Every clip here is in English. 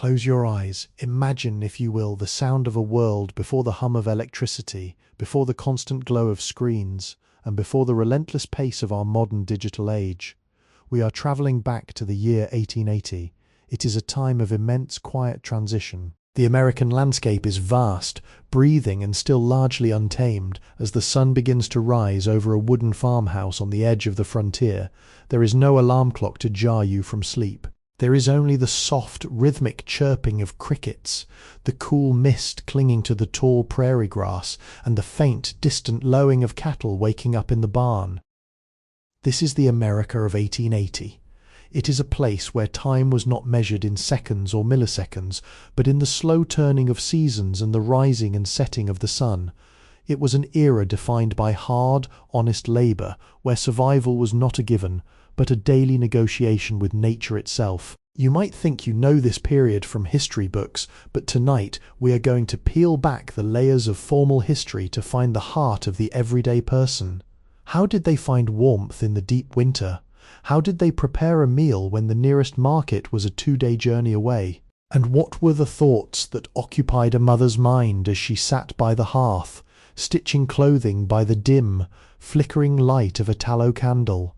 Close your eyes. Imagine, if you will, the sound of a world before the hum of electricity, before the constant glow of screens, and before the relentless pace of our modern digital age. We are travelling back to the year 1880. It is a time of immense quiet transition. The American landscape is vast, breathing and still largely untamed. As the sun begins to rise over a wooden farmhouse on the edge of the frontier, there is no alarm clock to jar you from sleep. There is only the soft, rhythmic chirping of crickets, the cool mist clinging to the tall prairie grass, and the faint, distant lowing of cattle waking up in the barn. This is the America of 1880. It is a place where time was not measured in seconds or milliseconds, but in the slow turning of seasons and the rising and setting of the sun. It was an era defined by hard, honest labour, where survival was not a given, but a daily negotiation with nature itself. You might think you know this period from history books, but tonight we are going to peel back the layers of formal history to find the heart of the everyday person. How did they find warmth in the deep winter? How did they prepare a meal when the nearest market was a 2-day journey away? And what were the thoughts that occupied a mother's mind as she sat by the hearth, stitching clothing by the dim, flickering light of a tallow candle?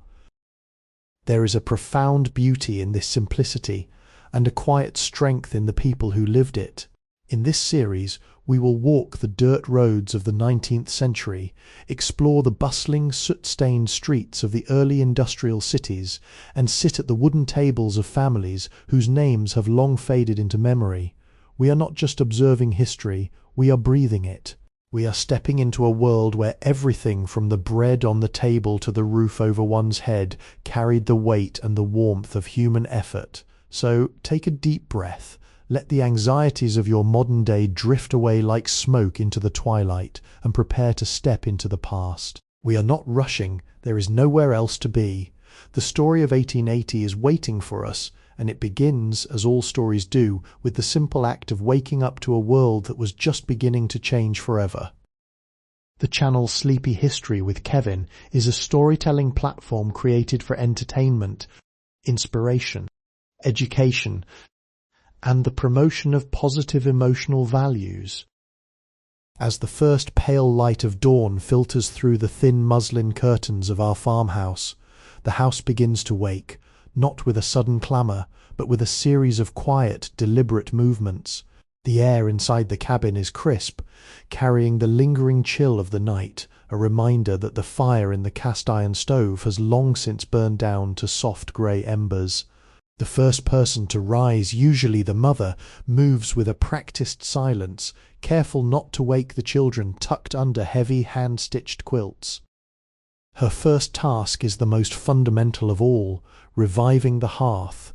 There is a profound beauty in this simplicity, and a quiet strength in the people who lived it. In this series, we will walk the dirt roads of the 19th century, explore the bustling, soot-stained streets of the early industrial cities, and sit at the wooden tables of families whose names have long faded into memory. We are not just observing history, we are breathing it. We are stepping into a world where everything from the bread on the table to the roof over one's head carried the weight and the warmth of human effort. So take a deep breath. Let the anxieties of your modern day drift away like smoke into the twilight, and prepare to step into the past. We are not rushing, there is nowhere else to be. The story of 1880 is waiting for us, and it begins, as all stories do, with the simple act of waking up to a world that was just beginning to change forever. The channel Sleepy History with Kevin is a storytelling platform created for entertainment, inspiration, education, and the promotion of positive emotional values. As the first pale light of dawn filters through the thin muslin curtains of our farmhouse, the house begins to wake, not with a sudden clamour, but with a series of quiet, deliberate movements. The air inside the cabin is crisp, carrying the lingering chill of the night, a reminder that the fire in the cast-iron stove has long since burned down to soft grey embers. The first person to rise, usually the mother, moves with a practised silence, careful not to wake the children tucked under heavy hand-stitched quilts. Her first task is the most fundamental of all, reviving the hearth.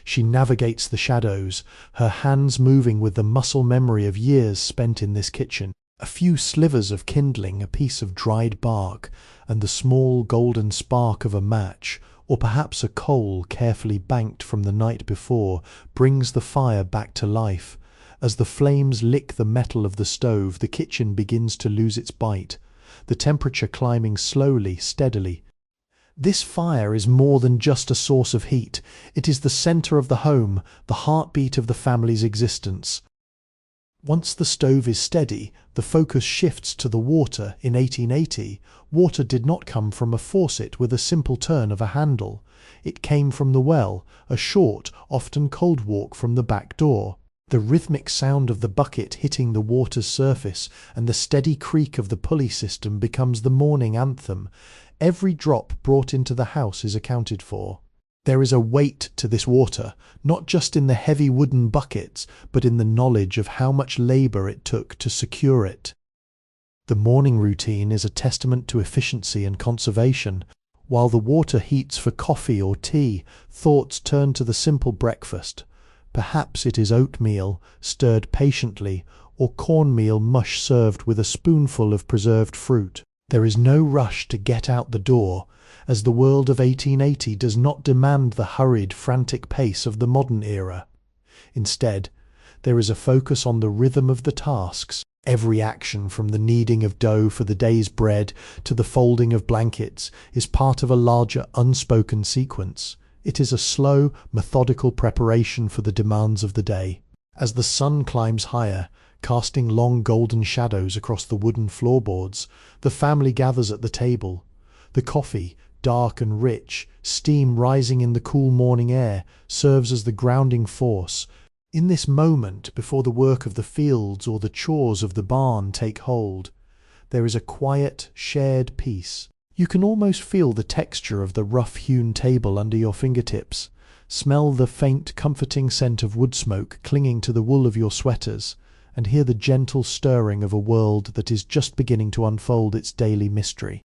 She navigates the shadows, her hands moving with the muscle memory of years spent in this kitchen. A few slivers of kindling, a piece of dried bark, and the small golden spark of a match, or perhaps a coal carefully banked from the night before, brings the fire back to life. As the flames lick the metal of the stove, the kitchen begins to lose its bite, the temperature climbing slowly, steadily. This fire is more than just a source of heat. It is the centre of the home, the heartbeat of the family's existence. Once the stove is steady, the focus shifts to the water. In 1880, water did not come from a faucet with a simple turn of a handle. It came from the well, a short, often cold walk from the back door. The rhythmic sound of the bucket hitting the water's surface and the steady creak of the pulley system becomes the morning anthem. Every drop brought into the house is accounted for. There is a weight to this water, not just in the heavy wooden buckets, but in the knowledge of how much labour it took to secure it. The morning routine is a testament to efficiency and conservation. While the water heats for coffee or tea, thoughts turn to the simple breakfast. Perhaps it is oatmeal, stirred patiently, or cornmeal mush served with a spoonful of preserved fruit. There is no rush to get out the door, as the world of 1880 does not demand the hurried, frantic pace of the modern era. Instead, there is a focus on the rhythm of the tasks. Every action, from the kneading of dough for the day's bread to the folding of blankets, is part of a larger, unspoken sequence. It is a slow, methodical preparation for the demands of the day. As the sun climbs higher, casting long golden shadows across the wooden floorboards, the family gathers at the table. The coffee, dark and rich, steam rising in the cool morning air, serves as the grounding force. In this moment, before the work of the fields or the chores of the barn take hold, there is a quiet, shared peace. You can almost feel the texture of the rough-hewn table under your fingertips, smell the faint, comforting scent of wood smoke clinging to the wool of your sweaters, and hear the gentle stirring of a world that is just beginning to unfold its daily mystery.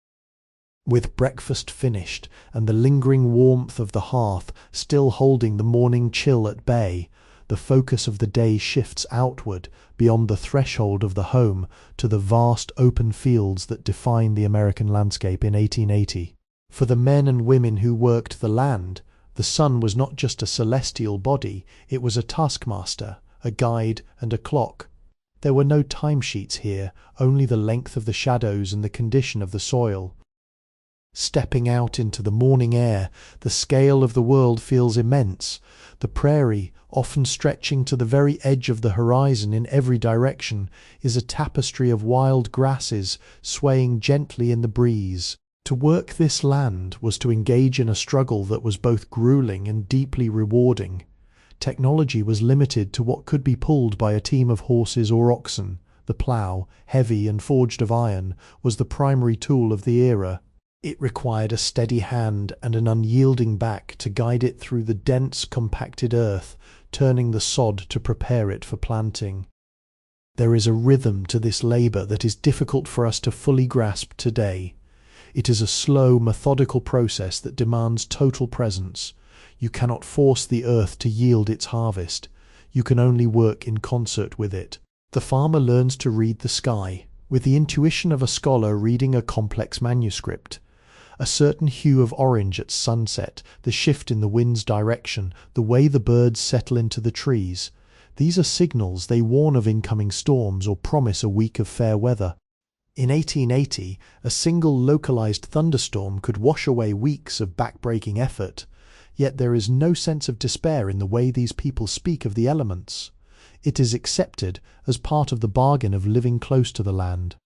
With breakfast finished and the lingering warmth of the hearth still holding the morning chill at bay, the focus of the day shifts outward beyond the threshold of the home to the vast open fields that define the American landscape in 1880. For the men and women who worked the land, the sun was not just a celestial body, it was a taskmaster, a guide, and a clock. There were no timesheets here, only the length of the shadows and the condition of the soil. Stepping out into the morning air, the scale of the world feels immense. The prairie, often stretching to the very edge of the horizon in every direction, is a tapestry of wild grasses swaying gently in the breeze. To work this land was to engage in a struggle that was both grueling and deeply rewarding. Technology was limited to what could be pulled by a team of horses or oxen. The plough, heavy and forged of iron, was the primary tool of the era. It required a steady hand and an unyielding back to guide it through the dense, compacted earth, turning the sod to prepare it for planting. There is a rhythm to this labour that is difficult for us to fully grasp today. It is a slow, methodical process that demands total presence. You cannot force the earth to yield its harvest. You can only work in concert with it. The farmer learns to read the sky, with the intuition of a scholar reading a complex manuscript. A certain hue of orange at sunset, the shift in the wind's direction, the way the birds settle into the trees. These are signals. They warn of incoming storms or promise a week of fair weather. In 1880, a single localized thunderstorm could wash away weeks of back-breaking effort. Yet there is no sense of despair in the way these people speak of the elements. It is accepted as part of the bargain of living close to the land.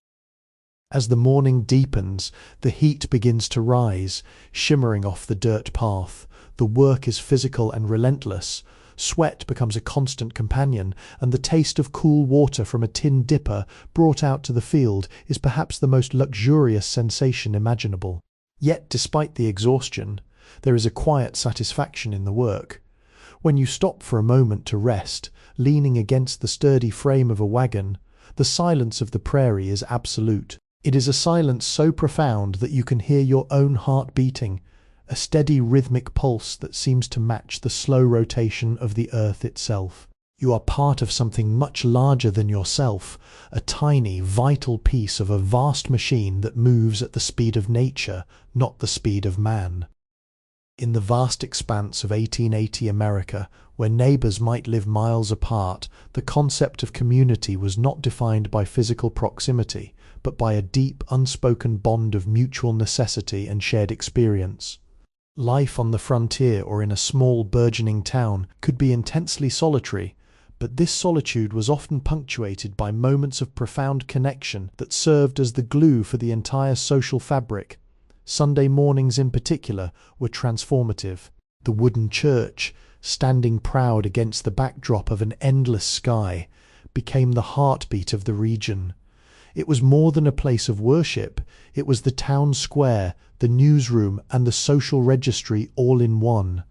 As the morning deepens, the heat begins to rise, shimmering off the dirt path. The work is physical and relentless. Sweat becomes a constant companion, and the taste of cool water from a tin dipper brought out to the field is perhaps the most luxurious sensation imaginable. Yet, despite the exhaustion, there is a quiet satisfaction in the work. When you stop for a moment to rest, leaning against the sturdy frame of a wagon, the silence of the prairie is absolute. It is a silence so profound that you can hear your own heart beating, a steady rhythmic pulse that seems to match the slow rotation of the earth itself. You are part of something much larger than yourself, a tiny, vital piece of a vast machine that moves at the speed of nature, not the speed of man. In the vast expanse of 1880 America, where neighbours might live miles apart, the concept of community was not defined by physical proximity, but by a deep, unspoken bond of mutual necessity and shared experience. Life on the frontier or in a small, burgeoning town could be intensely solitary, but this solitude was often punctuated by moments of profound connection that served as the glue for the entire social fabric. Sunday mornings in particular were transformative. The wooden church, standing proud against the backdrop of an endless sky, became the heartbeat of the region. It was more than a place of worship. It was the town square, the newsroom, and the social registry all in one.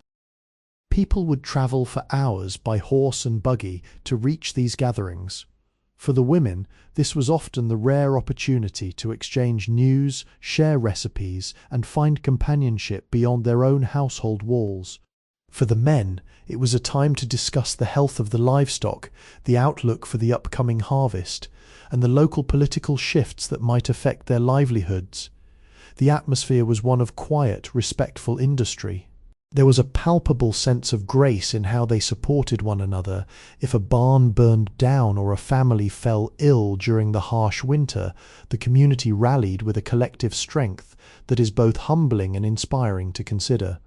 People would travel for hours by horse and buggy to reach these gatherings. For the women, this was often the rare opportunity to exchange news, share recipes, and find companionship beyond their own household walls. For the men, it was a time to discuss the health of the livestock, the outlook for the upcoming harvest, and the local political shifts that might affect their livelihoods. The atmosphere was one of quiet, respectful industry. There was a palpable sense of grace in how they supported one another. If a barn burned down or a family fell ill during the harsh winter, the community rallied with a collective strength that is both humbling and inspiring to consider.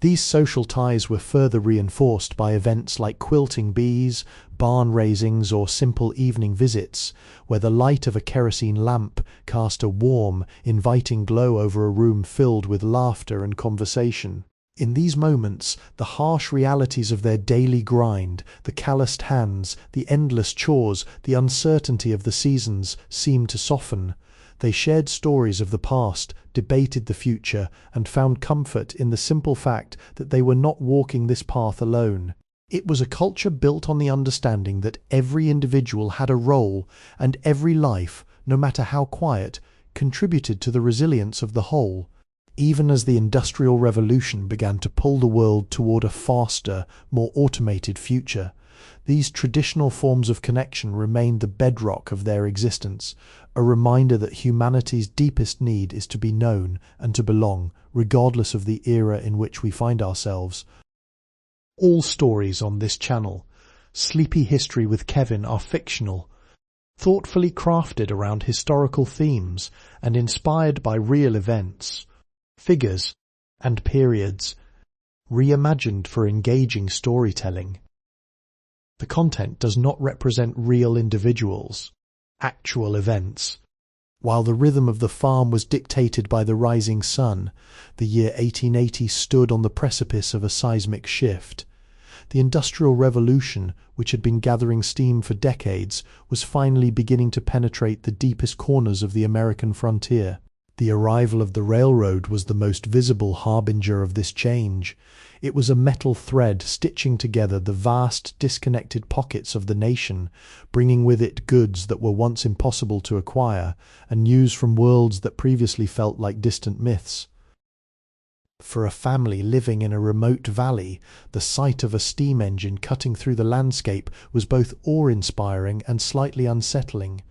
These social ties were further reinforced by events like quilting bees, barn raisings, or simple evening visits, where the light of a kerosene lamp cast a warm, inviting glow over a room filled with laughter and conversation. In these moments, the harsh realities of their daily grind, the calloused hands, the endless chores, the uncertainty of the seasons, seemed to soften. They shared stories of the past, debated the future, and found comfort in the simple fact that they were not walking this path alone. It was a culture built on the understanding that every individual had a role, and every life, no matter how quiet, contributed to the resilience of the whole. Even as the Industrial Revolution began to pull the world toward a faster, more automated future, these traditional forms of connection remained the bedrock of their existence, a reminder that humanity's deepest need is to be known and to belong, regardless of the era in which we find ourselves. All stories on this channel, Sleepy History with Kevin, are fictional, thoughtfully crafted around historical themes and inspired by real events, figures, and periods, reimagined for engaging storytelling. The content does not represent real individuals, actual events. While the rhythm of the farm was dictated by the rising sun, the year 1880 stood on the precipice of a seismic shift. The Industrial Revolution, which had been gathering steam for decades, was finally beginning to penetrate the deepest corners of the American frontier. The arrival of the railroad was the most visible harbinger of this change. It was a metal thread stitching together the vast, disconnected pockets of the nation, bringing with it goods that were once impossible to acquire, and news from worlds that previously felt like distant myths. For a family living in a remote valley, the sight of a steam engine cutting through the landscape was both awe-inspiring and slightly unsettling.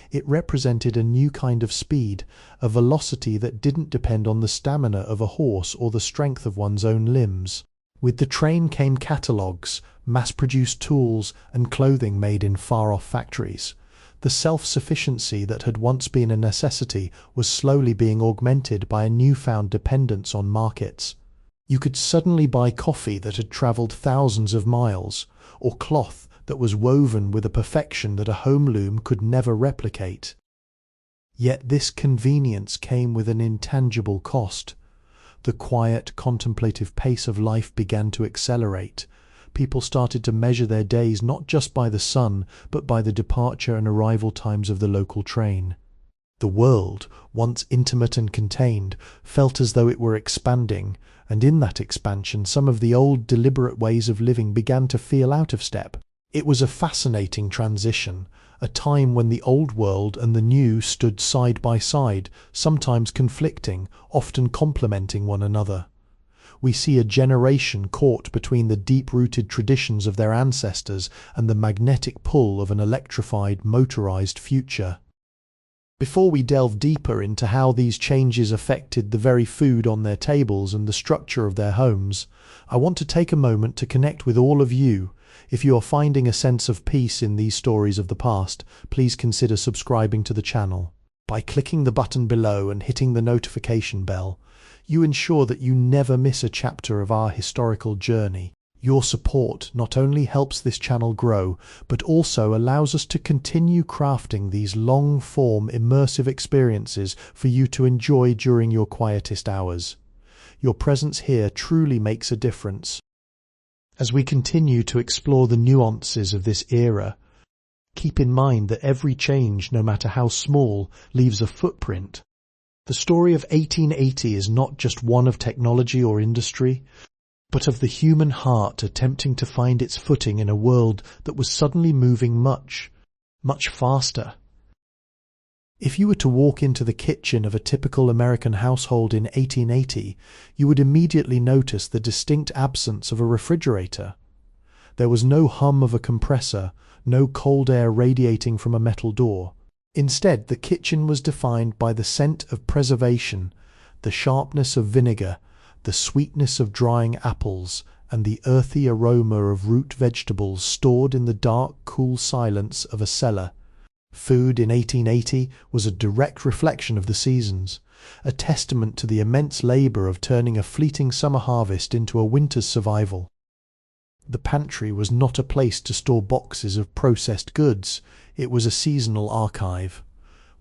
It represented a new kind of speed, a velocity that didn't depend on the stamina of a horse or the strength of one's own limbs. With the train came catalogues, mass-produced tools, and clothing made in far-off factories. The self-sufficiency that had once been a necessity was slowly being augmented by a newfound dependence on markets. You could suddenly buy coffee that had travelled thousands of miles, or cloth that was woven with a perfection that a home loom could never replicate. Yet this convenience came with an intangible cost. The quiet, contemplative pace of life began to accelerate. People started to measure their days not just by the sun, but by the departure and arrival times of the local train. The world, once intimate and contained, felt as though it were expanding, and in that expansion some of the old deliberate ways of living began to feel out of step. It was a fascinating transition, a time when the old world and the new stood side by side, sometimes conflicting, often complementing one another. We see a generation caught between the deep-rooted traditions of their ancestors and the magnetic pull of an electrified, motorized future. Before we delve deeper into how these changes affected the very food on their tables and the structure of their homes, I want to take a moment to connect with all of you. If you are finding a sense of peace in these stories of the past, please consider subscribing to the channel. By clicking the button below and hitting the notification bell, you ensure that you never miss a chapter of our historical journey. Your support not only helps this channel grow, but also allows us to continue crafting these long-form immersive experiences for you to enjoy during your quietest hours. Your presence here truly makes a difference. As we continue to explore the nuances of this era, keep in mind that every change, no matter how small, leaves a footprint. The story of 1880 is not just one of technology or industry, but of the human heart attempting to find its footing in a world that was suddenly moving much, much faster. If you were to walk into the kitchen of a typical American household in 1880, you would immediately notice the distinct absence of a refrigerator. There was no hum of a compressor, no cold air radiating from a metal door. Instead, the kitchen was defined by the scent of preservation, the sharpness of vinegar, the sweetness of drying apples, and the earthy aroma of root vegetables stored in the dark, cool silence of a cellar. Food in 1880 was a direct reflection of the seasons, a testament to the immense labour of turning a fleeting summer harvest into a winter's survival. The pantry was not a place to store boxes of processed goods, it was a seasonal archive.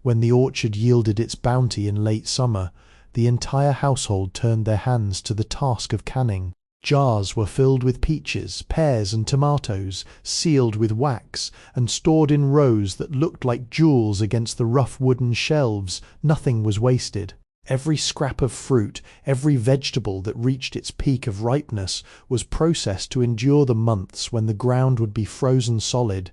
When the orchard yielded its bounty in late summer, the entire household turned their hands to the task of canning. Jars were filled with peaches, pears and tomatoes, sealed with wax, and stored in rows that looked like jewels against the rough wooden shelves. Nothing was wasted. Every scrap of fruit, every vegetable that reached its peak of ripeness was processed to endure the months when the ground would be frozen solid.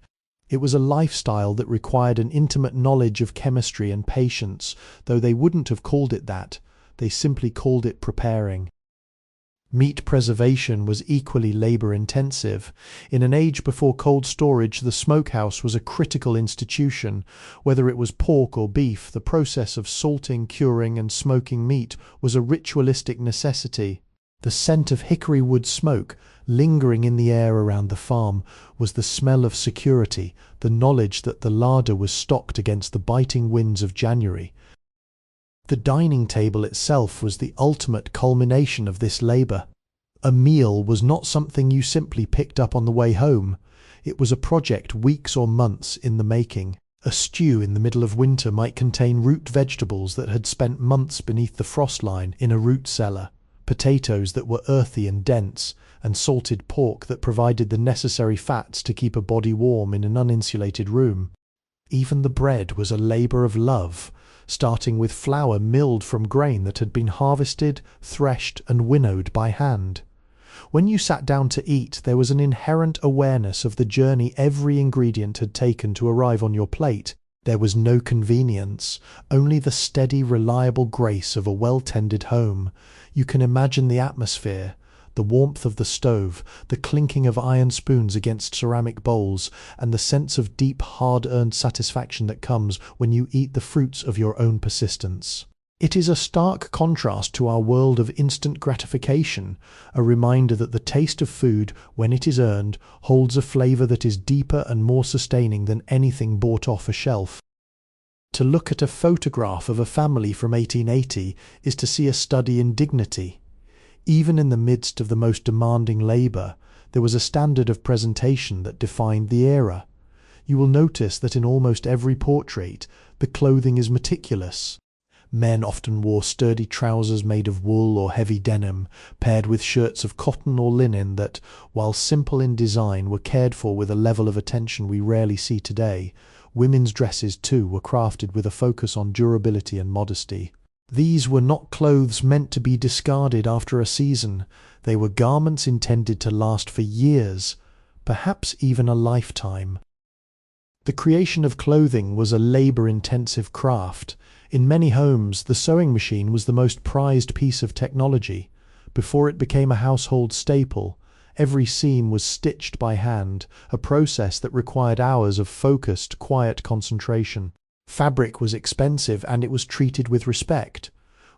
It was a lifestyle that required an intimate knowledge of chemistry and patience, though they wouldn't have called it that. They simply called it preparing. Meat preservation was equally labour-intensive. In an age before cold storage, the smokehouse was a critical institution. Whether it was pork or beef, the process of salting, curing and smoking meat was a ritualistic necessity. The scent of hickory wood smoke, lingering in the air around the farm, was the smell of security, the knowledge that the larder was stocked against the biting winds of January. The dining table itself was the ultimate culmination of this labour. A meal was not something you simply picked up on the way home. It was a project weeks or months in the making. A stew in the middle of winter might contain root vegetables that had spent months beneath the frost line in a root cellar, potatoes that were earthy and dense, and salted pork that provided the necessary fats to keep a body warm in an uninsulated room. Even the bread was a labour of love, starting with flour milled from grain that had been harvested, threshed and winnowed by hand. When you sat down to eat, there was an inherent awareness of the journey every ingredient had taken to arrive on your plate. There was no convenience, only the steady, reliable grace of a well-tended home. You can imagine the atmosphere, the warmth of the stove, the clinking of iron spoons against ceramic bowls, and the sense of deep, hard-earned satisfaction that comes when you eat the fruits of your own persistence. It is a stark contrast to our world of instant gratification, a reminder that the taste of food, when it is earned, holds a flavour that is deeper and more sustaining than anything bought off a shelf. To look at a photograph of a family from 1880 is to see a study in dignity. Even in the midst of the most demanding labour, there was a standard of presentation that defined the era. You will notice that in almost every portrait, the clothing is meticulous. Men often wore sturdy trousers made of wool or heavy denim, paired with shirts of cotton or linen that, while simple in design, were cared for with a level of attention we rarely see today. Women's dresses, too, were crafted with a focus on durability and modesty. These were not clothes meant to be discarded after a season. They were garments intended to last for years, perhaps even a lifetime. The creation of clothing was a labour-intensive craft. In many homes, the sewing machine was the most prized piece of technology. Before it became a household staple, every seam was stitched by hand, a process that required hours of focused, quiet concentration. Fabric was expensive and it was treated with respect.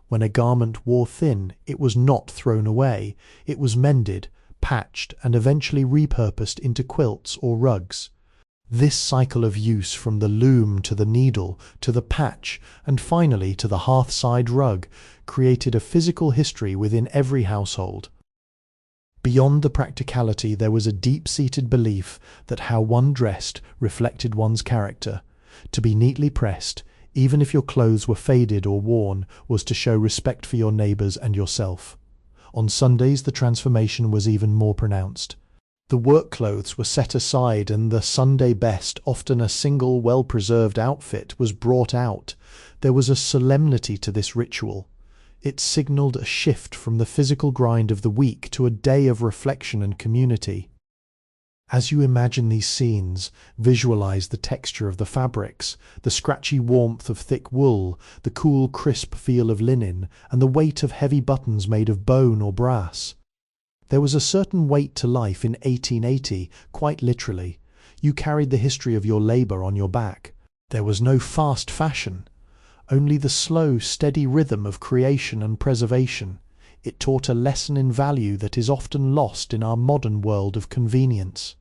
When a garment wore thin, it was not thrown away. It was mended, patched, and eventually repurposed into quilts or rugs. This cycle of use, from the loom to the needle to the patch and finally to the hearthside rug, created a physical history within every household. Beyond the practicality, there was a deep-seated belief that how one dressed reflected one's character. To be neatly pressed, even if your clothes were faded or worn, was to show respect for your neighbours and yourself. On Sundays, the transformation was even more pronounced. The work clothes were set aside and the Sunday best, often a single well-preserved outfit, was brought out. There was a solemnity to this ritual. It signalled a shift from the physical grind of the week to a day of reflection and community. As you imagine these scenes, visualize the texture of the fabrics, the scratchy warmth of thick wool, the cool, crisp feel of linen, and the weight of heavy buttons made of bone or brass. There was a certain weight to life in 1880, quite literally. You carried the history of your labour on your back. There was no fast fashion, only the slow, steady rhythm of creation and preservation. It taught a lesson in value that is often lost in our modern world of convenience.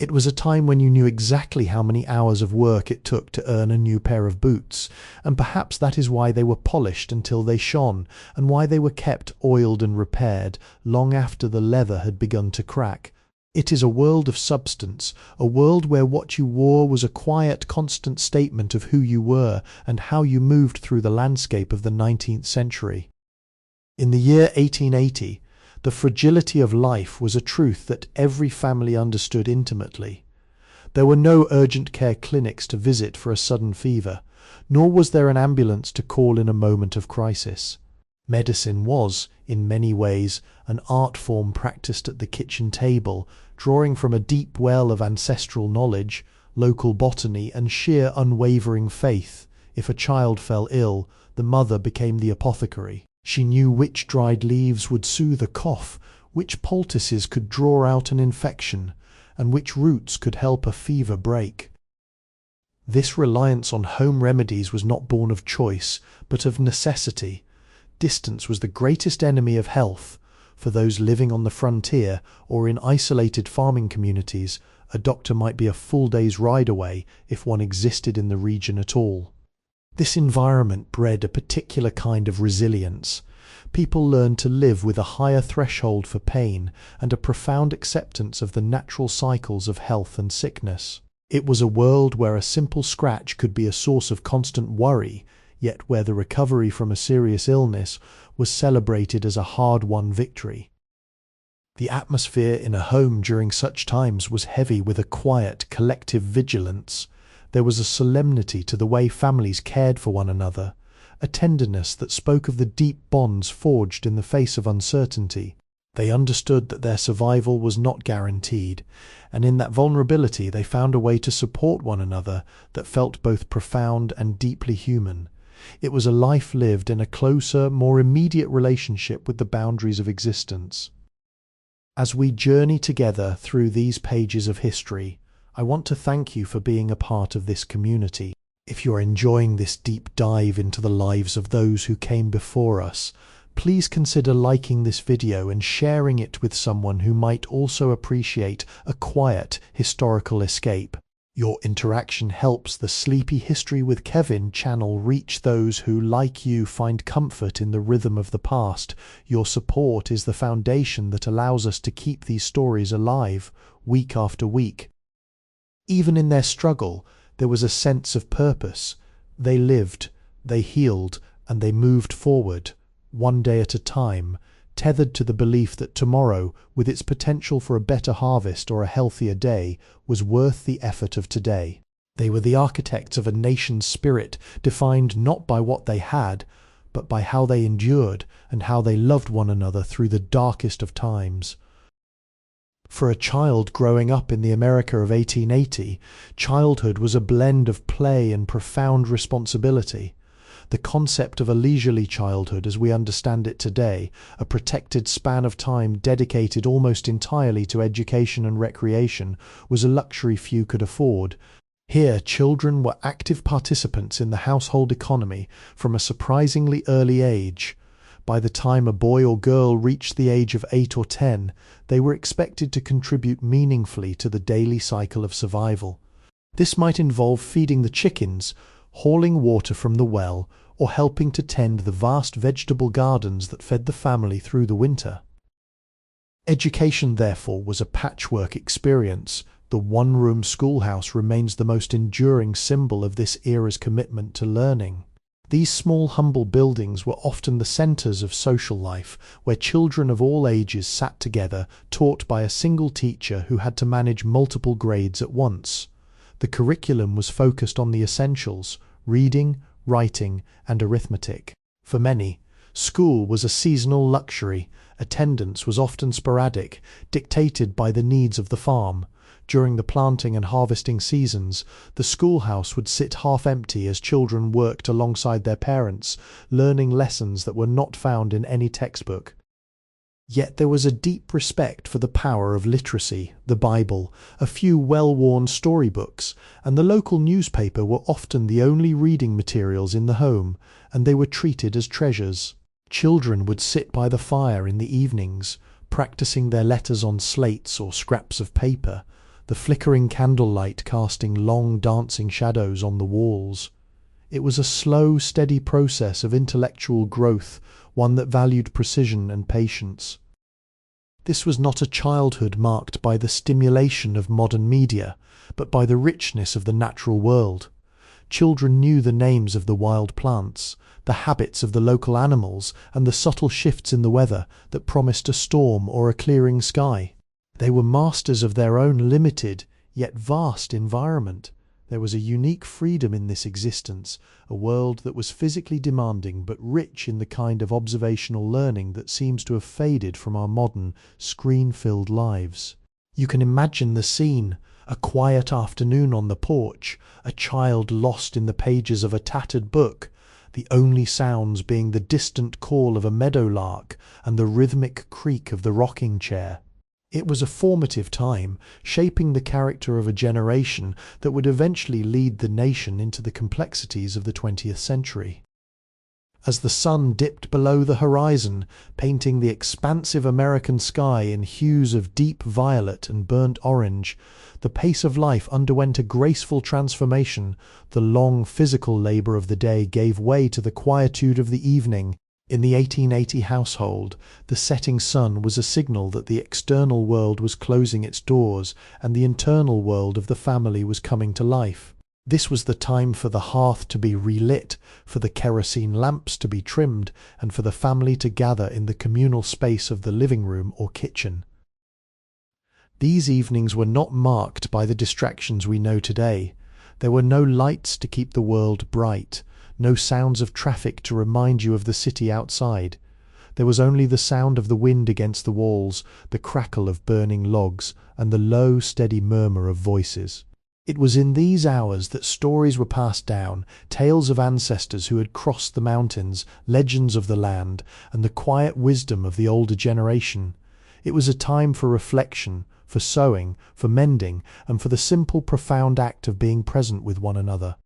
It was a time when you knew exactly how many hours of work it took to earn a new pair of boots, and perhaps that is why they were polished until they shone, and why they were kept oiled and repaired long after the leather had begun to crack. It is a world of substance, a world where what you wore was a quiet, constant statement of who you were and how you moved through the landscape of the 19th century. In the year 1880, the fragility of life was a truth that every family understood intimately. There were no urgent care clinics to visit for a sudden fever, nor was there an ambulance to call in a moment of crisis. Medicine was, in many ways, an art form practiced at the kitchen table, drawing from a deep well of ancestral knowledge, local botany, and sheer unwavering faith. If a child fell ill, the mother became the apothecary. She knew which dried leaves would soothe a cough, which poultices could draw out an infection, and which roots could help a fever break. This reliance on home remedies was not born of choice, but of necessity. Distance was the greatest enemy of health. For those living on the frontier or in isolated farming communities, a doctor might be a full day's ride away if one existed in the region at all. This environment bred a particular kind of resilience. People learned to live with a higher threshold for pain and a profound acceptance of the natural cycles of health and sickness. It was a world where a simple scratch could be a source of constant worry, yet where the recovery from a serious illness was celebrated as a hard-won victory. The atmosphere in a home during such times was heavy with a quiet, collective vigilance. There was a solemnity to the way families cared for one another, a tenderness that spoke of the deep bonds forged in the face of uncertainty. They understood that their survival was not guaranteed, and in that vulnerability they found a way to support one another that felt both profound and deeply human. It was a life lived in a closer, more immediate relationship with the boundaries of existence. As we journey together through these pages of history, I want to thank you for being a part of this community. If you are enjoying this deep dive into the lives of those who came before us, please consider liking this video and sharing it with someone who might also appreciate a quiet historical escape. Your interaction helps the Sleepy History with Kevin channel reach those who, like you, find comfort in the rhythm of the past. Your support is the foundation that allows us to keep these stories alive, week after week. Even in their struggle, there was a sense of purpose. They lived, they healed, and they moved forward, one day at a time, tethered to the belief that tomorrow, with its potential for a better harvest or a healthier day, was worth the effort of today. They were the architects of a nation's spirit, defined not by what they had, but by how they endured and how they loved one another through the darkest of times. For a child growing up in the America of 1880, childhood was a blend of play and profound responsibility. The concept of a leisurely childhood as we understand it today, a protected span of time dedicated almost entirely to education and recreation, was a luxury few could afford. Here, children were active participants in the household economy from a surprisingly early age. By the time a boy or girl reached the age of 8 or 10, they were expected to contribute meaningfully to the daily cycle of survival. This might involve feeding the chickens, hauling water from the well, or helping to tend the vast vegetable gardens that fed the family through the winter. Education, therefore, was a patchwork experience. The one-room schoolhouse remains the most enduring symbol of this era's commitment to learning. These small, humble buildings were often the centres of social life, where children of all ages sat together, taught by a single teacher who had to manage multiple grades at once. The curriculum was focused on the essentials: reading, writing, and arithmetic. For many, school was a seasonal luxury. Attendance was often sporadic, dictated by the needs of the farm. During the planting and harvesting seasons, the schoolhouse would sit half empty as children worked alongside their parents, learning lessons that were not found in any textbook. Yet there was a deep respect for the power of literacy. The Bible, a few well-worn storybooks, and the local newspaper were often the only reading materials in the home, and they were treated as treasures. Children would sit by the fire in the evenings, practicing their letters on slates or scraps of paper. the flickering candlelight casting long dancing shadows on the walls. It was a slow, steady process of intellectual growth, one that valued precision and patience. This was not a childhood marked by the stimulation of modern media, but by the richness of the natural world. Children knew the names of the wild plants, the habits of the local animals, and the subtle shifts in the weather that promised a storm or a clearing sky. They were masters of their own limited, yet vast environment. There was a unique freedom in this existence, a world that was physically demanding but rich in the kind of observational learning that seems to have faded from our modern, screen-filled lives. You can imagine the scene: a quiet afternoon on the porch, a child lost in the pages of a tattered book, the only sounds being the distant call of a meadowlark and the rhythmic creak of the rocking chair. It was a formative time, shaping the character of a generation that would eventually lead the nation into the complexities of the 20th century. As the sun dipped below the horizon, painting the expansive American sky in hues of deep violet and burnt orange, the pace of life underwent a graceful transformation. The long physical labour of the day gave way to the quietude of the evening. In the 1880 household, the setting sun was a signal that the external world was closing its doors and the internal world of the family was coming to life. This was the time for the hearth to be relit, for the kerosene lamps to be trimmed, and for the family to gather in the communal space of the living room or kitchen. These evenings were not marked by the distractions we know today. There were no lights to keep the world bright, no sounds of traffic to remind you of the city outside. There was only the sound of the wind against the walls, the crackle of burning logs, and the low, steady murmur of voices. It was in these hours that stories were passed down, tales of ancestors who had crossed the mountains, legends of the land, and the quiet wisdom of the older generation. It was a time for reflection, for sewing, for mending, and for the simple, profound act of being present with one another.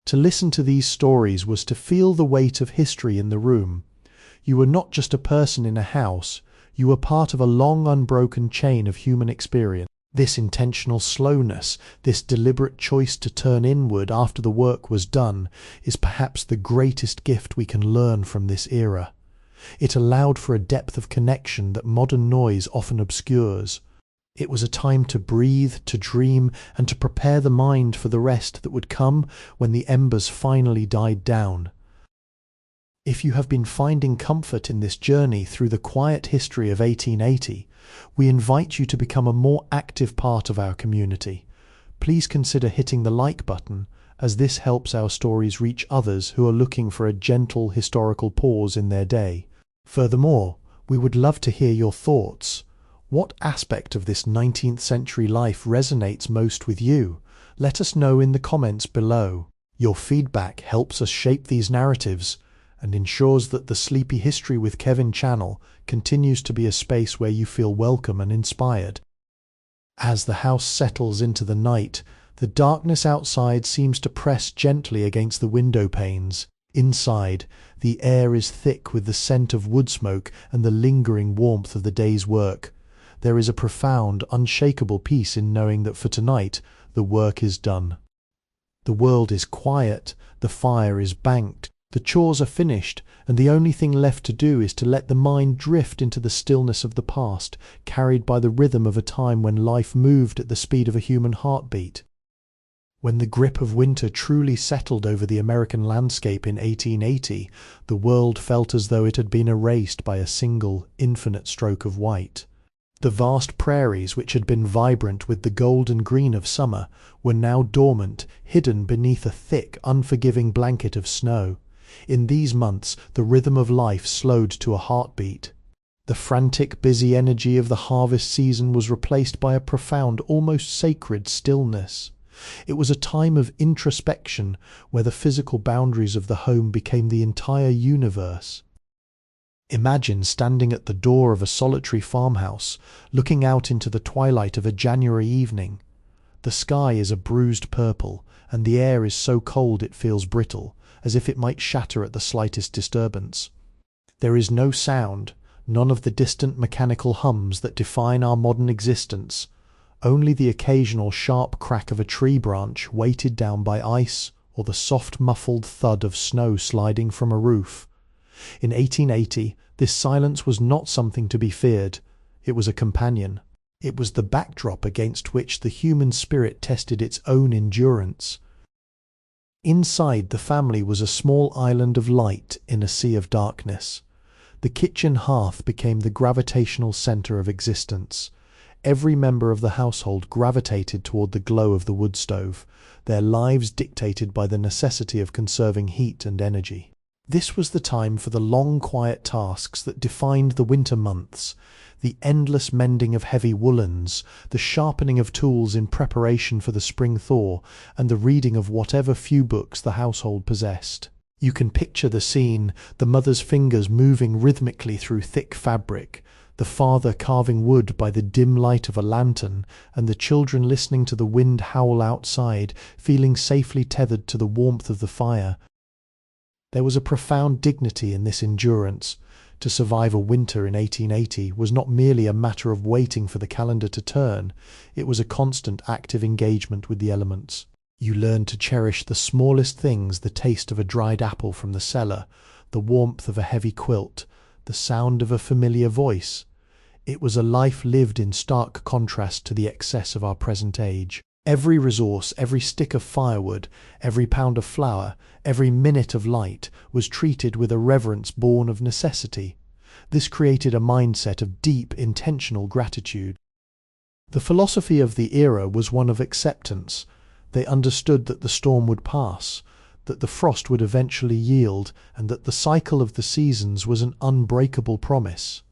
To listen to these stories was to feel the weight of history in the room. You were not just a person in a house, you were part of a long, unbroken chain of human experience. This intentional slowness, this deliberate choice to turn inward after the work was done, is perhaps the greatest gift we can learn from this era. It allowed for a depth of connection that modern noise often obscures. It was a time to breathe, to dream, and to prepare the mind for the rest that would come when the embers finally died down. If you have been finding comfort in this journey through the quiet history of 1880, we invite you to become a more active part of our community. Please consider hitting the like button, as this helps our stories reach others who are looking for a gentle historical pause in their day. Furthermore, we would love to hear your thoughts. What aspect of this 19th century life resonates most with you? Let us know in the comments below. Your feedback helps us shape these narratives and ensures that the Sleepy History with Kevin channel continues to be a space where you feel welcome and inspired. As the house settles into the night, the darkness outside seems to press gently against the window panes. Inside, the air is thick with the scent of wood smoke and the lingering warmth of the day's work. There is a profound, unshakable peace in knowing that for tonight, the work is done. The world is quiet, the fire is banked, the chores are finished, and the only thing left to do is to let the mind drift into the stillness of the past, carried by the rhythm of a time when life moved at the speed of a human heartbeat. When the grip of winter truly settled over the American landscape in 1880, the world felt as though it had been erased by a single, infinite stroke of white. The vast prairies, which had been vibrant with the gold and green of summer, were now dormant, hidden beneath a thick, unforgiving blanket of snow. In these months, the rhythm of life slowed to a heartbeat. The frantic, busy energy of the harvest season was replaced by a profound, almost sacred stillness. It was a time of introspection, where the physical boundaries of the home became the entire universe. Imagine standing at the door of a solitary farmhouse, looking out into the twilight of a January evening. The sky is a bruised purple, and the air is so cold it feels brittle, as if it might shatter at the slightest disturbance. There is no sound, none of the distant mechanical hums that define our modern existence. Only the occasional sharp crack of a tree branch weighted down by ice, or the soft muffled thud of snow sliding from a roof. In 1880, this silence was not something to be feared. It was a companion. It was the backdrop against which the human spirit tested its own endurance. Inside the family was a small island of light in a sea of darkness. The kitchen hearth became the gravitational centre of existence. Every member of the household gravitated toward the glow of the wood stove, their lives dictated by the necessity of conserving heat and energy. This was the time for the long, quiet tasks that defined the winter months, the endless mending of heavy woolens, the sharpening of tools in preparation for the spring thaw, and the reading of whatever few books the household possessed. You can picture the scene, the mother's fingers moving rhythmically through thick fabric, the father carving wood by the dim light of a lantern, and the children listening to the wind howl outside, feeling safely tethered to the warmth of the fire. There was a profound dignity in this endurance. To survive a winter in 1880 was not merely a matter of waiting for the calendar to turn, it was a constant active engagement with the elements. You learned to cherish the smallest things, the taste of a dried apple from the cellar, the warmth of a heavy quilt, the sound of a familiar voice. It was a life lived in stark contrast to the excess of our present age. Every resource, every stick of firewood, every pound of flour, every minute of light was treated with a reverence born of necessity. This created a mindset of deep, intentional gratitude. The philosophy of the era was one of acceptance. They understood that the storm would pass, that the frost would eventually yield, and that the cycle of the seasons was an unbreakable promise.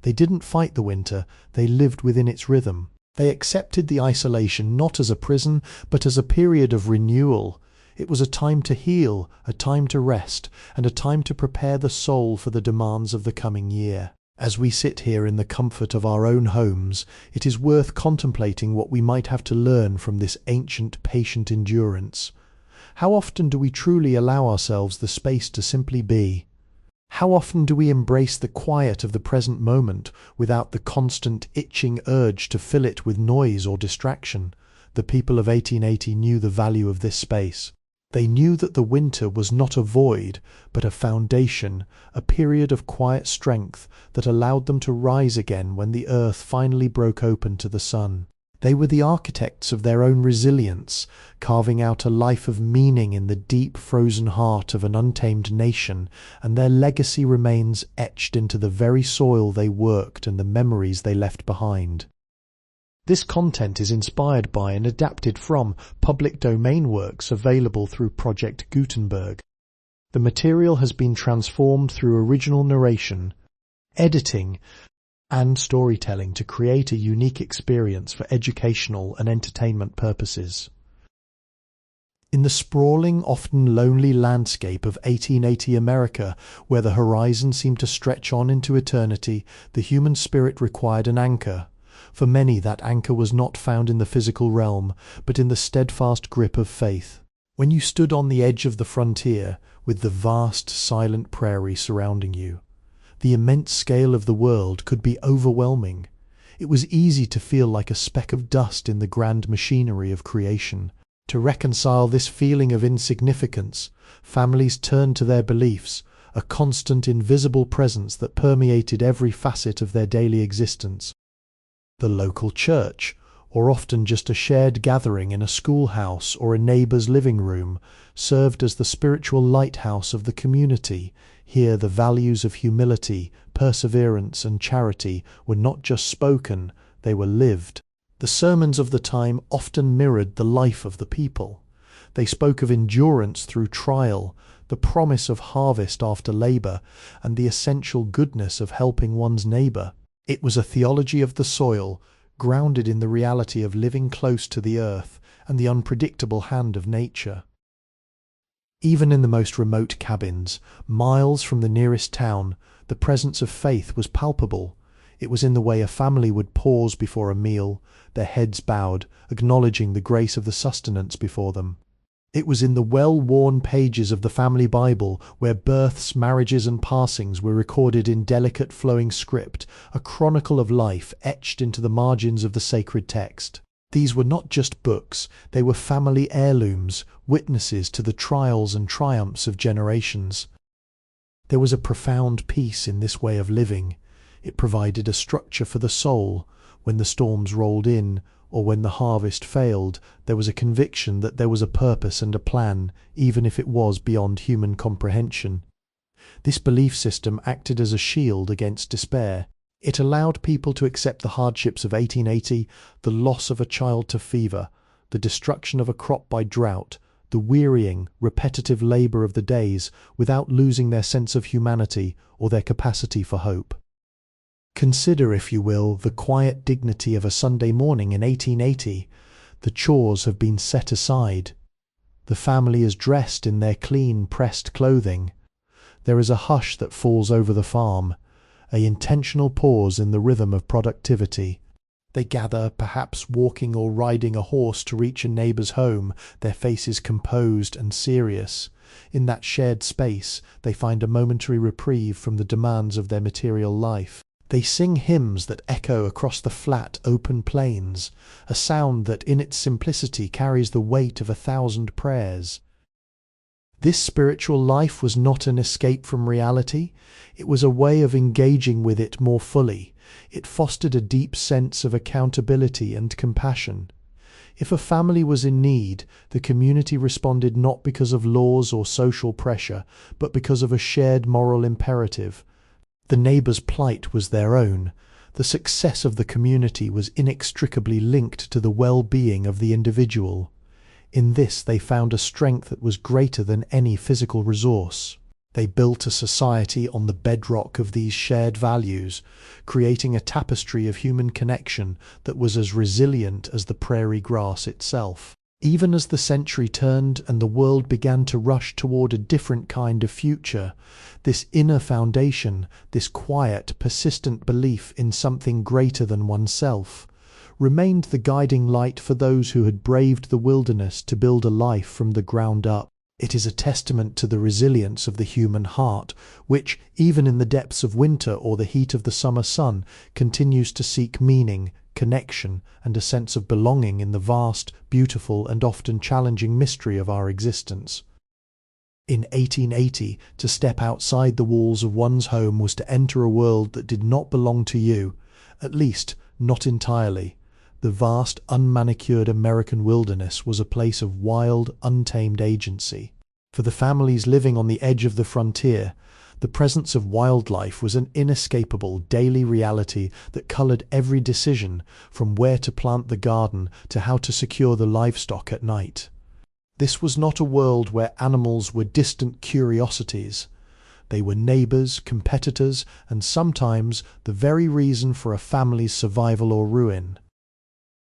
They didn't fight the winter, they lived within its rhythm. They accepted the isolation not as a prison, but as a period of renewal. It was a time to heal, a time to rest, and a time to prepare the soul for the demands of the coming year. As we sit here in the comfort of our own homes, it is worth contemplating what we might have to learn from this ancient, patient endurance. How often do we truly allow ourselves the space to simply be? How often do we embrace the quiet of the present moment without the constant itching urge to fill it with noise or distraction? The people of 1880 knew the value of this space. They knew that the winter was not a void, but a foundation, a period of quiet strength that allowed them to rise again when the earth finally broke open to the sun. They were the architects of their own resilience, carving out a life of meaning in the deep frozen heart of an untamed nation, and their legacy remains etched into the very soil they worked and the memories they left behind. This content is inspired by and adapted from public domain works available through Project Gutenberg. The material has been transformed through original narration, editing, and storytelling to create a unique experience for educational and entertainment purposes. In the sprawling, often lonely landscape of 1880 America, where the horizon seemed to stretch on into eternity, the human spirit required an anchor. For many, that anchor was not found in the physical realm, but in the steadfast grip of faith. When you stood on the edge of the frontier, with the vast, silent prairie surrounding you, the immense scale of the world could be overwhelming. It was easy to feel like a speck of dust in the grand machinery of creation. To reconcile this feeling of insignificance, families turned to their beliefs, a constant invisible presence that permeated every facet of their daily existence. The local church, or often just a shared gathering in a schoolhouse or a neighbour's living room, served as the spiritual lighthouse of the community. Here the values of humility, perseverance and charity were not just spoken, they were lived. The sermons of the time often mirrored the life of the people. They spoke of endurance through trial, the promise of harvest after labour, and the essential goodness of helping one's neighbour. It was a theology of the soil, grounded in the reality of living close to the earth and the unpredictable hand of nature. Even in the most remote cabins, miles from the nearest town, the presence of faith was palpable. It was in the way a family would pause before a meal, their heads bowed, acknowledging the grace of the sustenance before them. It was in the well-worn pages of the family Bible, where births, marriages and passings were recorded in delicate flowing script, a chronicle of life etched into the margins of the sacred text. These were not just books, they were family heirlooms, witnesses to the trials and triumphs of generations. There was a profound peace in this way of living. It provided a structure for the soul. When the storms rolled in, or when the harvest failed, there was a conviction that there was a purpose and a plan, even if it was beyond human comprehension. This belief system acted as a shield against despair. It allowed people to accept the hardships of 1880, the loss of a child to fever, the destruction of a crop by drought, the wearying, repetitive labour of the days, without losing their sense of humanity or their capacity for hope. Consider, if you will, the quiet dignity of a Sunday morning in 1880. The chores have been set aside. The family is dressed in their clean, pressed clothing. There is a hush that falls over the farm, an intentional pause in the rhythm of productivity. They gather, perhaps walking or riding a horse to reach a neighbour's home, their faces composed and serious. In that shared space, they find a momentary reprieve from the demands of their material life. They sing hymns that echo across the flat, open plains, a sound that in its simplicity carries the weight of 1,000 prayers. This spiritual life was not an escape from reality, it was a way of engaging with it more fully. It fostered a deep sense of accountability and compassion. If a family was in need, the community responded not because of laws or social pressure, but because of a shared moral imperative. The neighbour's plight was their own. The success of the community was inextricably linked to the well-being of the individual. In this they found a strength that was greater than any physical resource. They built a society on the bedrock of these shared values, creating a tapestry of human connection that was as resilient as the prairie grass itself. Even as the century turned and the world began to rush toward a different kind of future, this inner foundation, this quiet, persistent belief in something greater than oneself, remained the guiding light for those who had braved the wilderness to build a life from the ground up. It is a testament to the resilience of the human heart, which, even in the depths of winter or the heat of the summer sun, continues to seek meaning, connection, and a sense of belonging in the vast, beautiful, and often challenging mystery of our existence. In 1880, to step outside the walls of one's home was to enter a world that did not belong to you, at least not entirely. The vast, unmanicured American wilderness was a place of wild, untamed agency. For the families living on the edge of the frontier, the presence of wildlife was an inescapable daily reality that coloured every decision, from where to plant the garden to how to secure the livestock at night. This was not a world where animals were distant curiosities. They were neighbours, competitors, and sometimes the very reason for a family's survival or ruin.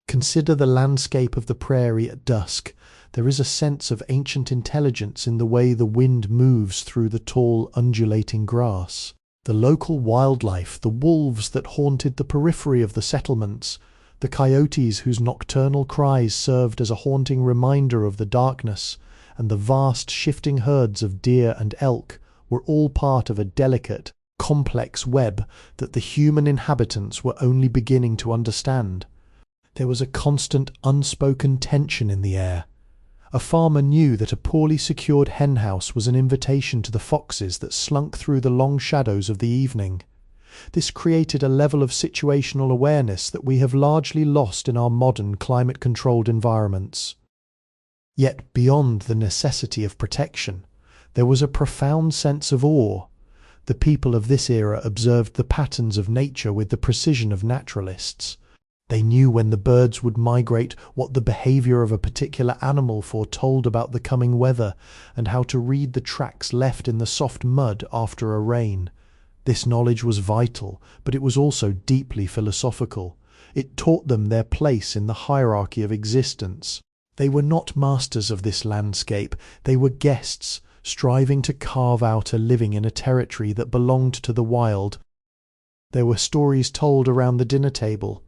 Consider the landscape of the prairie at dusk. There is a sense of ancient intelligence in the way the wind moves through the tall, undulating grass. The local wildlife, the wolves that haunted the periphery of the settlements, the coyotes whose nocturnal cries served as a haunting reminder of the darkness, and the vast shifting herds of deer and elk were all part of a delicate, complex web that the human inhabitants were only beginning to understand. There was a constant, unspoken tension in the air. A farmer knew that a poorly secured henhouse was an invitation to the foxes that slunk through the long shadows of the evening. This created a level of situational awareness that we have largely lost in our modern climate-controlled environments. Yet beyond the necessity of protection, there was a profound sense of awe. The people of this era observed the patterns of nature with the precision of naturalists. They knew when the birds would migrate, what the behaviour of a particular animal foretold about the coming weather, and how to read the tracks left in the soft mud after a rain. This knowledge was vital, but it was also deeply philosophical. It taught them their place in the hierarchy of existence. They were not masters of this landscape, they were guests, striving to carve out a living in a territory that belonged to the wild. There were stories told around the dinner table,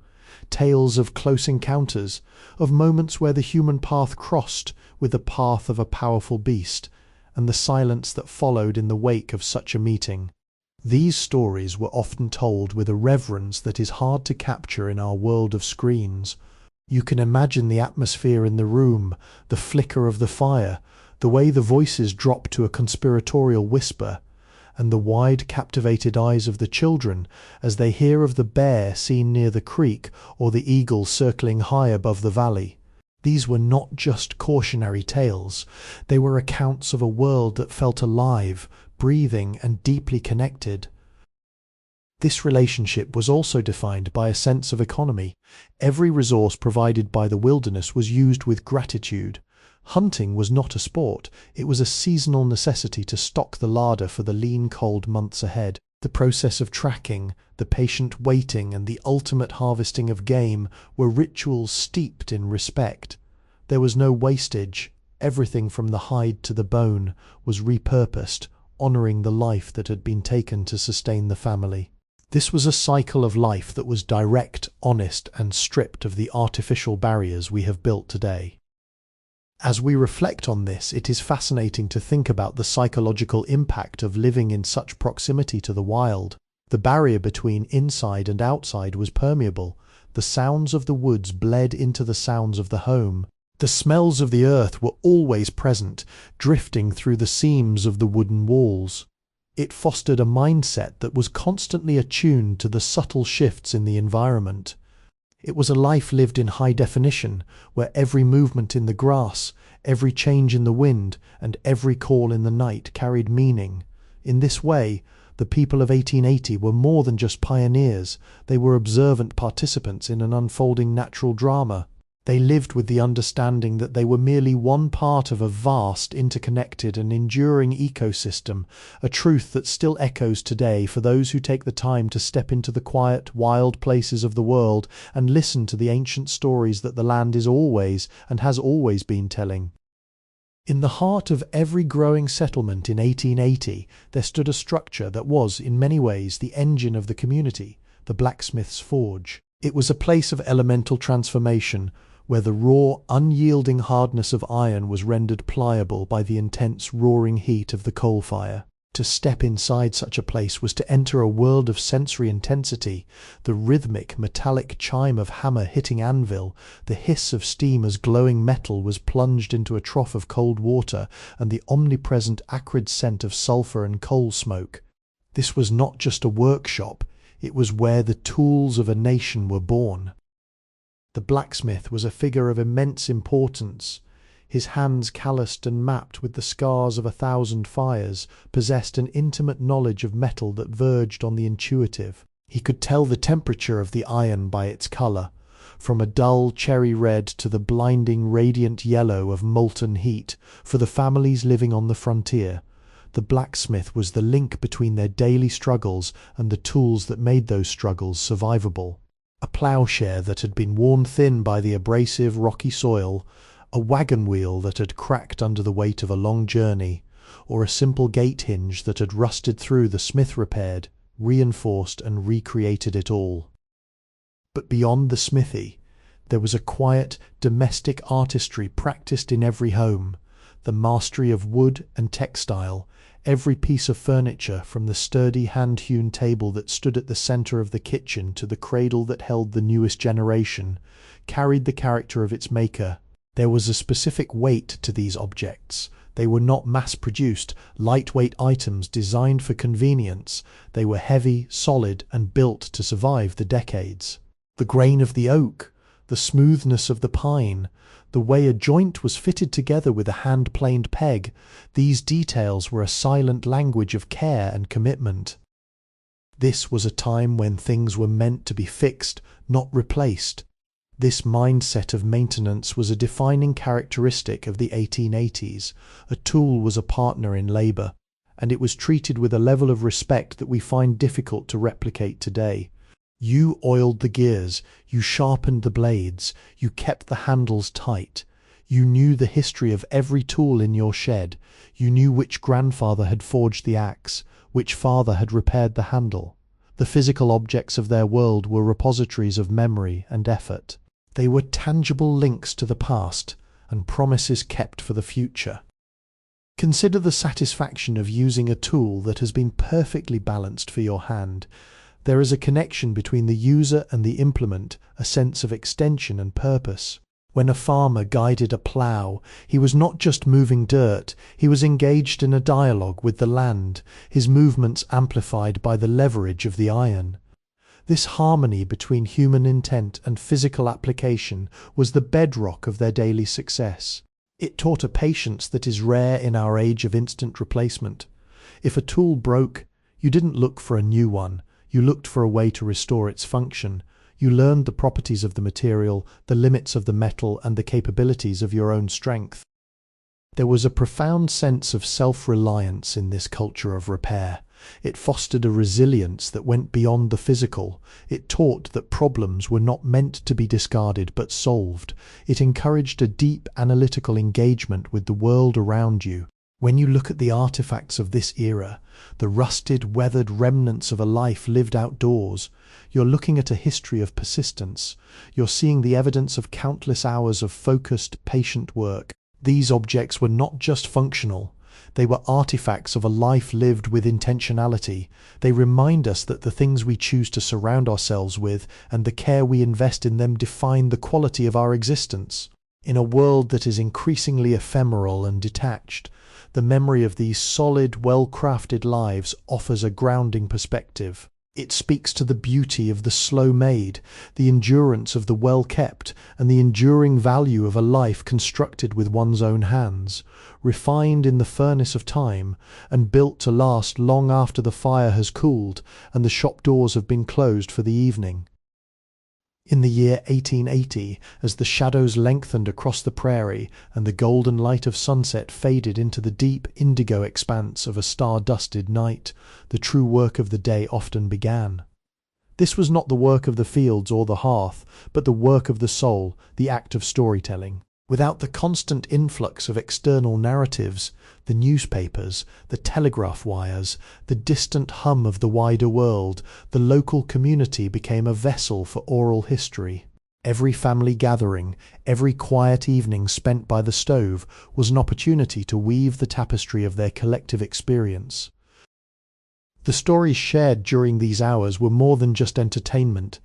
tales of close encounters, of moments where the human path crossed with the path of a powerful beast, and the silence that followed in the wake of such a meeting. These stories were often told with a reverence that is hard to capture in our world of screens. You can imagine the atmosphere in the room, the flicker of the fire, the way the voices drop to a conspiratorial whisper, and the wide, captivated eyes of the children as they hear of the bear seen near the creek or the eagle circling high above the valley. These were not just cautionary tales, they were accounts of a world that felt alive, breathing, and deeply connected. This relationship was also defined by a sense of economy. Every resource provided by the wilderness was used with gratitude. Hunting was not a sport, it was a seasonal necessity to stock the larder for the lean, cold months ahead. The process of tracking, the patient waiting, and the ultimate harvesting of game were rituals steeped in respect. There was no wastage. Everything from the hide to the bone was repurposed, honouring the life that had been taken to sustain the family. This was a cycle of life that was direct, honest, and stripped of the artificial barriers we have built today. As we reflect on this, it is fascinating to think about the psychological impact of living in such proximity to the wild. The barrier between inside and outside was permeable. The sounds of the woods bled into the sounds of the home. The smells of the earth were always present, drifting through the seams of the wooden walls. It fostered a mindset that was constantly attuned to the subtle shifts in the environment. It was a life lived in high definition, where every movement in the grass, every change in the wind, and every call in the night carried meaning. In this way, the people of 1880 were more than just pioneers, they were observant participants in an unfolding natural drama. They lived with the understanding that they were merely one part of a vast, interconnected and enduring ecosystem, a truth that still echoes today for those who take the time to step into the quiet, wild places of the world and listen to the ancient stories that the land is always and has always been telling. In the heart of every growing settlement in 1880, there stood a structure that was, in many ways, the engine of the community, the blacksmith's forge. It was a place of elemental transformation, where the raw, unyielding hardness of iron was rendered pliable by the intense, roaring heat of the coal fire. To step inside such a place was to enter a world of sensory intensity, the rhythmic, metallic chime of hammer hitting anvil, the hiss of steam as glowing metal was plunged into a trough of cold water, and the omnipresent acrid scent of sulphur and coal smoke. This was not just a workshop, it was where the tools of a nation were born. The blacksmith was a figure of immense importance. His hands, calloused and mapped with the scars of 1,000 fires, possessed an intimate knowledge of metal that verged on the intuitive. He could tell the temperature of the iron by its colour, from a dull cherry red to the blinding radiant yellow of molten heat. For the families living on the frontier, the blacksmith was the link between their daily struggles and the tools that made those struggles survivable. A ploughshare that had been worn thin by the abrasive, rocky soil, a wagon wheel that had cracked under the weight of a long journey, or a simple gate hinge that had rusted through the smith repaired, reinforced and recreated it all. But beyond the smithy, there was a quiet, domestic artistry practiced in every home, the mastery of wood and textile. Every piece of furniture, from the sturdy hand-hewn table that stood at the centre of the kitchen to the cradle that held the newest generation, carried the character of its maker. There was a specific weight to these objects. They were not mass-produced, lightweight items designed for convenience. They were heavy, solid, and built to survive the decades. The grain of the oak, the smoothness of the pine, the way a joint was fitted together with a hand-planed peg, these details were a silent language of care and commitment. This was a time when things were meant to be fixed, not replaced. This mindset of maintenance was a defining characteristic of the 1880s. A tool was a partner in labour, and it was treated with a level of respect that we find difficult to replicate today. You oiled the gears, you sharpened the blades, you kept the handles tight. You knew the history of every tool in your shed. You knew which grandfather had forged the axe, which father had repaired the handle. The physical objects of their world were repositories of memory and effort. They were tangible links to the past and promises kept for the future. Consider the satisfaction of using a tool that has been perfectly balanced for your hand. There is a connection between the user and the implement, a sense of extension and purpose. When a farmer guided a plough, he was not just moving dirt, he was engaged in a dialogue with the land, his movements amplified by the leverage of the iron. This harmony between human intent and physical application was the bedrock of their daily success. It taught a patience that is rare in our age of instant replacement. If a tool broke, you didn't look for a new one, you looked for a way to restore its function. You learned the properties of the material, the limits of the metal, and the capabilities of your own strength. There was a profound sense of self-reliance in this culture of repair. It fostered a resilience that went beyond the physical. It taught that problems were not meant to be discarded but solved. It encouraged a deep analytical engagement with the world around you. When you look at the artifacts of this era, the rusted, weathered remnants of a life lived outdoors, you're looking at a history of persistence. You're seeing the evidence of countless hours of focused, patient work. These objects were not just functional. They were artifacts of a life lived with intentionality. They remind us that the things we choose to surround ourselves with and the care we invest in them define the quality of our existence. In a world that is increasingly ephemeral and detached, the memory of these solid, well-crafted lives offers a grounding perspective. It speaks to the beauty of the slow-made, the endurance of the well-kept, and the enduring value of a life constructed with one's own hands, refined in the furnace of time, and built to last long after the fire has cooled and the shop doors have been closed for the evening. In the year 1880, as the shadows lengthened across the prairie and the golden light of sunset faded into the deep indigo expanse of a star-dusted night, the true work of the day often began. This was not the work of the fields or the hearth, but the work of the soul, the act of storytelling. Without the constant influx of external narratives, the newspapers, the telegraph wires, the distant hum of the wider world, the local community became a vessel for oral history. Every family gathering, every quiet evening spent by the stove was an opportunity to weave the tapestry of their collective experience. The stories shared during these hours were more than just entertainment.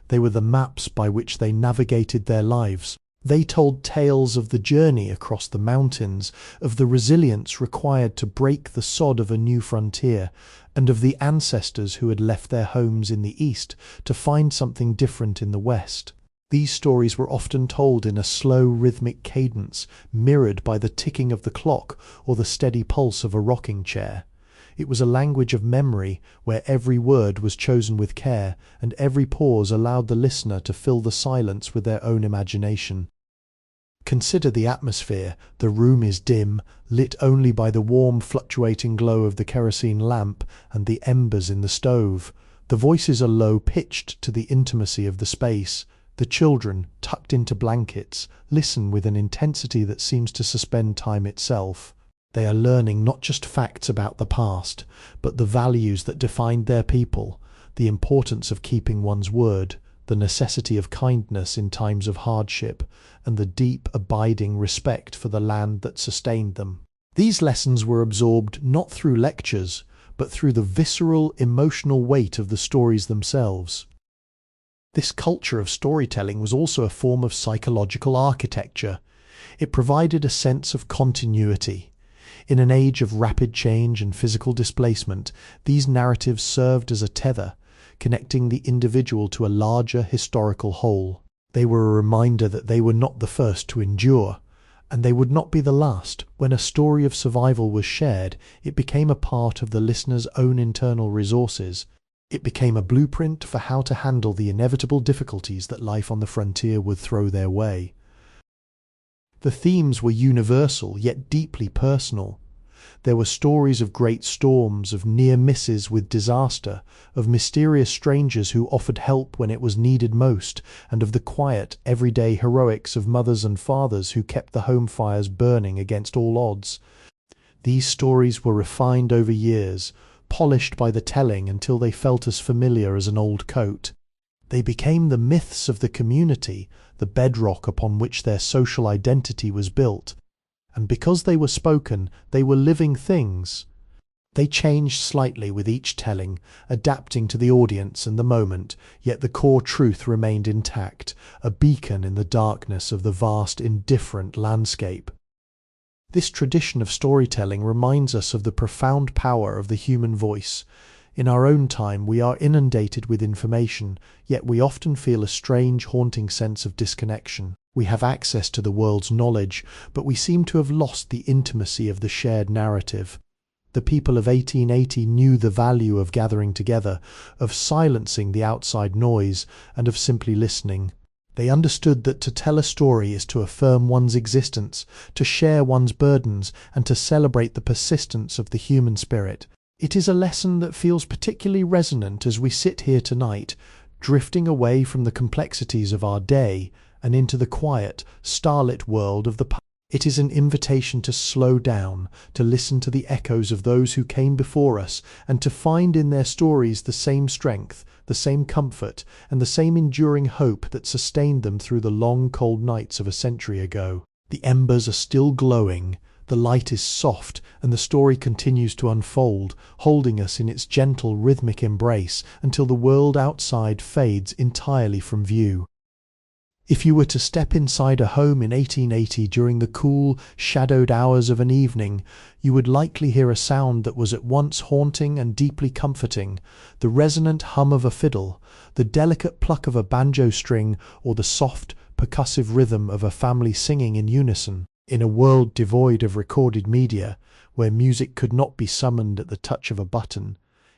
They were the maps by which they navigated their lives. They told tales of the journey across the mountains, of the resilience required to break the sod of a new frontier, and of the ancestors who had left their homes in the east to find something different in the west. These stories were often told in a slow, rhythmic cadence, mirrored by the ticking of the clock or the steady pulse of a rocking chair. It was a language of memory, where every word was chosen with care, and every pause allowed the listener to fill the silence with their own imagination. Consider the atmosphere. The room is dim, lit only by the warm, fluctuating glow of the kerosene lamp and the embers in the stove. The voices are low-pitched to the intimacy of the space. The children, tucked into blankets, listen with an intensity that seems to suspend time itself. They are learning not just facts about the past, but the values that defined their people, the importance of keeping one's word, the necessity of kindness in times of hardship, and the deep, abiding respect for the land that sustained them. These lessons were absorbed not through lectures, but through the visceral, emotional weight of the stories themselves. This culture of storytelling was also a form of psychological architecture. It provided a sense of continuity. In an age of rapid change and physical displacement, these narratives served as a tether, connecting the individual to a larger historical whole. They were a reminder that they were not the first to endure, and they would not be the last. When a story of survival was shared, it became a part of the listener's own internal resources. It became a blueprint for how to handle the inevitable difficulties that life on the frontier would throw their way. The themes were universal, yet deeply personal. There were stories of great storms, of near misses with disaster, of mysterious strangers who offered help when it was needed most, and of the quiet, everyday heroics of mothers and fathers who kept the home fires burning against all odds. These stories were refined over years, polished by the telling until they felt as familiar as an old coat. They became the myths of the community, the bedrock upon which their social identity was built. And because they were spoken, they were living things. They changed slightly with each telling, adapting to the audience and the moment, yet the core truth remained intact, a beacon in the darkness of the vast, indifferent landscape. This tradition of storytelling reminds us of the profound power of the human voice. In our own time, we are inundated with information, yet we often feel a strange, haunting sense of disconnection. We have access to the world's knowledge, but we seem to have lost the intimacy of the shared narrative. The people of 1880 knew the value of gathering together, of silencing the outside noise, and of simply listening. They understood that to tell a story is to affirm one's existence, to share one's burdens, and to celebrate the persistence of the human spirit. It is a lesson that feels particularly resonant as we sit here tonight, drifting away from the complexities of our day and into the quiet, starlit world of the past. It is an invitation to slow down, to listen to the echoes of those who came before us, and to find in their stories the same strength, the same comfort, and the same enduring hope that sustained them through the long, cold nights of a century ago. The embers are still glowing, the light is soft, and the story continues to unfold, holding us in its gentle, rhythmic embrace until the world outside fades entirely from view. If you were to step inside a home in 1880 during the cool, shadowed hours of an evening, you would likely hear a sound that was at once haunting and deeply comforting, the resonant hum of a fiddle, the delicate pluck of a banjo string, or the soft, percussive rhythm of a family singing in unison. In a world devoid of recorded media, where music could not be summoned at the touch of a button,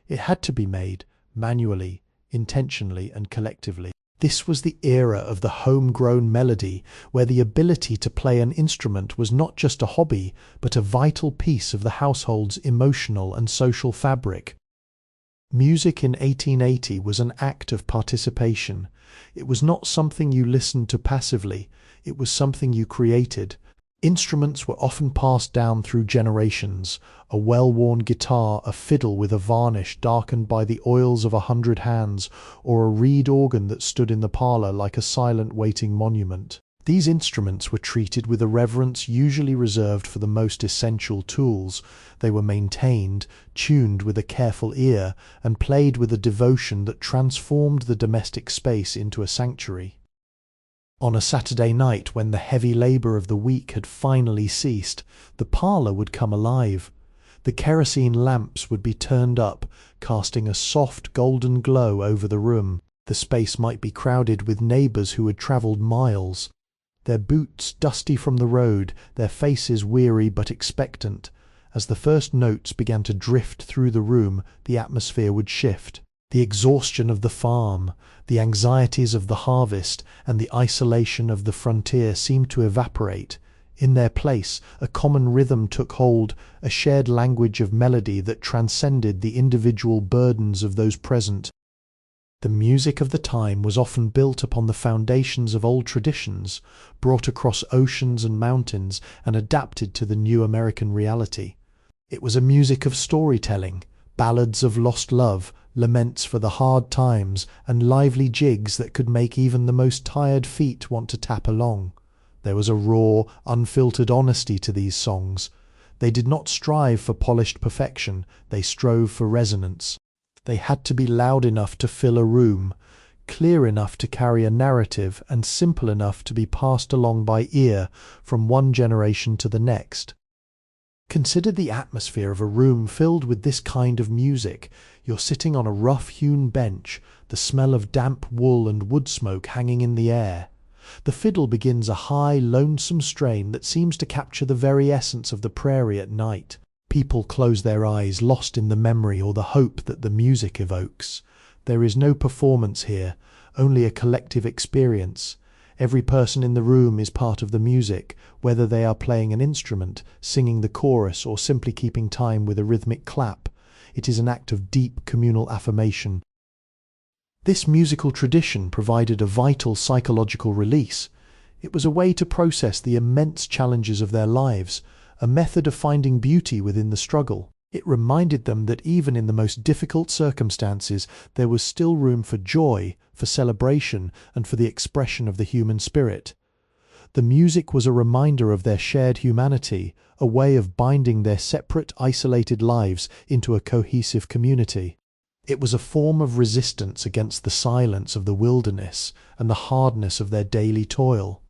it had to be made manually, intentionally, and collectively. This was the era of the homegrown melody, where the ability to play an instrument was not just a hobby, but a vital piece of the household's emotional and social fabric. Music in 1880 was an act of participation. It was not something you listened to passively, it was something you created. Instruments were often passed down through generations, a well-worn guitar, a fiddle with a varnish darkened by the oils of 100 hands, or a reed organ that stood in the parlour like a silent waiting monument. These instruments were treated with a reverence usually reserved for the most essential tools. They were maintained, tuned with a careful ear, and played with a devotion that transformed the domestic space into a sanctuary. On a Saturday night, when the heavy labour of the week had finally ceased, the parlour would come alive. The kerosene lamps would be turned up, casting a soft golden glow over the room. The space might be crowded with neighbours who had travelled miles, their boots dusty from the road, their faces weary but expectant. As the first notes began to drift through the room, the atmosphere would shift. The exhaustion of the farm, the anxieties of the harvest, and the isolation of the frontier seemed to evaporate. In their place, a common rhythm took hold, a shared language of melody that transcended the individual burdens of those present. The music of the time was often built upon the foundations of old traditions, brought across oceans and mountains, and adapted to the new American reality. It was a music of storytelling, ballads of lost love, laments for the hard times, and lively jigs that could make even the most tired feet want to tap along. There was a raw, unfiltered honesty to these songs. They did not strive for polished perfection, they strove for resonance. They had to be loud enough to fill a room, clear enough to carry a narrative, and simple enough to be passed along by ear from one generation to the next. Consider the atmosphere of a room filled with this kind of music. You're sitting on a rough-hewn bench, the smell of damp wool and wood smoke hanging in the air. The fiddle begins a high, lonesome strain that seems to capture the very essence of the prairie at night. People close their eyes, lost in the memory or the hope that the music evokes. There is no performance here, only a collective experience. Every person in the room is part of the music, whether they are playing an instrument, singing the chorus, or simply keeping time with a rhythmic clap. It is an act of deep communal affirmation. This musical tradition provided a vital psychological release. It was a way to process the immense challenges of their lives, a method of finding beauty within the struggle. It reminded them that even in the most difficult circumstances, there was still room for joy, for celebration, and for the expression of the human spirit. The music was a reminder of their shared humanity, a way of binding their separate, isolated lives into a cohesive community. It was a form of resistance against the silence of the wilderness and the hardness of their daily toil.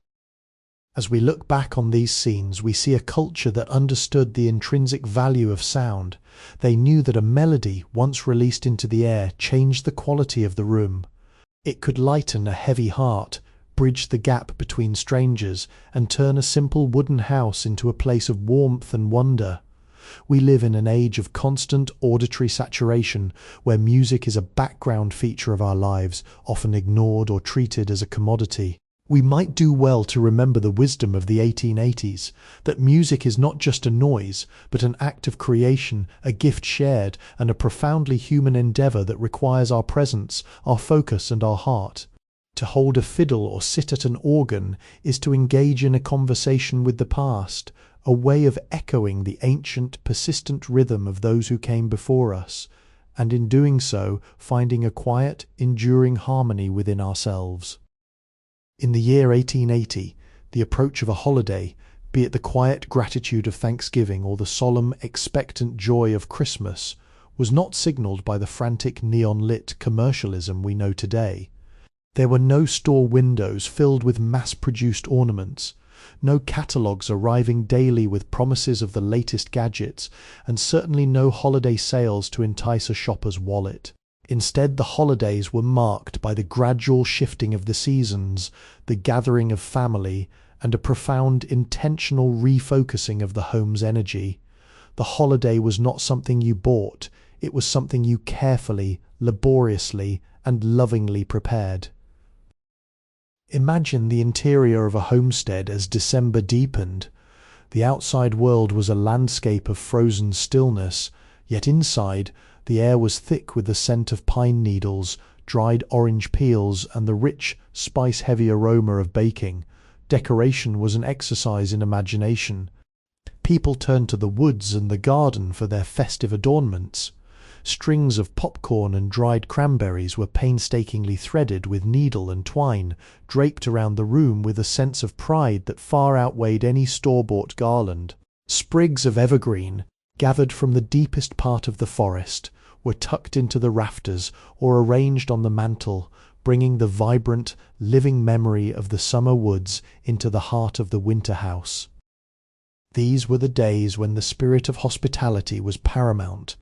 As we look back on these scenes, we see a culture that understood the intrinsic value of sound. They knew that a melody, once released into the air, changed the quality of the room. It could lighten a heavy heart, bridge the gap between strangers, and turn a simple wooden house into a place of warmth and wonder. We live in an age of constant auditory saturation, where music is a background feature of our lives, often ignored or treated as a commodity. We might do well to remember the wisdom of the 1880s, that music is not just a noise, but an act of creation, a gift shared, and a profoundly human endeavor that requires our presence, our focus, and our heart. To hold a fiddle or sit at an organ is to engage in a conversation with the past, a way of echoing the ancient, persistent rhythm of those who came before us, and in doing so, finding a quiet, enduring harmony within ourselves. In the year 1880, the approach of a holiday, be it the quiet gratitude of Thanksgiving or the solemn, expectant joy of Christmas, was not signalled by the frantic neon-lit commercialism we know today. There were no store windows filled with mass-produced ornaments, no catalogues arriving daily with promises of the latest gadgets, and certainly no holiday sales to entice a shopper's wallet. Instead, the holidays were marked by the gradual shifting of the seasons, the gathering of family, and a profound intentional refocusing of the home's energy. The holiday was not something you bought, it was something you carefully, laboriously, and lovingly prepared. Imagine the interior of a homestead as December deepened. The outside world was a landscape of frozen stillness, yet inside, the air was thick with the scent of pine needles, dried orange peels, and the rich, spice-heavy aroma of baking. Decoration was an exercise in imagination. People turned to the woods and the garden for their festive adornments. Strings of popcorn and dried cranberries were painstakingly threaded with needle and twine, draped around the room with a sense of pride that far outweighed any store-bought garland. Sprigs of evergreen, gathered from the deepest part of the forest, were tucked into the rafters or arranged on the mantel, bringing the vibrant, living memory of the summer woods into the heart of the winter house. These were the days when the spirit of hospitality was paramount.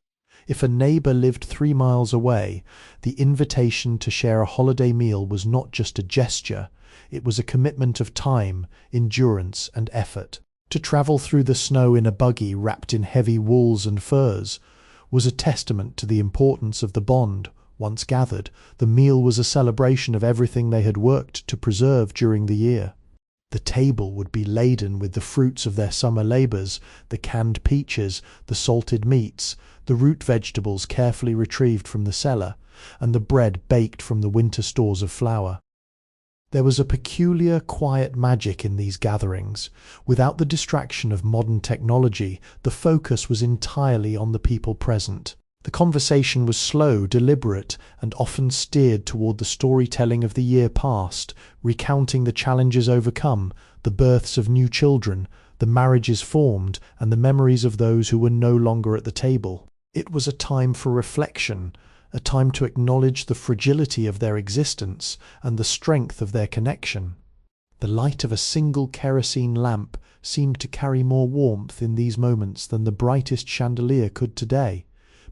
If a neighbour lived 3 miles away, the invitation to share a holiday meal was not just a gesture, it was a commitment of time, endurance, and effort. To travel through the snow in a buggy wrapped in heavy wools and furs was a testament to the importance of the bond. Once gathered, the meal was a celebration of everything they had worked to preserve during the year. The table would be laden with the fruits of their summer labours, the canned peaches, the salted meats, the root vegetables carefully retrieved from the cellar, and the bread baked from the winter stores of flour. There was a peculiar, quiet magic in these gatherings. Without the distraction of modern technology, the focus was entirely on the people present. The conversation was slow, deliberate, and often steered toward the storytelling of the year past, recounting the challenges overcome, the births of new children, the marriages formed, and the memories of those who were no longer at the table. It was a time for reflection, a time to acknowledge the fragility of their existence and the strength of their connection. The light of a single kerosene lamp seemed to carry more warmth in these moments than the brightest chandelier could today,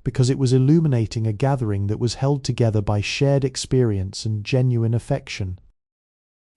because it was illuminating a gathering that was held together by shared experience and genuine affection.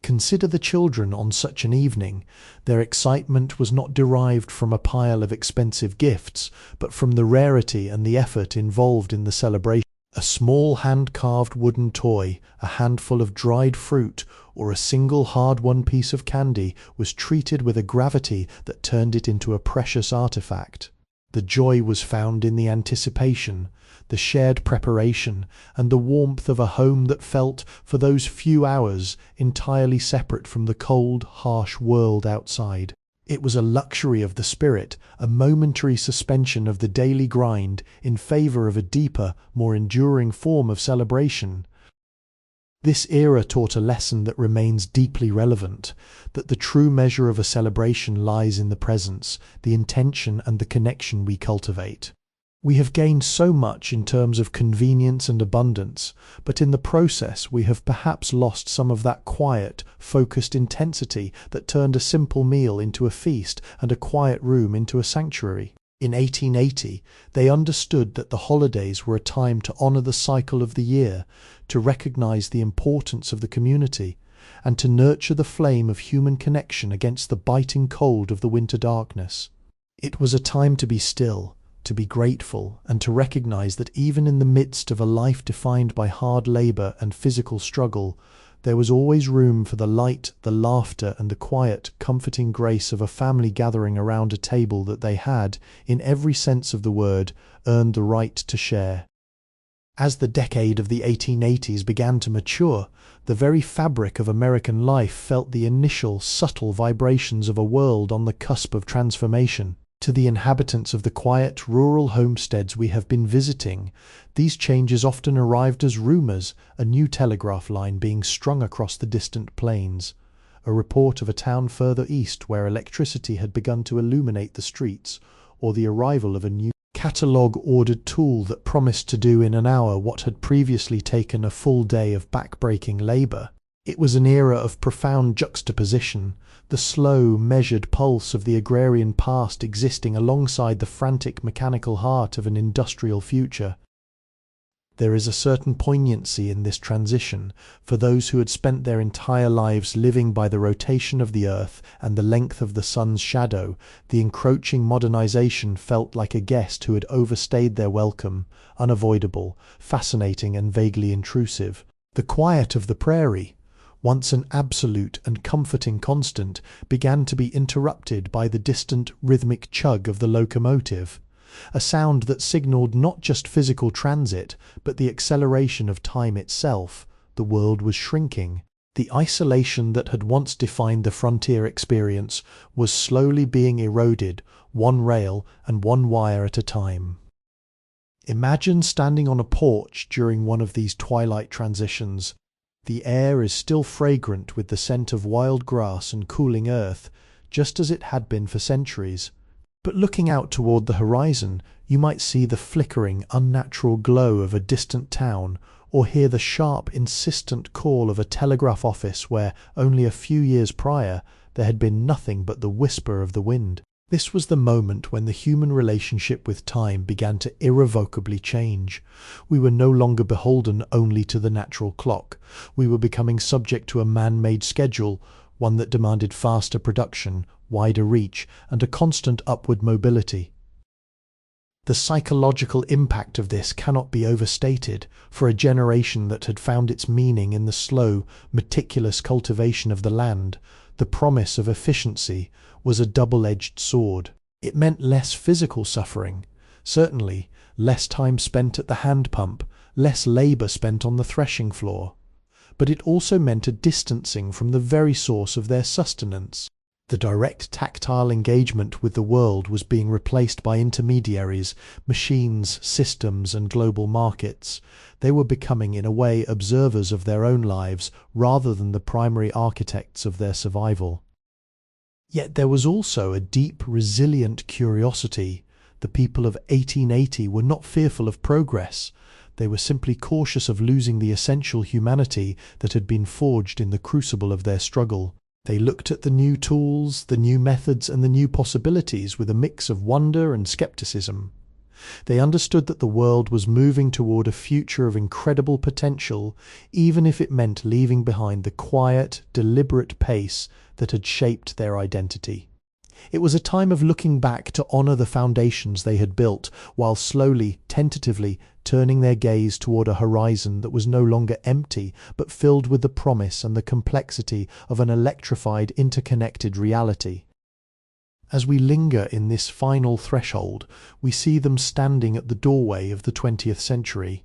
Consider the children on such an evening. Their excitement was not derived from a pile of expensive gifts, but from the rarity and the effort involved in the celebration. A small hand-carved wooden toy, a handful of dried fruit, or a single hard-won piece of candy was treated with a gravity that turned it into a precious artifact. The joy was found in the anticipation, the shared preparation, and the warmth of a home that felt, for those few hours, entirely separate from the cold, harsh world outside. It was a luxury of the spirit, a momentary suspension of the daily grind in favour of a deeper, more enduring form of celebration. This era taught a lesson that remains deeply relevant, that the true measure of a celebration lies in the presence, the intention and the connection we cultivate. We have gained so much in terms of convenience and abundance, but in the process we have perhaps lost some of that quiet, focused intensity that turned a simple meal into a feast and a quiet room into a sanctuary. In 1880, they understood that the holidays were a time to honour the cycle of the year, to recognise the importance of the community, and to nurture the flame of human connection against the biting cold of the winter darkness. It was a time to be still, to be grateful, and to recognise that even in the midst of a life defined by hard labour and physical struggle, there was always room for the light, the laughter, and the quiet, comforting grace of a family gathering around a table that they had, in every sense of the word, earned the right to share. As the decade of the 1880s began to mature, the very fabric of American life felt the initial, subtle vibrations of a world on the cusp of transformation. To the inhabitants of the quiet, rural homesteads we have been visiting, these changes often arrived as rumours, a new telegraph line being strung across the distant plains, a report of a town further east where electricity had begun to illuminate the streets, or the arrival of a new catalogue-ordered tool that promised to do in an hour what had previously taken a full day of back-breaking labour. It was an era of profound juxtaposition, the slow, measured pulse of the agrarian past existing alongside the frantic mechanical heart of an industrial future. There is a certain poignancy in this transition for those who had spent their entire lives living by the rotation of the earth and the length of the sun's shadow. The encroaching modernization felt like a guest who had overstayed their welcome, unavoidable, fascinating and vaguely intrusive. The quiet of the prairie, once an absolute and comforting constant, began to be interrupted by the distant rhythmic chug of the locomotive, a sound that signalled not just physical transit, but the acceleration of time itself. The world was shrinking. The isolation that had once defined the frontier experience was slowly being eroded, one rail and one wire at a time. Imagine standing on a porch during one of these twilight transitions. The air is still fragrant with the scent of wild grass and cooling earth, just as it had been for centuries. But looking out toward the horizon, you might see the flickering, unnatural glow of a distant town, or hear the sharp, insistent call of a telegraph office where, only a few years prior, there had been nothing but the whisper of the wind. This was the moment when the human relationship with time began to irrevocably change. We were no longer beholden only to the natural clock. We were becoming subject to a man-made schedule, one that demanded faster production, wider reach, and a constant upward mobility. The psychological impact of this cannot be overstated. For a generation that had found its meaning in the slow, meticulous cultivation of the land, the promise of efficiency was a double-edged sword. It meant less physical suffering, certainly less time spent at the hand pump, less labour spent on the threshing floor, but it also meant a distancing from the very source of their sustenance. The direct tactile engagement with the world was being replaced by intermediaries, machines, systems, and global markets. They were becoming, in a way, observers of their own lives rather than the primary architects of their survival. Yet there was also a deep, resilient curiosity. The people of 1880 were not fearful of progress. They were simply cautious of losing the essential humanity that had been forged in the crucible of their struggle. They looked at the new tools, the new methods, and the new possibilities with a mix of wonder and skepticism. They understood that the world was moving toward a future of incredible potential, even if it meant leaving behind the quiet, deliberate pace that had shaped their identity. It was a time of looking back to honour the foundations they had built, while slowly, tentatively, turning their gaze toward a horizon that was no longer empty, but filled with the promise and the complexity of an electrified, interconnected reality. As we linger in this final threshold, we see them standing at the doorway of the 20th century.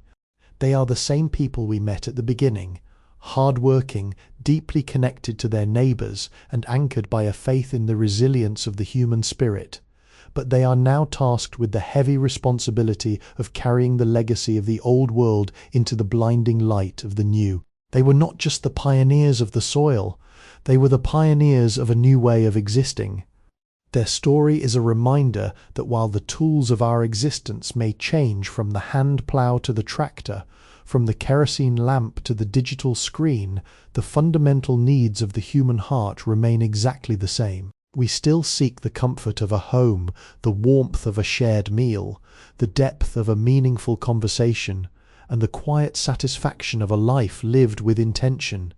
They are the same people we met at the beginning, hard-working, deeply connected to their neighbours, and anchored by a faith in the resilience of the human spirit. But they are now tasked with the heavy responsibility of carrying the legacy of the old world into the blinding light of the new. They were not just the pioneers of the soil, they were the pioneers of a new way of existing. Their story is a reminder that while the tools of our existence may change from the hand plough to the tractor, from the kerosene lamp to the digital screen, the fundamental needs of the human heart remain exactly the same. We still seek the comfort of a home, the warmth of a shared meal, the depth of a meaningful conversation, and the quiet satisfaction of a life lived with intention.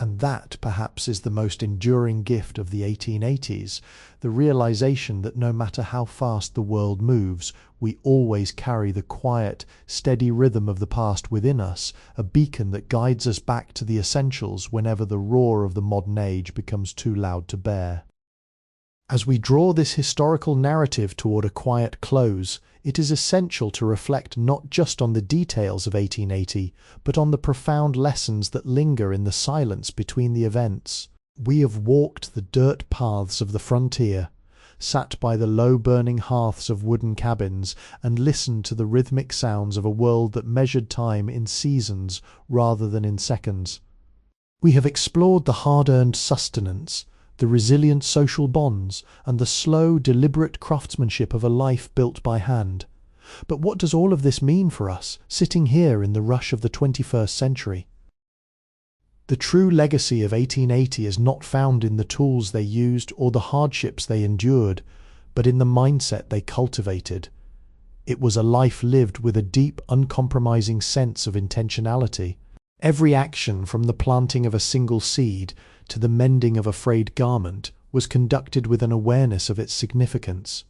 And that, perhaps, is the most enduring gift of the 1880s, the realization that no matter how fast the world moves, we always carry the quiet, steady rhythm of the past within us, a beacon that guides us back to the essentials whenever the roar of the modern age becomes too loud to bear. As we draw this historical narrative toward a quiet close, it is essential to reflect not just on the details of 1880, but on the profound lessons that linger in the silence between the events. We have walked the dirt paths of the frontier, sat by the low-burning hearths of wooden cabins, and listened to the rhythmic sounds of a world that measured time in seasons rather than in seconds. We have explored the hard-earned sustenance, the resilient social bonds, and the slow, deliberate craftsmanship of a life built by hand. But what does all of this mean for us, sitting here in the rush of the 21st century? The true legacy of 1880 is not found in the tools they used or the hardships they endured, but in the mindset they cultivated. It was a life lived with a deep, uncompromising sense of intentionality. Every action, from the planting of a single seed to the mending of a frayed garment, was conducted with an awareness of its significance.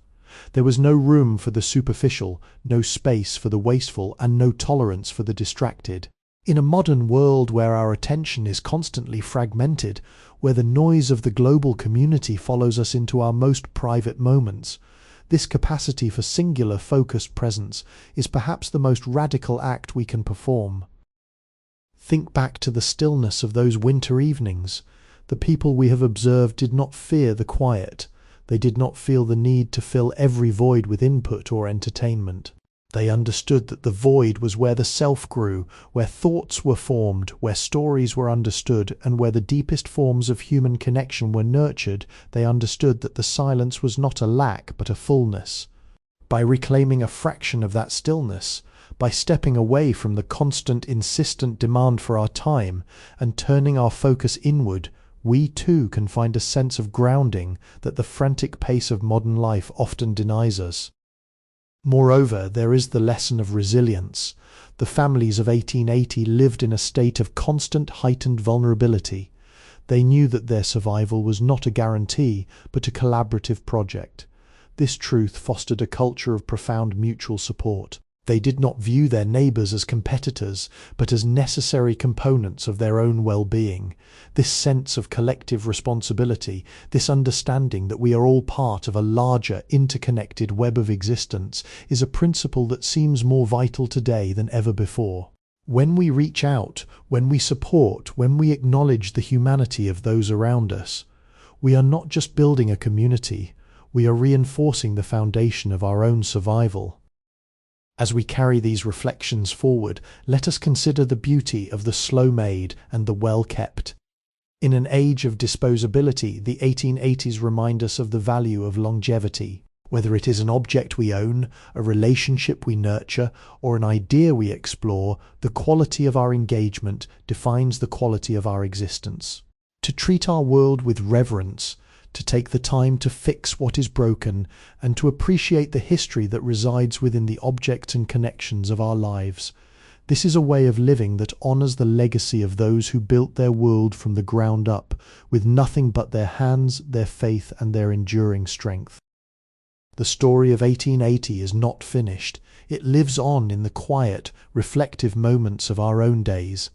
There was no room for the superficial, no space for the wasteful, and no tolerance for the distracted. In a modern world where our attention is constantly fragmented, where the noise of the global community follows us into our most private moments, this capacity for singular focused presence is perhaps the most radical act we can perform. Think back to the stillness of those winter evenings. The people we have observed did not fear the quiet. They did not feel the need to fill every void with input or entertainment. They understood that the void was where the self grew, where thoughts were formed, where stories were understood, and where the deepest forms of human connection were nurtured. They understood that the silence was not a lack but a fullness. By reclaiming a fraction of that stillness, by stepping away from the constant, insistent demand for our time and turning our focus inward, we too can find a sense of grounding that the frantic pace of modern life often denies us. Moreover, there is the lesson of resilience. The families of 1880 lived in a state of constant heightened vulnerability. They knew that their survival was not a guarantee, but a collaborative project. This truth fostered a culture of profound mutual support. They did not view their neighbours as competitors, but as necessary components of their own well-being. This sense of collective responsibility, this understanding that we are all part of a larger, interconnected web of existence, is a principle that seems more vital today than ever before. When we reach out, when we support, when we acknowledge the humanity of those around us, we are not just building a community, we are reinforcing the foundation of our own survival. As we carry these reflections forward, let us consider the beauty of the slow-made and the well-kept. In an age of disposability, the 1880s remind us of the value of longevity. Whether it is an object we own, a relationship we nurture, or an idea we explore, the quality of our engagement defines the quality of our existence. To treat our world with reverence, to take the time to fix what is broken, and to appreciate the history that resides within the objects and connections of our lives. This is a way of living that honours the legacy of those who built their world from the ground up, with nothing but their hands, their faith, and their enduring strength. The story of 1880 is not finished. It lives on in the quiet, reflective moments of our own days.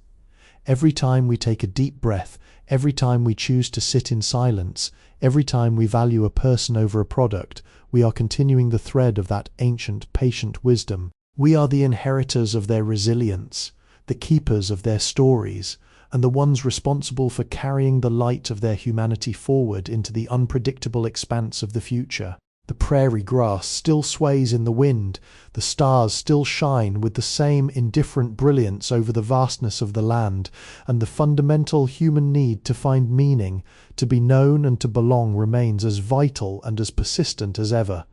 Every time we take a deep breath, every time we choose to sit in silence, every time we value a person over a product, we are continuing the thread of that ancient, patient wisdom. We are the inheritors of their resilience, the keepers of their stories, and the ones responsible for carrying the light of their humanity forward into the unpredictable expanse of the future. The prairie grass still sways in the wind, the stars still shine with the same indifferent brilliance over the vastness of the land, and the fundamental human need to find meaning, to be known and to belong remains as vital and as persistent as ever.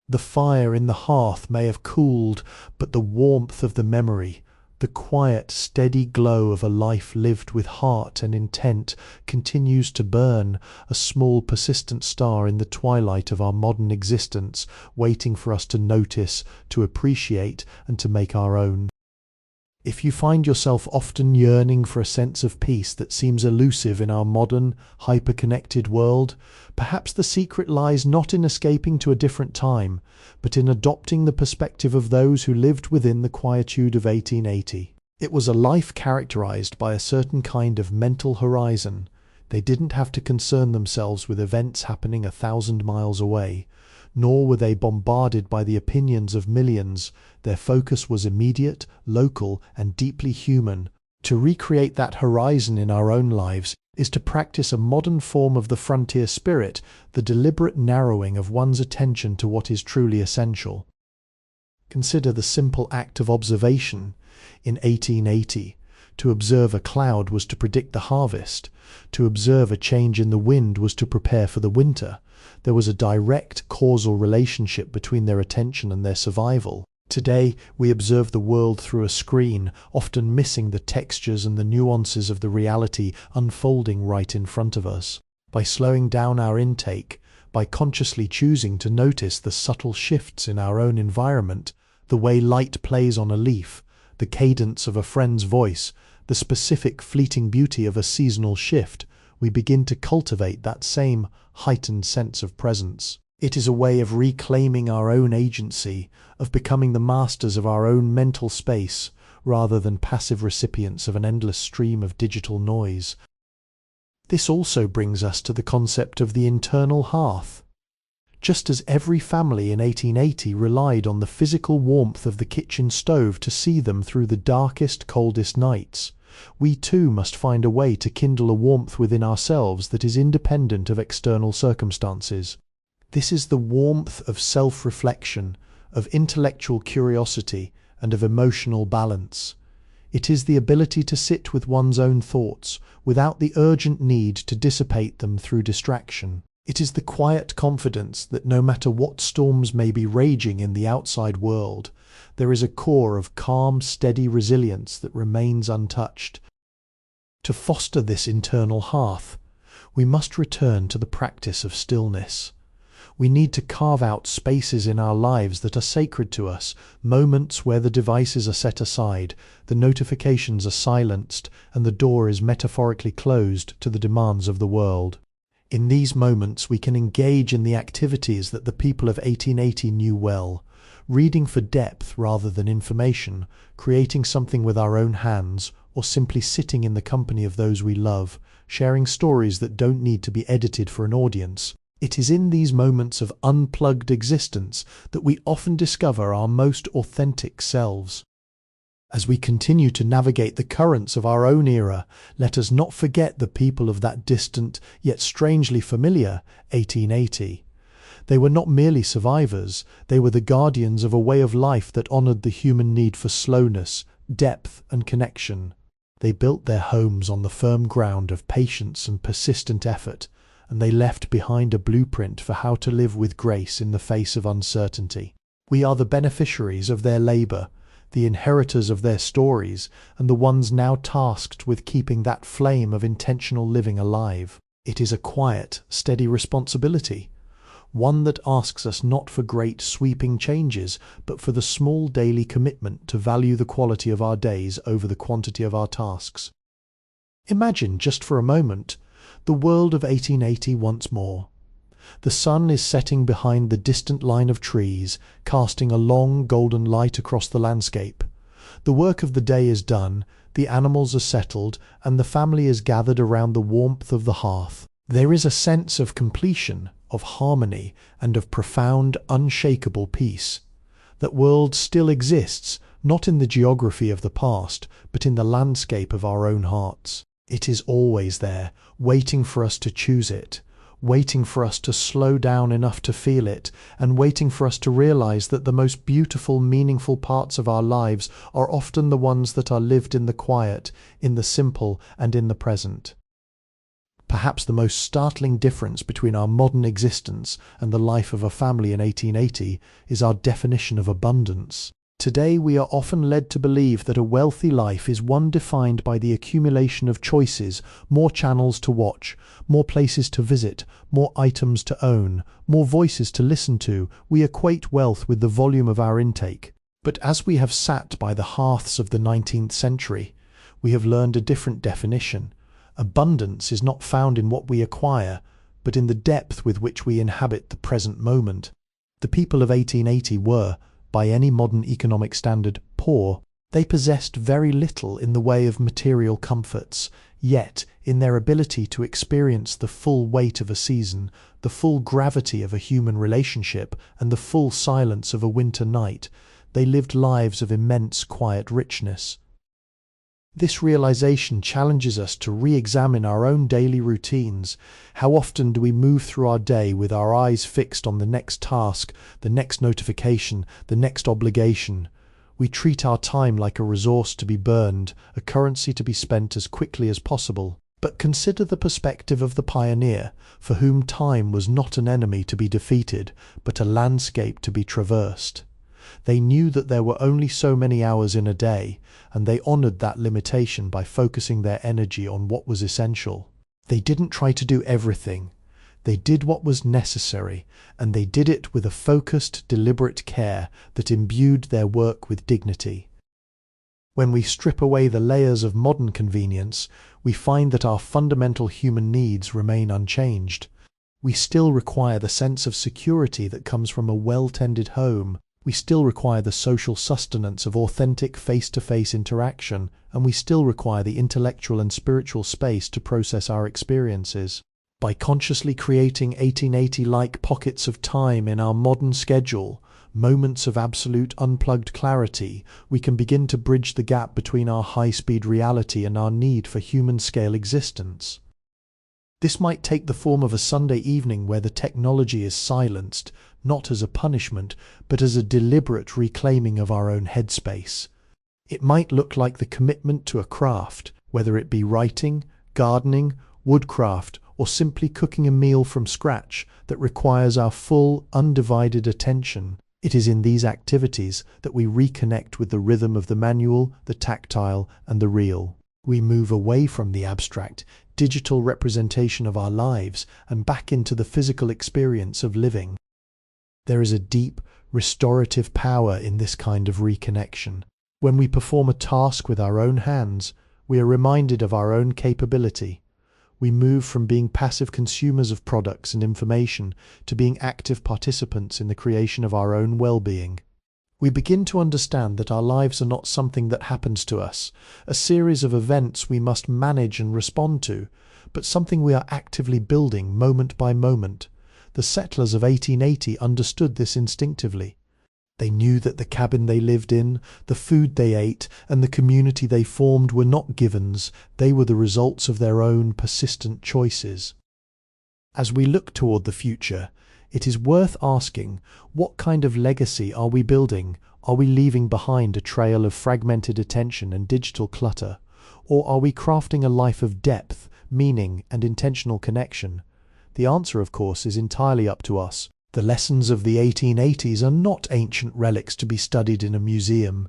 The fire in the hearth may have cooled, but the warmth of the memory, the quiet, steady glow of a life lived with heart and intent, continues to burn, a small, persistent star in the twilight of our modern existence, waiting for us to notice, to appreciate, and to make our own. If you find yourself often yearning for a sense of peace that seems elusive in our modern, hyper-connected world, perhaps the secret lies not in escaping to a different time, but in adopting the perspective of those who lived within the quietude of 1880. It was a life characterized by a certain kind of mental horizon. They didn't have to concern themselves with events happening 1,000 miles away, nor were they bombarded by the opinions of millions. Their focus was immediate, local, and deeply human. To recreate that horizon in our own lives is to practice a modern form of the frontier spirit, the deliberate narrowing of one's attention to what is truly essential. Consider the simple act of observation. In 1880, to observe a cloud was to predict the harvest. To observe a change in the wind was to prepare for the winter. There was a direct causal relationship between their attention and their survival. Today, we observe the world through a screen, often missing the textures and the nuances of the reality unfolding right in front of us. By slowing down our intake, by consciously choosing to notice the subtle shifts in our own environment, the way light plays on a leaf, the cadence of a friend's voice, the specific fleeting beauty of a seasonal shift, we begin to cultivate that same heightened sense of presence. It is a way of reclaiming our own agency, of becoming the masters of our own mental space, rather than passive recipients of an endless stream of digital noise. This also brings us to the concept of the internal hearth. Just as every family in 1880 relied on the physical warmth of the kitchen stove to see them through the darkest, coldest nights, we too must find a way to kindle a warmth within ourselves that is independent of external circumstances. This is the warmth of self-reflection, of intellectual curiosity, and of emotional balance. It is the ability to sit with one's own thoughts, without the urgent need to dissipate them through distraction. It is the quiet confidence that no matter what storms may be raging in the outside world, there is a core of calm, steady resilience that remains untouched. To foster this internal hearth, we must return to the practice of stillness. We need to carve out spaces in our lives that are sacred to us, moments where the devices are set aside, the notifications are silenced, and the door is metaphorically closed to the demands of the world. In these moments we can engage in the activities that the people of 1880 knew well, reading for depth rather than information, creating something with our own hands, or simply sitting in the company of those we love, sharing stories that don't need to be edited for an audience. It is in these moments of unplugged existence that we often discover our most authentic selves. As we continue to navigate the currents of our own era, let us not forget the people of that distant, yet strangely familiar, 1880. They were not merely survivors, they were the guardians of a way of life that honoured the human need for slowness, depth, and connection. They built their homes on the firm ground of patience and persistent effort, and they left behind a blueprint for how to live with grace in the face of uncertainty. We are the beneficiaries of their labour, the inheritors of their stories, and the ones now tasked with keeping that flame of intentional living alive. It is a quiet, steady responsibility, one that asks us not for great sweeping changes, but for the small daily commitment to value the quality of our days over the quantity of our tasks. Imagine, just for a moment, the world of 1880 once more. The sun is setting behind the distant line of trees, casting a long golden light across the landscape. The work of the day is done, the animals are settled, and the family is gathered around the warmth of the hearth. There is a sense of completion, of harmony, and of profound, unshakable peace. That world still exists, not in the geography of the past, but in the landscape of our own hearts. It is always there, waiting for us to choose it, waiting for us to slow down enough to feel it, and waiting for us to realize that the most beautiful, meaningful parts of our lives are often the ones that are lived in the quiet, in the simple, and in the present. Perhaps the most startling difference between our modern existence and the life of a family in 1880 is our definition of abundance. Today we are often led to believe that a wealthy life is one defined by the accumulation of choices, more channels to watch, more places to visit, more items to own, more voices to listen to. We equate wealth with the volume of our intake. But as we have sat by the hearths of the 19th century, we have learned a different definition. Abundance is not found in what we acquire, but in the depth with which we inhabit the present moment. The people of 1880 were, by any modern economic standard, poor. They possessed very little in the way of material comforts, yet, in their ability to experience the full weight of a season, the full gravity of a human relationship, and the full silence of a winter night, they lived lives of immense quiet richness. This realization challenges us to re-examine our own daily routines. How often do we move through our day with our eyes fixed on the next task, the next notification, the next obligation? We treat our time like a resource to be burned, a currency to be spent as quickly as possible. But consider the perspective of the pioneer, for whom time was not an enemy to be defeated, but a landscape to be traversed. They knew that there were only so many hours in a day, and they honored that limitation by focusing their energy on what was essential. They didn't try to do everything. They did what was necessary, and they did it with a focused, deliberate care that imbued their work with dignity. When we strip away the layers of modern convenience, we find that our fundamental human needs remain unchanged. We still require the sense of security that comes from a well-tended home. We still require the social sustenance of authentic face-to-face interaction, and we still require the intellectual and spiritual space to process our experiences. By consciously creating 1880-like pockets of time in our modern schedule, moments of absolute unplugged clarity, we can begin to bridge the gap between our high-speed reality and our need for human-scale existence. This might take the form of a Sunday evening where the technology is silenced, not as a punishment, but as a deliberate reclaiming of our own headspace. It might look like the commitment to a craft, whether it be writing, gardening, woodcraft, or simply cooking a meal from scratch that requires our full, undivided attention. It is in these activities that we reconnect with the rhythm of the manual, the tactile, and the real. We move away from the abstract, digital representation of our lives and back into the physical experience of living. There is a deep, restorative power in this kind of reconnection. When we perform a task with our own hands, we are reminded of our own capability. We move from being passive consumers of products and information to being active participants in the creation of our own well-being. We begin to understand that our lives are not something that happens to us, a series of events we must manage and respond to, but something we are actively building moment by moment. The settlers of 1880 understood this instinctively. They knew that the cabin they lived in, the food they ate, and the community they formed were not givens, they were the results of their own persistent choices. As we look toward the future, it is worth asking, what kind of legacy are we building? Are we leaving behind a trail of fragmented attention and digital clutter? Or are we crafting a life of depth, meaning, and intentional connection? The answer, of course, is entirely up to us. The lessons of the 1880s are not ancient relics to be studied in a museum.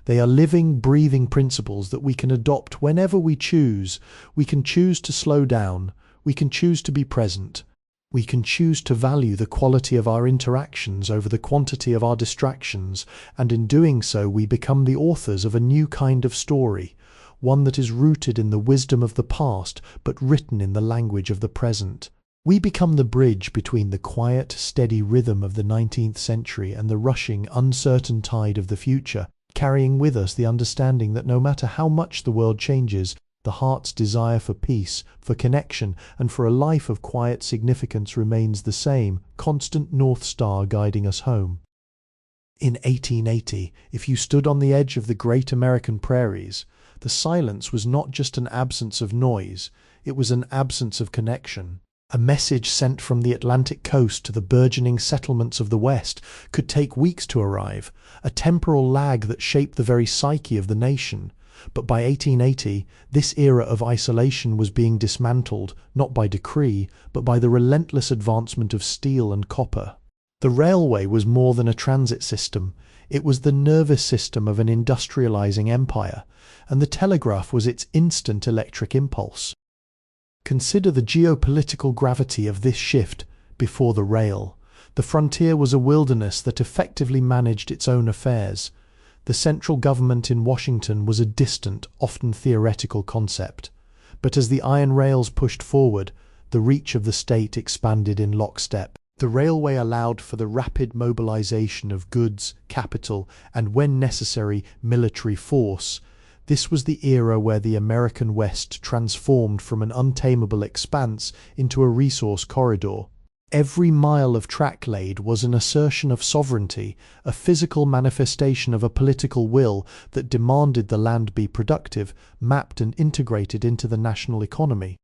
They are living, breathing principles that we can adopt whenever we choose. We can choose to slow down. We can choose to be present. We can choose to value the quality of our interactions over the quantity of our distractions, and in doing so we become the authors of a new kind of story, one that is rooted in the wisdom of the past but written in the language of the present. We become the bridge between the quiet, steady rhythm of the 19th century and the rushing, uncertain tide of the future, carrying with us the understanding that no matter how much the world changes, the heart's desire for peace, for connection, and for a life of quiet significance remains the same, constant North Star guiding us home. In 1880, if you stood on the edge of the great American prairies, the silence was not just an absence of noise, it was an absence of connection. A message sent from the Atlantic coast to the burgeoning settlements of the West could take weeks to arrive, a temporal lag that shaped the very psyche of the nation. But by 1880, this era of isolation was being dismantled, not by decree, but by the relentless advancement of steel and copper. The railway was more than a transit system. It was the nervous system of an industrializing empire, and the telegraph was its instant electric impulse. Consider the geopolitical gravity of this shift before the rail. The frontier was a wilderness that effectively managed its own affairs. The central government in Washington was a distant, often theoretical concept. But as the iron rails pushed forward, the reach of the state expanded in lockstep. The railway allowed for the rapid mobilization of goods, capital, and, when necessary, military force. This was the era where the American West transformed from an untamable expanse into a resource corridor. Every mile of track laid was an assertion of sovereignty, a physical manifestation of a political will that demanded the land be productive, mapped and integrated into the national economy.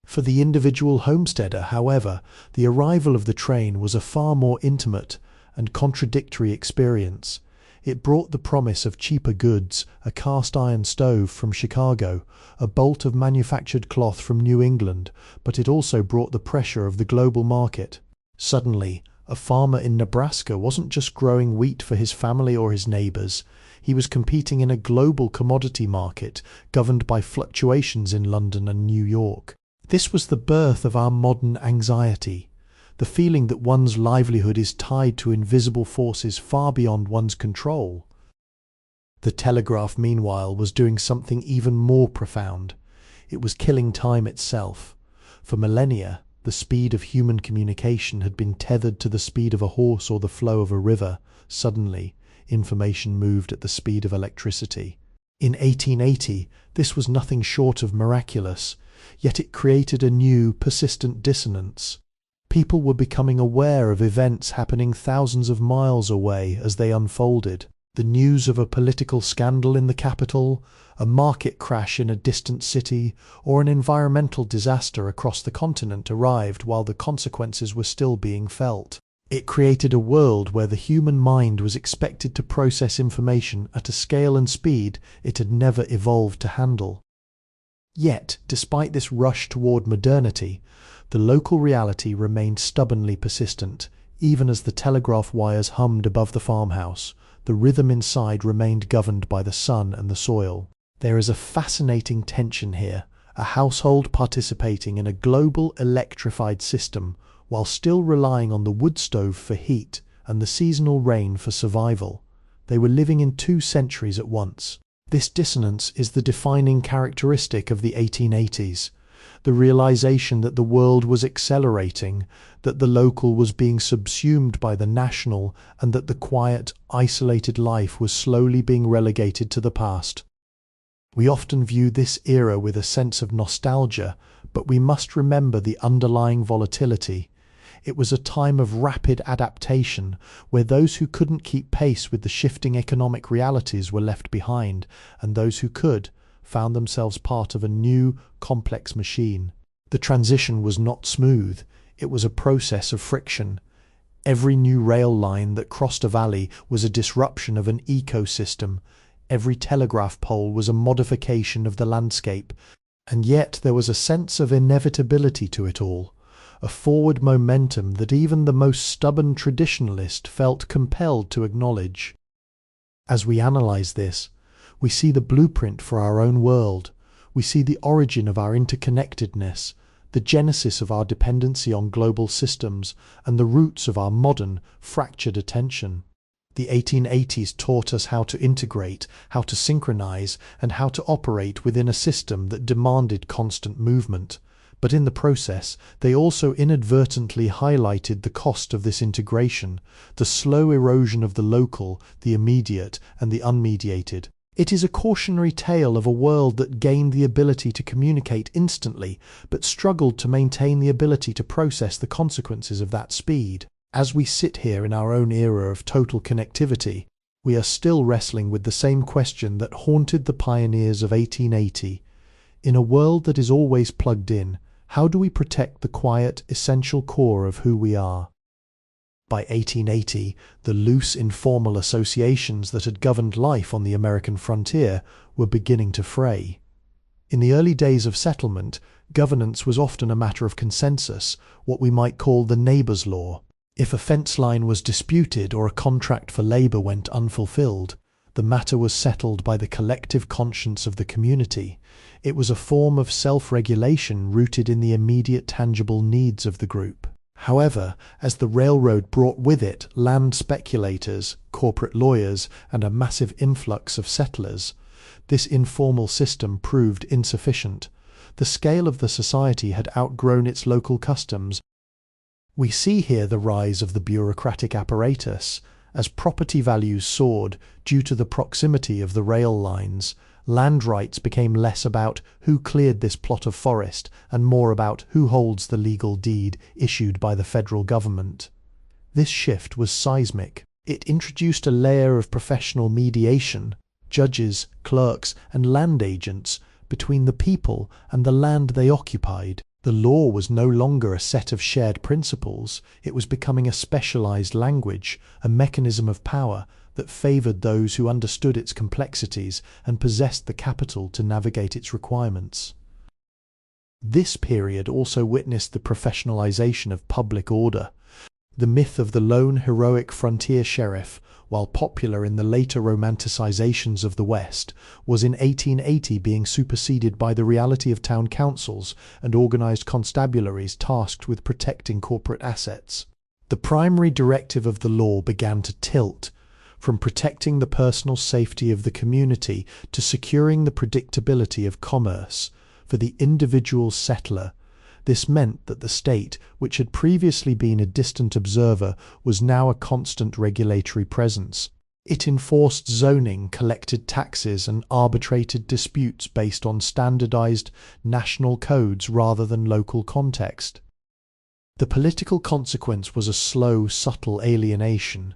For the individual homesteader, however, the arrival of the train was a far more intimate and contradictory experience. It brought the promise of cheaper goods, a cast-iron stove from Chicago, a bolt of manufactured cloth from New England, but it also brought the pressure of the global market. Suddenly, a farmer in Nebraska wasn't just growing wheat for his family or his neighbors. He was competing in a global commodity market governed by fluctuations in London and New York. This was the birth of our modern anxiety, the feeling that one's livelihood is tied to invisible forces far beyond one's control. The telegraph, meanwhile, was doing something even more profound. It was killing time itself. For millennia, the speed of human communication had been tethered to the speed of a horse or the flow of a river. Suddenly, information moved at the speed of electricity. In 1880, this was nothing short of miraculous, yet it created a new, persistent dissonance. People were becoming aware of events happening thousands of miles away as they unfolded. The news of a political scandal in the capital, a market crash in a distant city, or an environmental disaster across the continent arrived while the consequences were still being felt. It created a world where the human mind was expected to process information at a scale and speed it had never evolved to handle. Yet, despite this rush toward modernity, the local reality remained stubbornly persistent. Even as the telegraph wires hummed above the farmhouse, the rhythm inside remained governed by the sun and the soil. There is a fascinating tension here, a household participating in a global electrified system while still relying on the wood stove for heat and the seasonal rain for survival. They were living in two centuries at once. This dissonance is the defining characteristic of the 1880s. The realization that the world was accelerating, that the local was being subsumed by the national, and that the quiet, isolated life was slowly being relegated to the past. We often view this era with a sense of nostalgia, but we must remember the underlying volatility. It was a time of rapid adaptation, where those who couldn't keep pace with the shifting economic realities were left behind, and those who could found themselves part of a new, complex machine. The transition was not smooth. It was a process of friction. Every new rail line that crossed a valley was a disruption of an ecosystem. Every telegraph pole was a modification of the landscape. And yet there was a sense of inevitability to it all, a forward momentum that even the most stubborn traditionalist felt compelled to acknowledge. As we analyze this, we see the blueprint for our own world. We see the origin of our interconnectedness, the genesis of our dependency on global systems, and the roots of our modern, fractured attention. The 1880s taught us how to integrate, how to synchronize, and how to operate within a system that demanded constant movement. But in the process, they also inadvertently highlighted the cost of this integration, the slow erosion of the local, the immediate, and the unmediated. It is a cautionary tale of a world that gained the ability to communicate instantly, but struggled to maintain the ability to process the consequences of that speed. As we sit here in our own era of total connectivity, we are still wrestling with the same question that haunted the pioneers of 1880. In a world that is always plugged in, How do we protect the quiet, essential core of who we are? By 1880, the loose, informal associations that had governed life on the American frontier were beginning to fray. In the early days of settlement, governance was often a matter of consensus, what we might call the neighbour's law. If a fence line was disputed or a contract for labour went unfulfilled, the matter was settled by the collective conscience of the community. It was a form of self-regulation rooted in the immediate tangible needs of the group. However, as the railroad brought with it land speculators, corporate lawyers, and a massive influx of settlers, this informal system proved insufficient. The scale of the society had outgrown its local customs. We see here the rise of the bureaucratic apparatus. As property values soared due to the proximity of the rail lines, land rights became less about who cleared this plot of forest and more about who holds the legal deed issued by the federal government. This shift was seismic. It introduced a layer of professional mediation, judges, clerks, and land agents, between the people and the land they occupied. The law was no longer a set of shared principles. It was becoming a specialized language, a mechanism of power that favored those who understood its complexities and possessed the capital to navigate its requirements. This period also witnessed the professionalization of public order. The myth of the lone heroic frontier sheriff, while popular in the later romanticizations of the West, was in 1880 being superseded by the reality of town councils and organized constabularies tasked with protecting corporate assets. The primary directive of the law began to tilt, from protecting the personal safety of the community to securing the predictability of commerce. For the individual settler, this meant that the state, which had previously been a distant observer, was now a constant regulatory presence. It enforced zoning, collected taxes, and arbitrated disputes based on standardized national codes rather than local context. The political consequence was a slow, subtle alienation.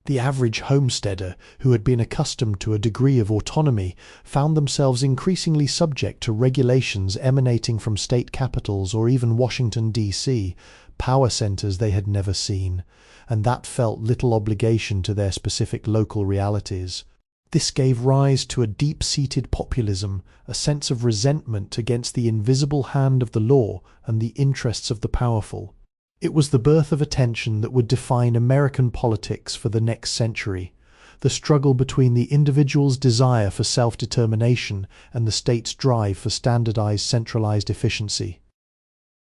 The average homesteader, who had been accustomed to a degree of autonomy, found themselves increasingly subject to regulations emanating from state capitals or even Washington, D.C., power centers they had never seen, and that felt little obligation to their specific local realities. This gave rise to a deep-seated populism, a sense of resentment against the invisible hand of the law and the interests of the powerful. It was the birth of a tension that would define American politics for the next century, the struggle between the individual's desire for self-determination and the state's drive for standardized, centralized efficiency.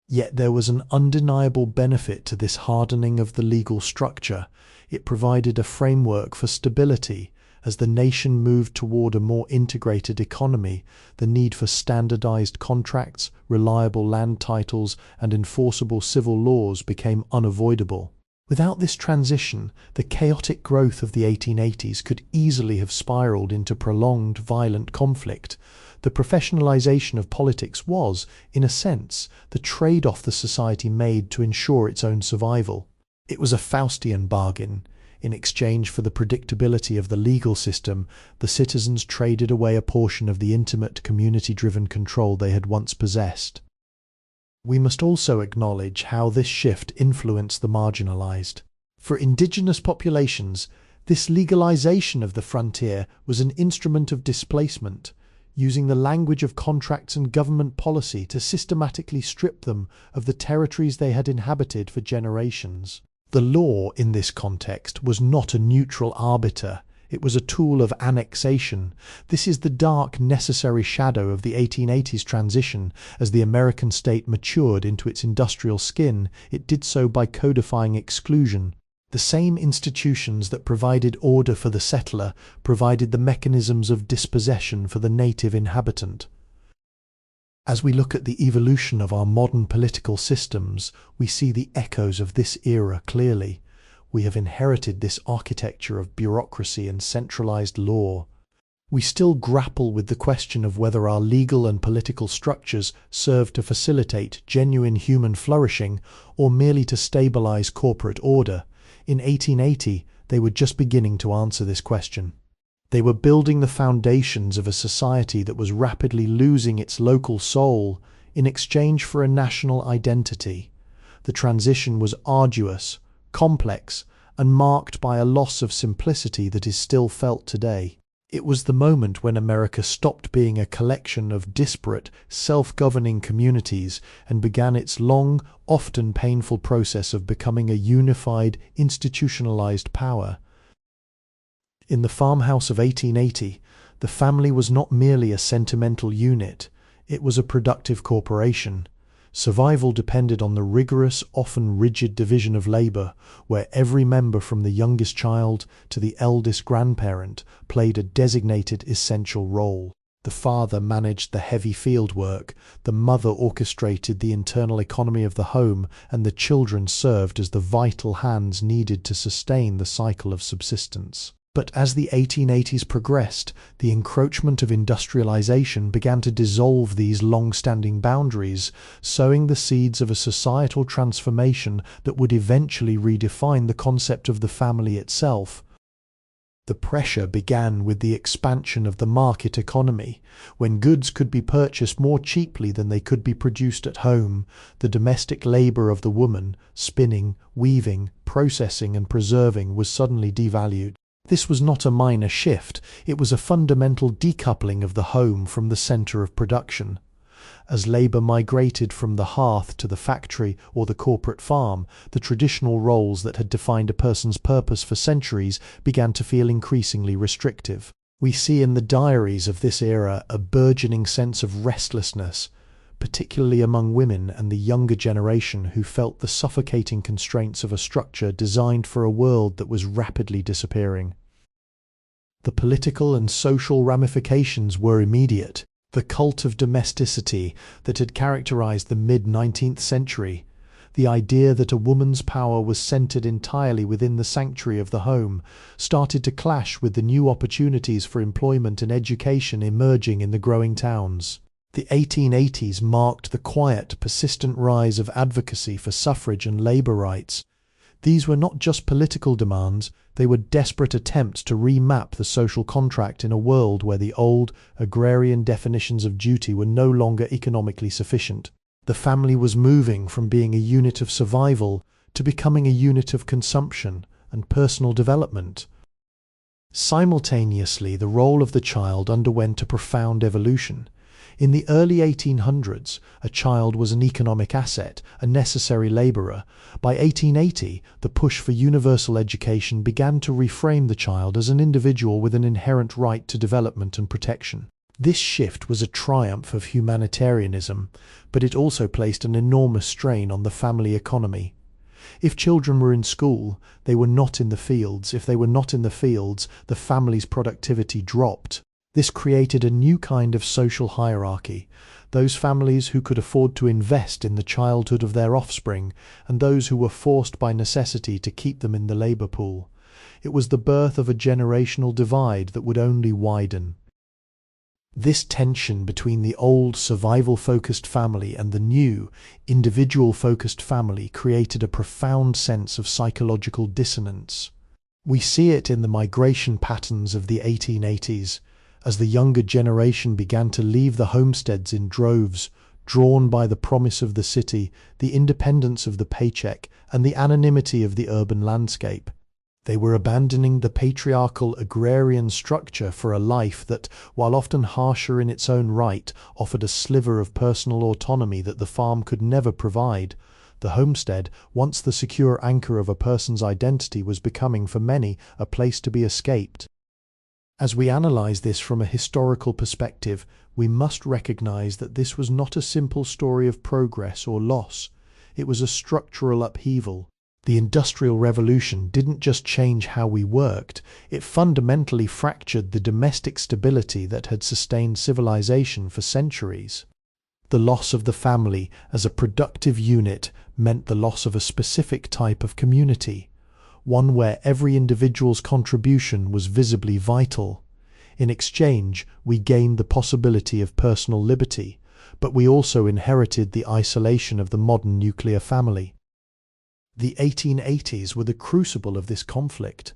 Yet there was an undeniable benefit to this hardening of the legal structure. It provided a framework for stability. As the nation moved toward a more integrated economy, the need for standardized contracts, reliable land titles, and enforceable civil laws became unavoidable. Without this transition, the chaotic growth of the 1880s could easily have spiraled into prolonged, violent conflict. The professionalization of politics was, in a sense, the trade-off the society made to ensure its own survival. It was a Faustian bargain. In exchange for the predictability of the legal system, the citizens traded away a portion of the intimate, community-driven control they had once possessed. We must also acknowledge how this shift influenced the marginalized. For indigenous populations, this legalization of the frontier was an instrument of displacement, using the language of contracts and government policy to systematically strip them of the territories they had inhabited for generations. The law, in this context, was not a neutral arbiter. It was a tool of annexation. This is the dark, necessary shadow of the 1880s transition. As the American state matured into its industrial skin, it did so by codifying exclusion. The same institutions that provided order for the settler provided the mechanisms of dispossession for the native inhabitant. As we look at the evolution of our modern political systems, we see the echoes of this era clearly. We have inherited this architecture of bureaucracy and centralized law. We still grapple with the question of whether our legal and political structures serve to facilitate genuine human flourishing or merely to stabilize corporate order. In 1880, they were just beginning to answer this question. They were building the foundations of a society that was rapidly losing its local soul. in exchange for a national identity. The transition was arduous, complex, and marked by a loss of simplicity that is still felt today. It was the moment when America stopped being a collection of disparate, self-governing communities and began its long, often painful process of becoming a unified, institutionalized power. In the farmhouse of 1880, the family was not merely a sentimental unit, it was a productive corporation. Survival depended on the rigorous, often rigid division of labor, where every member from the youngest child to the eldest grandparent played a designated essential role. The father managed the heavy field work, the mother orchestrated the internal economy of the home, and the children served as the vital hands needed to sustain the cycle of subsistence. But as the 1880s progressed, the encroachment of industrialization began to dissolve these long-standing boundaries, sowing the seeds of a societal transformation that would eventually redefine the concept of the family itself. The pressure began with the expansion of the market economy. When goods could be purchased more cheaply than they could be produced at home, the domestic labor of the woman, spinning, weaving, processing and preserving, was suddenly devalued. This was not a minor shift, it was a fundamental decoupling of the home from the center of production. As labor migrated from the hearth to the factory or the corporate farm, the traditional roles that had defined a person's purpose for centuries began to feel increasingly restrictive. We see in the diaries of this era a burgeoning sense of restlessness, particularly among women and the younger generation who felt the suffocating constraints of a structure designed for a world that was rapidly disappearing. The political and social ramifications were immediate. The cult of domesticity that had characterized the mid-19th century, the idea that a woman's power was centered entirely within the sanctuary of the home, started to clash with the new opportunities for employment and education emerging in the growing towns. The 1880s marked the quiet, persistent rise of advocacy for suffrage and labor rights. These were not just political demands, they were desperate attempts to remap the social contract in a world where the old, agrarian definitions of duty were no longer economically sufficient. The family was moving from being a unit of survival to becoming a unit of consumption and personal development. Simultaneously, the role of the child underwent a profound evolution. In the early 1800s, a child was an economic asset, a necessary laborer. By 1880, the push for universal education began to reframe the child as an individual with an inherent right to development and protection. This shift was a triumph of humanitarianism, but it also placed an enormous strain on the family economy. If children were in school, they were not in the fields. If they were not in the fields, the family's productivity dropped. This created a new kind of social hierarchy, those families who could afford to invest in the childhood of their offspring, and those who were forced by necessity to keep them in the labor pool. It was the birth of a generational divide that would only widen. This tension between the old survival-focused family and the new, individual-focused family created a profound sense of psychological dissonance. We see it in the migration patterns of the 1880s. As the younger generation began to leave the homesteads in droves, drawn by the promise of the city, the independence of the paycheck, and the anonymity of the urban landscape. They were abandoning the patriarchal agrarian structure for a life that, while often harsher in its own right, offered a sliver of personal autonomy that the farm could never provide. The homestead, once the secure anchor of a person's identity, was becoming, for many, a place to be escaped. As we analyze this from a historical perspective, we must recognize that this was not a simple story of progress or loss. It was a structural upheaval. The Industrial Revolution didn't just change how we worked, it fundamentally fractured the domestic stability that had sustained civilization for centuries. The loss of the family as a productive unit meant the loss of a specific type of community, one where every individual's contribution was visibly vital. In exchange, we gained the possibility of personal liberty, but we also inherited the isolation of the modern nuclear family. The 1880s were the crucible of this conflict.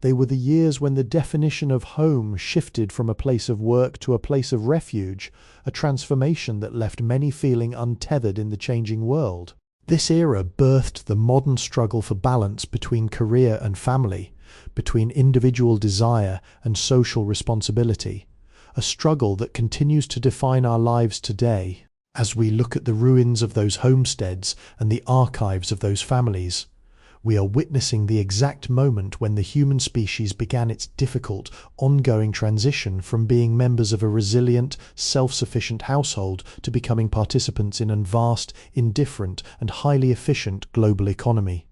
They were the years when the definition of home shifted from a place of work to a place of refuge, a transformation that left many feeling untethered in the changing world. This era birthed the modern struggle for balance between career and family, between individual desire and social responsibility, a struggle that continues to define our lives today as we look at the ruins of those homesteads and the archives of those families. We are witnessing the exact moment when the human species began its difficult, ongoing transition from being members of a resilient, self-sufficient household to becoming participants in a vast, indifferent, and highly efficient global economy.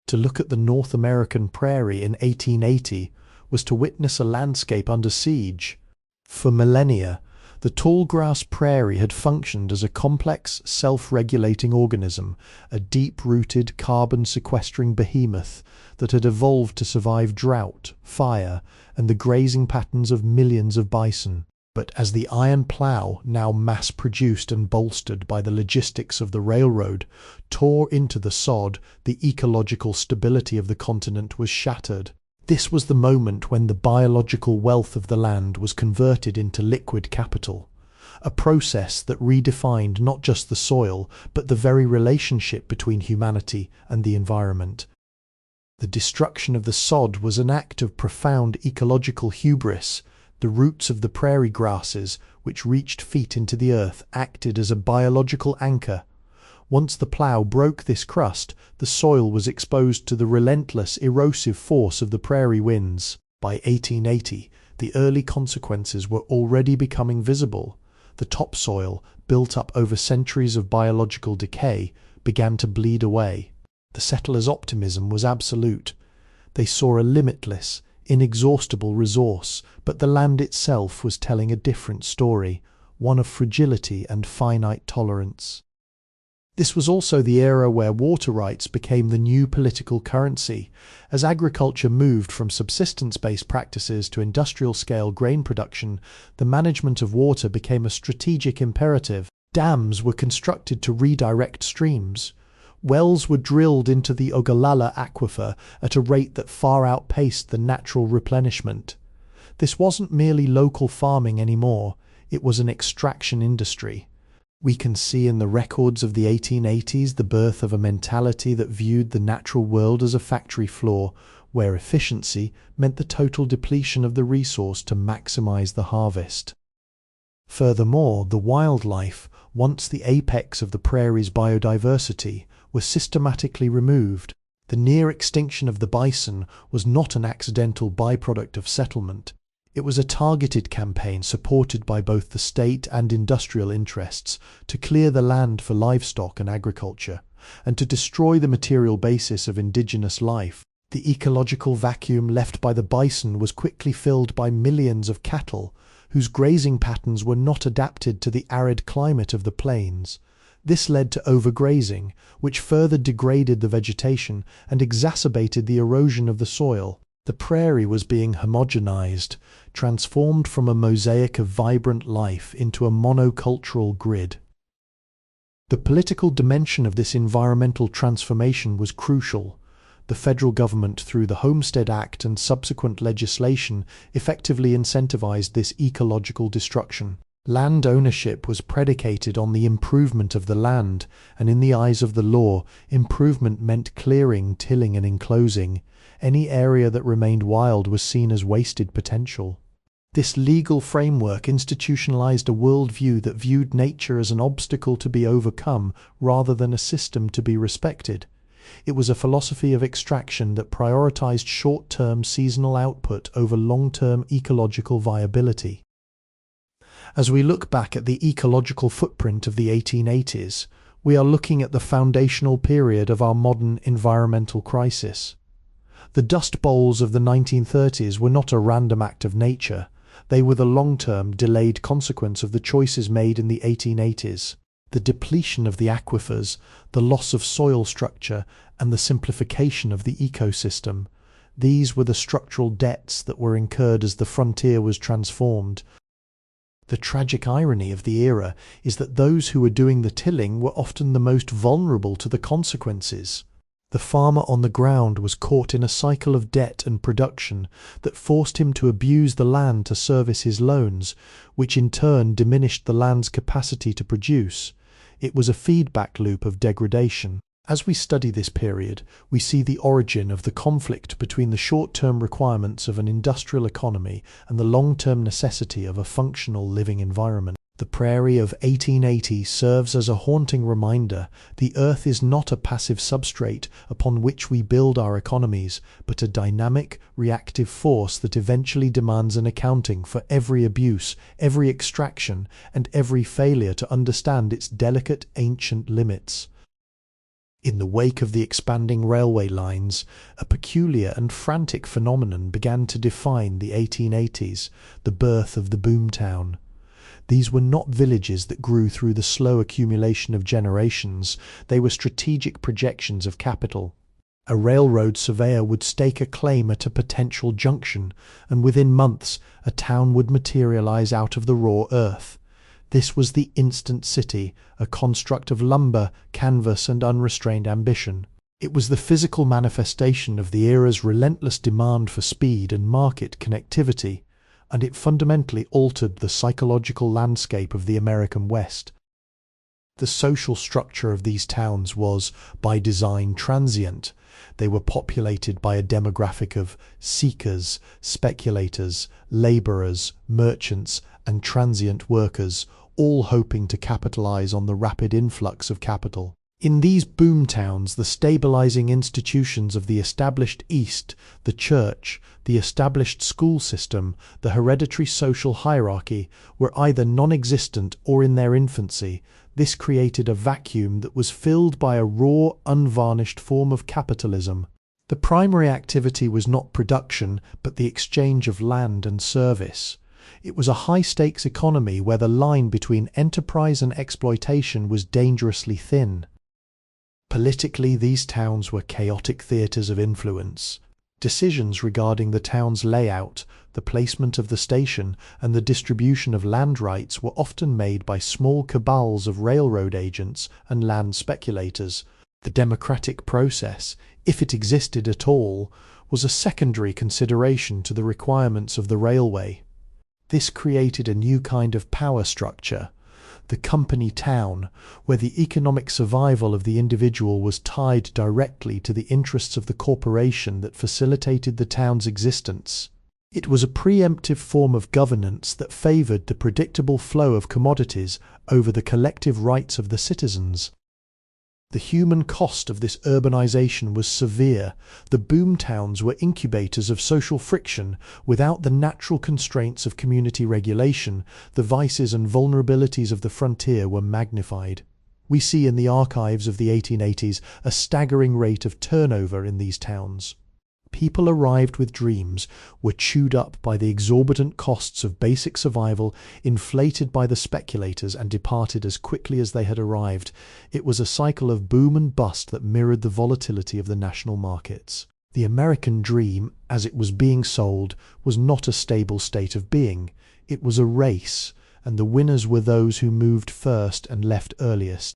To look at the North American prairie in 1880 was to witness a landscape under siege. For millennia, the tall-grass prairie had functioned as a complex, self-regulating organism, a deep-rooted, carbon-sequestering behemoth that had evolved to survive drought, fire, and the grazing patterns of millions of bison. But as the iron plough, now mass-produced and bolstered by the logistics of the railroad, tore into the sod, the ecological stability of the continent was shattered. This was the moment when the biological wealth of the land was converted into liquid capital, a process that redefined not just the soil, but the very relationship between humanity and the environment. The destruction of the sod was an act of profound ecological hubris. The roots of the prairie grasses, which reached feet into the earth, acted as a biological anchor. Once the plough broke this crust, the soil was exposed to the relentless, erosive force of the prairie winds. By 1880, the early consequences were already becoming visible. The topsoil, built up over centuries of biological decay, began to bleed away. The settlers' optimism was absolute. They saw a limitless, inexhaustible resource, but the land itself was telling a different story, one of fragility and finite tolerance. This was also the era where water rights became the new political currency. As agriculture moved from subsistence-based practices to industrial-scale grain production, the management of water became a strategic imperative. Dams were constructed to redirect streams. Wells were drilled into the Ogallala aquifer at a rate that far outpaced the natural replenishment. This wasn't merely local farming anymore, it was an extraction industry. We can see in the records of the 1880s the birth of a mentality that viewed the natural world as a factory floor, where efficiency meant the total depletion of the resource to maximize the harvest. Furthermore, the wildlife, once the apex of the prairie's biodiversity, was systematically removed. The near extinction of the bison was not an accidental byproduct of settlement. It was a targeted campaign supported by both the state and industrial interests to clear the land for livestock and agriculture, and to destroy the material basis of indigenous life. The ecological vacuum left by the bison was quickly filled by millions of cattle, whose grazing patterns were not adapted to the arid climate of the plains. This led to overgrazing, which further degraded the vegetation and exacerbated the erosion of the soil. The prairie was being homogenized, transformed from a mosaic of vibrant life into a monocultural grid. The political dimension of this environmental transformation was crucial. The federal government, through the Homestead Act and subsequent legislation, effectively incentivized this ecological destruction. Land ownership was predicated on the improvement of the land, and in the eyes of the law, improvement meant clearing, tilling, and enclosing. Any area that remained wild was seen as wasted potential. This legal framework institutionalized a worldview that viewed nature as an obstacle to be overcome rather than a system to be respected. It was a philosophy of extraction that prioritized short-term seasonal output over long-term ecological viability. As we look back at the ecological footprint of the 1880s, we are looking at the foundational period of our modern environmental crisis. The Dust Bowls of the 1930s were not a random act of nature. They were the long-term, delayed consequence of the choices made in the 1880s. The depletion of the aquifers, the loss of soil structure, and the simplification of the ecosystem. These were the structural debts that were incurred as the frontier was transformed. The tragic irony of the era is that those who were doing the tilling were often the most vulnerable to the consequences. The farmer on the ground was caught in a cycle of debt and production that forced him to abuse the land to service his loans, which in turn diminished the land's capacity to produce. It was a feedback loop of degradation. As we study this period, we see the origin of the conflict between the short-term requirements of an industrial economy and the long-term necessity of a functional living environment. The prairie of 1880 serves as a haunting reminder: the earth is not a passive substrate upon which we build our economies, but a dynamic, reactive force that eventually demands an accounting for every abuse, every extraction, and every failure to understand its delicate, ancient limits. In the wake of the expanding railway lines, a peculiar and frantic phenomenon began to define the 1880s, the birth of the boomtown. These were not villages that grew through the slow accumulation of generations, they were strategic projections of capital. A railroad surveyor would stake a claim at a potential junction, and within months a town would materialize out of the raw earth. This was the instant city, a construct of lumber, canvas, and unrestrained ambition. It was the physical manifestation of the era's relentless demand for speed and market connectivity, and it fundamentally altered the psychological landscape of the American West. The social structure of these towns was, by design, transient. They were populated by a demographic of seekers, speculators, labourers, merchants, and transient workers, all hoping to capitalize on the rapid influx of capital. In these boom towns, the stabilizing institutions of the established East, the church, the established school system, the hereditary social hierarchy, were either non-existent or in their infancy. This created a vacuum that was filled by a raw, unvarnished form of capitalism. The primary activity was not production, but the exchange of land and service. It was a high-stakes economy where the line between enterprise and exploitation was dangerously thin. Politically, these towns were chaotic theatres of influence. Decisions regarding the town's layout, the placement of the station, and the distribution of land rights were often made by small cabals of railroad agents and land speculators. The democratic process, if it existed at all, was a secondary consideration to the requirements of the railway. This created a new kind of power structure, the company town, where the economic survival of the individual was tied directly to the interests of the corporation that facilitated the town's existence. It was a preemptive form of governance that favoured the predictable flow of commodities over the collective rights of the citizens. The human cost of this urbanization was severe. The boom towns were incubators of social friction. Without the natural constraints of community regulation, the vices and vulnerabilities of the frontier were magnified. We see in the archives of the 1880s a staggering rate of turnover in these towns. People arrived with dreams, were chewed up by the exorbitant costs of basic survival, inflated by the speculators, and departed as quickly as they had arrived. It was a cycle of boom and bust that mirrored the volatility of the national markets. The American dream, as it was being sold, was not a stable state of being. It was a race, and the winners were those who moved first and left earliest.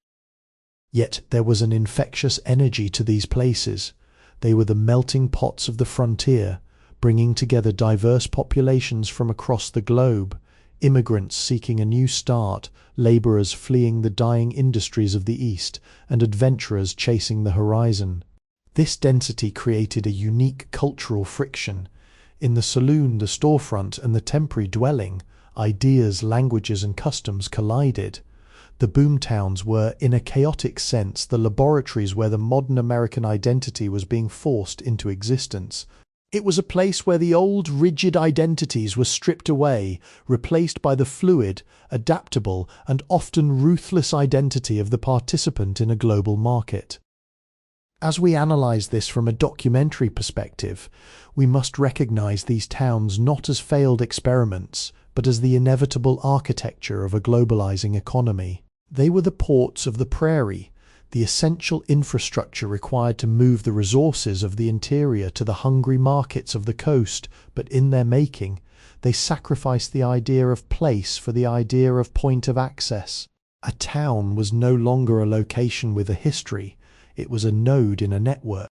Yet there was an infectious energy to these places. They were the melting pots of the frontier, bringing together diverse populations from across the globe, immigrants seeking a new start, labourers fleeing the dying industries of the East, and adventurers chasing the horizon. This density created a unique cultural friction. In the saloon, the storefront, and the temporary dwelling, ideas, languages, and customs collided. The boomtowns were, in a chaotic sense, the laboratories where the modern American identity was being forced into existence. It was a place where the old, rigid identities were stripped away, replaced by the fluid, adaptable, and often ruthless identity of the participant in a global market. As we analyze this from a documentary perspective, we must recognize these towns not as failed experiments, but as the inevitable architecture of a globalizing economy. They were the ports of the prairie, the essential infrastructure required to move the resources of the interior to the hungry markets of the coast, but in their making, they sacrificed the idea of place for the idea of point of access. A town was no longer a location with a history, it was a node in a network.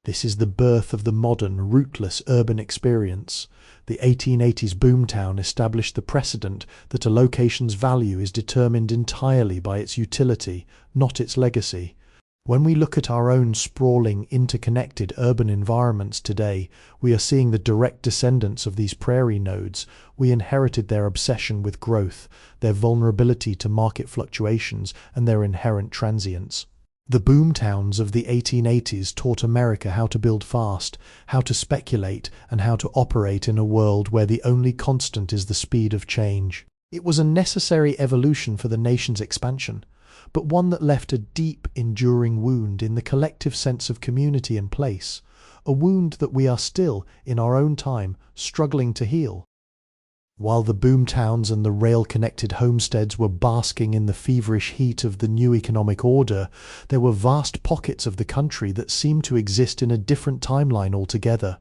This is the birth of the modern, rootless urban experience. The 1880s boomtown established the precedent that a location's value is determined entirely by its utility, not its legacy. When we look at our own sprawling, interconnected urban environments today, we are seeing the direct descendants of these prairie nodes. We inherited their obsession with growth, their vulnerability to market fluctuations, and their inherent transience. The boomtowns of the 1880s taught America how to build fast, how to speculate, and how to operate in a world where the only constant is the speed of change. It was a necessary evolution for the nation's expansion, but one that left a deep, enduring wound in the collective sense of community and place, a wound that we are still, in our own time, struggling to heal. While the boomtowns and the rail-connected homesteads were basking in the feverish heat of the new economic order, there were vast pockets of the country that seemed to exist in a different timeline altogether.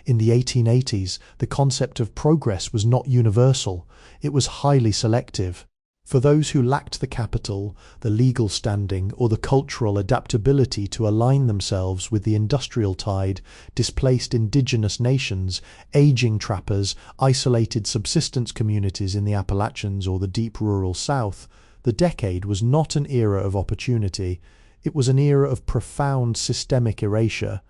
In the 1880s, the concept of progress was not universal, it was highly selective. For those who lacked the capital, the legal standing, or the cultural adaptability to align themselves with the industrial tide, displaced indigenous nations, aging trappers, isolated subsistence communities in the Appalachians or the deep rural South, the decade was not an era of opportunity, it was an era of profound systemic erasure.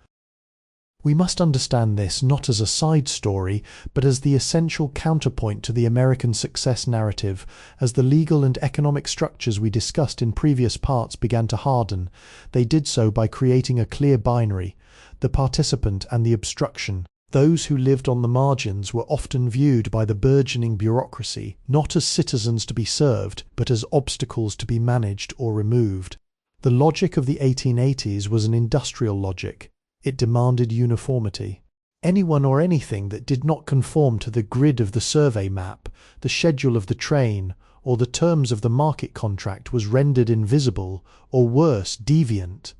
We must understand this not as a side story, but as the essential counterpoint to the American success narrative. As the legal and economic structures we discussed in previous parts began to harden, they did so by creating a clear binary, the participant and the obstruction. Those who lived on the margins were often viewed by the burgeoning bureaucracy not as citizens to be served, but as obstacles to be managed or removed. The logic of the 1880s was an industrial logic. It demanded uniformity. Anyone or anything that did not conform to the grid of the survey map, the schedule of the train, or the terms of the market contract was rendered invisible, or worse, deviant.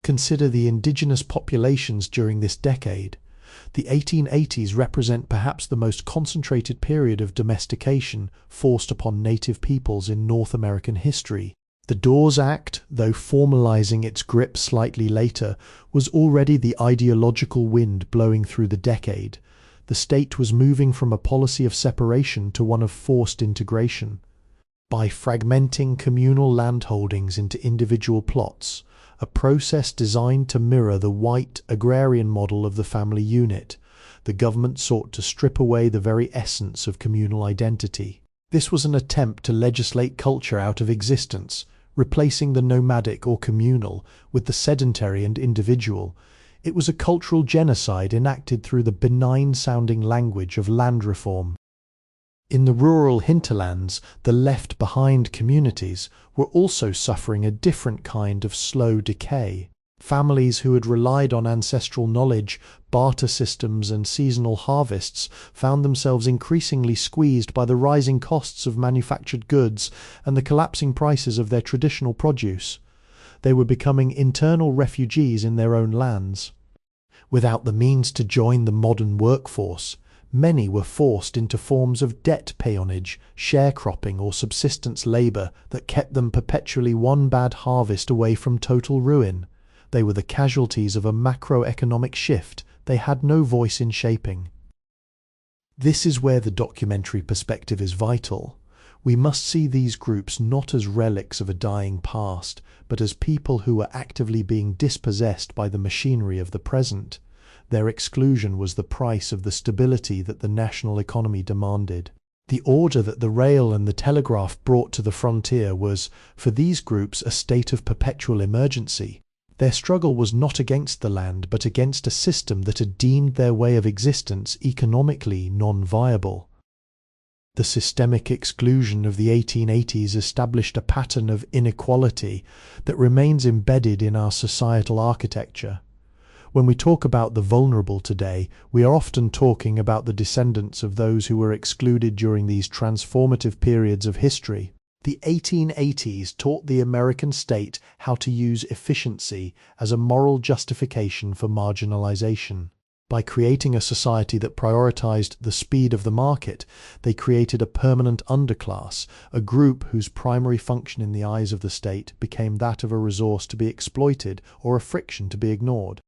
Consider the indigenous populations during this decade. The 1880s represent perhaps the most concentrated period of domestication forced upon native peoples in North American history. The Dawes Act, though formalizing its grip slightly later, was already the ideological wind blowing through the decade. The state was moving from a policy of separation to one of forced integration. By fragmenting communal landholdings into individual plots, a process designed to mirror the white agrarian model of the family unit, the government sought to strip away the very essence of communal identity. This was an attempt to legislate culture out of existence, replacing the nomadic or communal with the sedentary and individual. It was a cultural genocide enacted through the benign-sounding language of land reform. In the rural hinterlands, the left-behind communities were also suffering a different kind of slow decay. Families who had relied on ancestral knowledge, barter systems and seasonal harvests found themselves increasingly squeezed by the rising costs of manufactured goods and the collapsing prices of their traditional produce. They were becoming internal refugees in their own lands. Without the means to join the modern workforce, many were forced into forms of debt peonage, sharecropping or subsistence labour that kept them perpetually one bad harvest away from total ruin. They were the casualties of a macroeconomic shift they had no voice in shaping. This is where the documentary perspective is vital. We must see these groups not as relics of a dying past, but as people who were actively being dispossessed by the machinery of the present. Their exclusion was the price of the stability that the national economy demanded. The order that the rail and the telegraph brought to the frontier was, for these groups, a state of perpetual emergency. Their struggle was not against the land, but against a system that had deemed their way of existence economically non-viable. The systemic exclusion of the 1880s established a pattern of inequality that remains embedded in our societal architecture. When we talk about the vulnerable today, we are often talking about the descendants of those who were excluded during these transformative periods of history. The 1880s taught the American state how to use efficiency as a moral justification for marginalization. By creating a society that prioritized the speed of the market, they created a permanent underclass, a group whose primary function in the eyes of the state became that of a resource to be exploited or a friction to be ignored.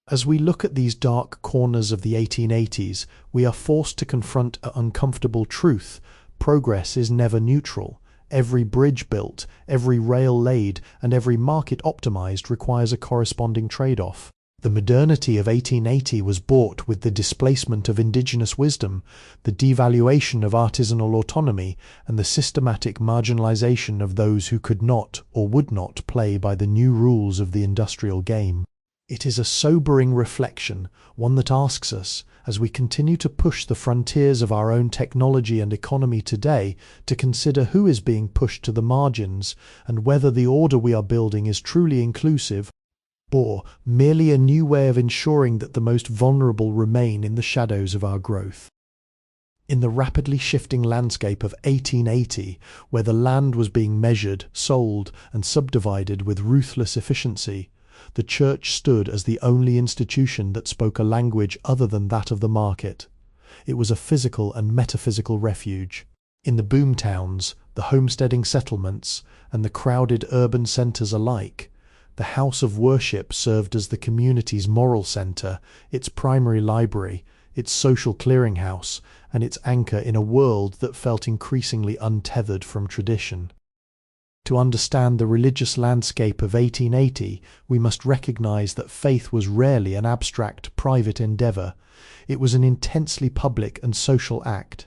As we look at these dark corners of the 1880s, we are forced to confront an uncomfortable truth. Progress is never neutral. Every bridge built, every rail laid, and every market optimized requires a corresponding trade-off. The modernity of 1880 was bought with the displacement of indigenous wisdom, the devaluation of artisanal autonomy, and the systematic marginalization of those who could not or would not play by the new rules of the industrial game. It is a sobering reflection, one that asks us, as we continue to push the frontiers of our own technology and economy today, to consider who is being pushed to the margins and whether the order we are building is truly inclusive or merely a new way of ensuring that the most vulnerable remain in the shadows of our growth. In the rapidly shifting landscape of 1880, where the land was being measured, sold, and subdivided with ruthless efficiency, the church stood as the only institution that spoke a language other than that of the market. It was a physical and metaphysical refuge. In the boom towns, the homesteading settlements, and the crowded urban centres alike, the house of worship served as the community's moral centre, its primary library, its social clearinghouse, and its anchor in a world that felt increasingly untethered from tradition. To understand the religious landscape of 1880, we must recognize that faith was rarely an abstract, private endeavor. It was an intensely public and social act.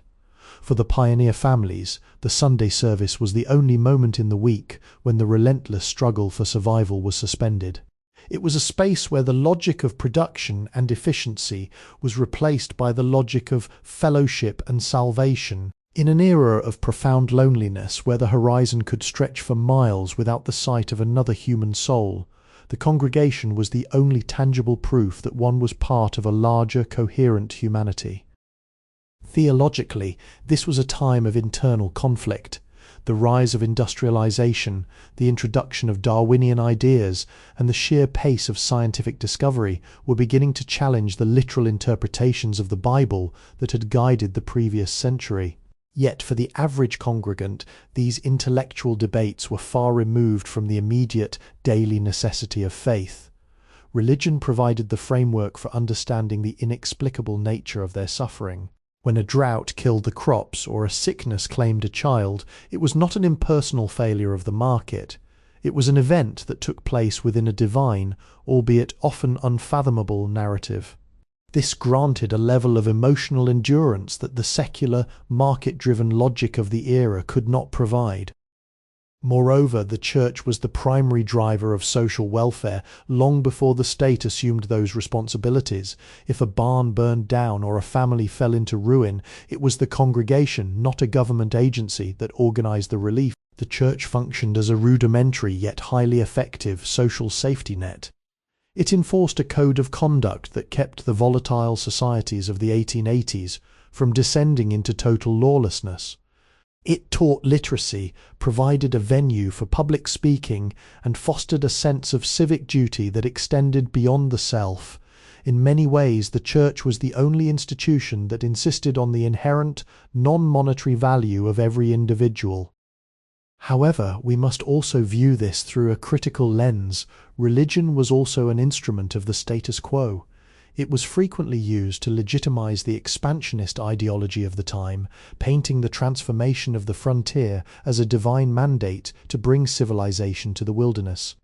For the pioneer families, the Sunday service was the only moment in the week when the relentless struggle for survival was suspended. It was a space where the logic of production and efficiency was replaced by the logic of fellowship and salvation. In an era of profound loneliness where the horizon could stretch for miles without the sight of another human soul, the congregation was the only tangible proof that one was part of a larger, coherent humanity. Theologically, this was a time of internal conflict. The rise of industrialization, the introduction of Darwinian ideas, and the sheer pace of scientific discovery were beginning to challenge the literal interpretations of the Bible that had guided the previous century. Yet for the average congregant, these intellectual debates were far removed from the immediate, daily necessity of faith. Religion provided the framework for understanding the inexplicable nature of their suffering. When a drought killed the crops or a sickness claimed a child, it was not an impersonal failure of the market. It was an event that took place within a divine, albeit often unfathomable, narrative. This granted a level of emotional endurance that the secular, market-driven logic of the era could not provide. Moreover, the church was the primary driver of social welfare long before the state assumed those responsibilities. If a barn burned down or a family fell into ruin, it was the congregation, not a government agency, that organized the relief. The church functioned as a rudimentary yet highly effective social safety net. It enforced a code of conduct that kept the volatile societies of the 1880s from descending into total lawlessness. It taught literacy, provided a venue for public speaking, and fostered a sense of civic duty that extended beyond the self. In many ways, the church was the only institution that insisted on the inherent, non-monetary value of every individual. However, we must also view this through a critical lens. Religion was also an instrument of the status quo. It was frequently used to legitimize the expansionist ideology of the time, painting the transformation of the frontier as a divine mandate to bring civilization to the wilderness.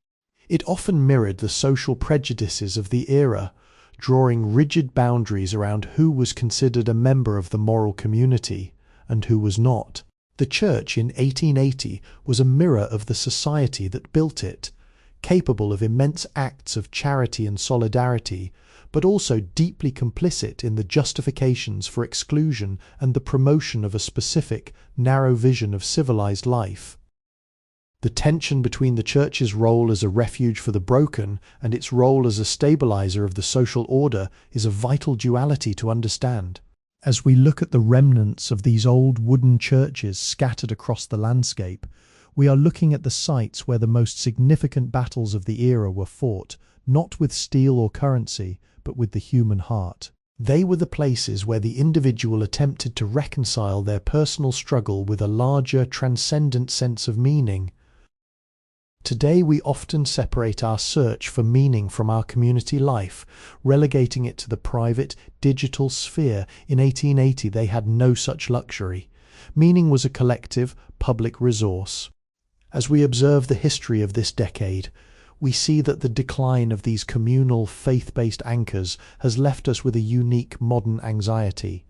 It often mirrored the social prejudices of the era, drawing rigid boundaries around who was considered a member of the moral community and who was not. The church in 1880 was a mirror of the society that built it, capable of immense acts of charity and solidarity, but also deeply complicit in the justifications for exclusion and the promotion of a specific, narrow vision of civilized life. The tension between the church's role as a refuge for the broken and its role as a stabilizer of the social order is a vital duality to understand. As we look at the remnants of these old wooden churches scattered across the landscape, we are looking at the sites where the most significant battles of the era were fought, not with steel or currency, but with the human heart. They were the places where the individual attempted to reconcile their personal struggle with a larger, transcendent sense of meaning. Today we often separate our search for meaning from our community life, relegating it to the private, digital sphere. In 1880 they had no such luxury. Meaning was a collective, public resource. As we observe the history of this decade, we see that the decline of these communal, faith-based anchors has left us with a unique modern anxiety.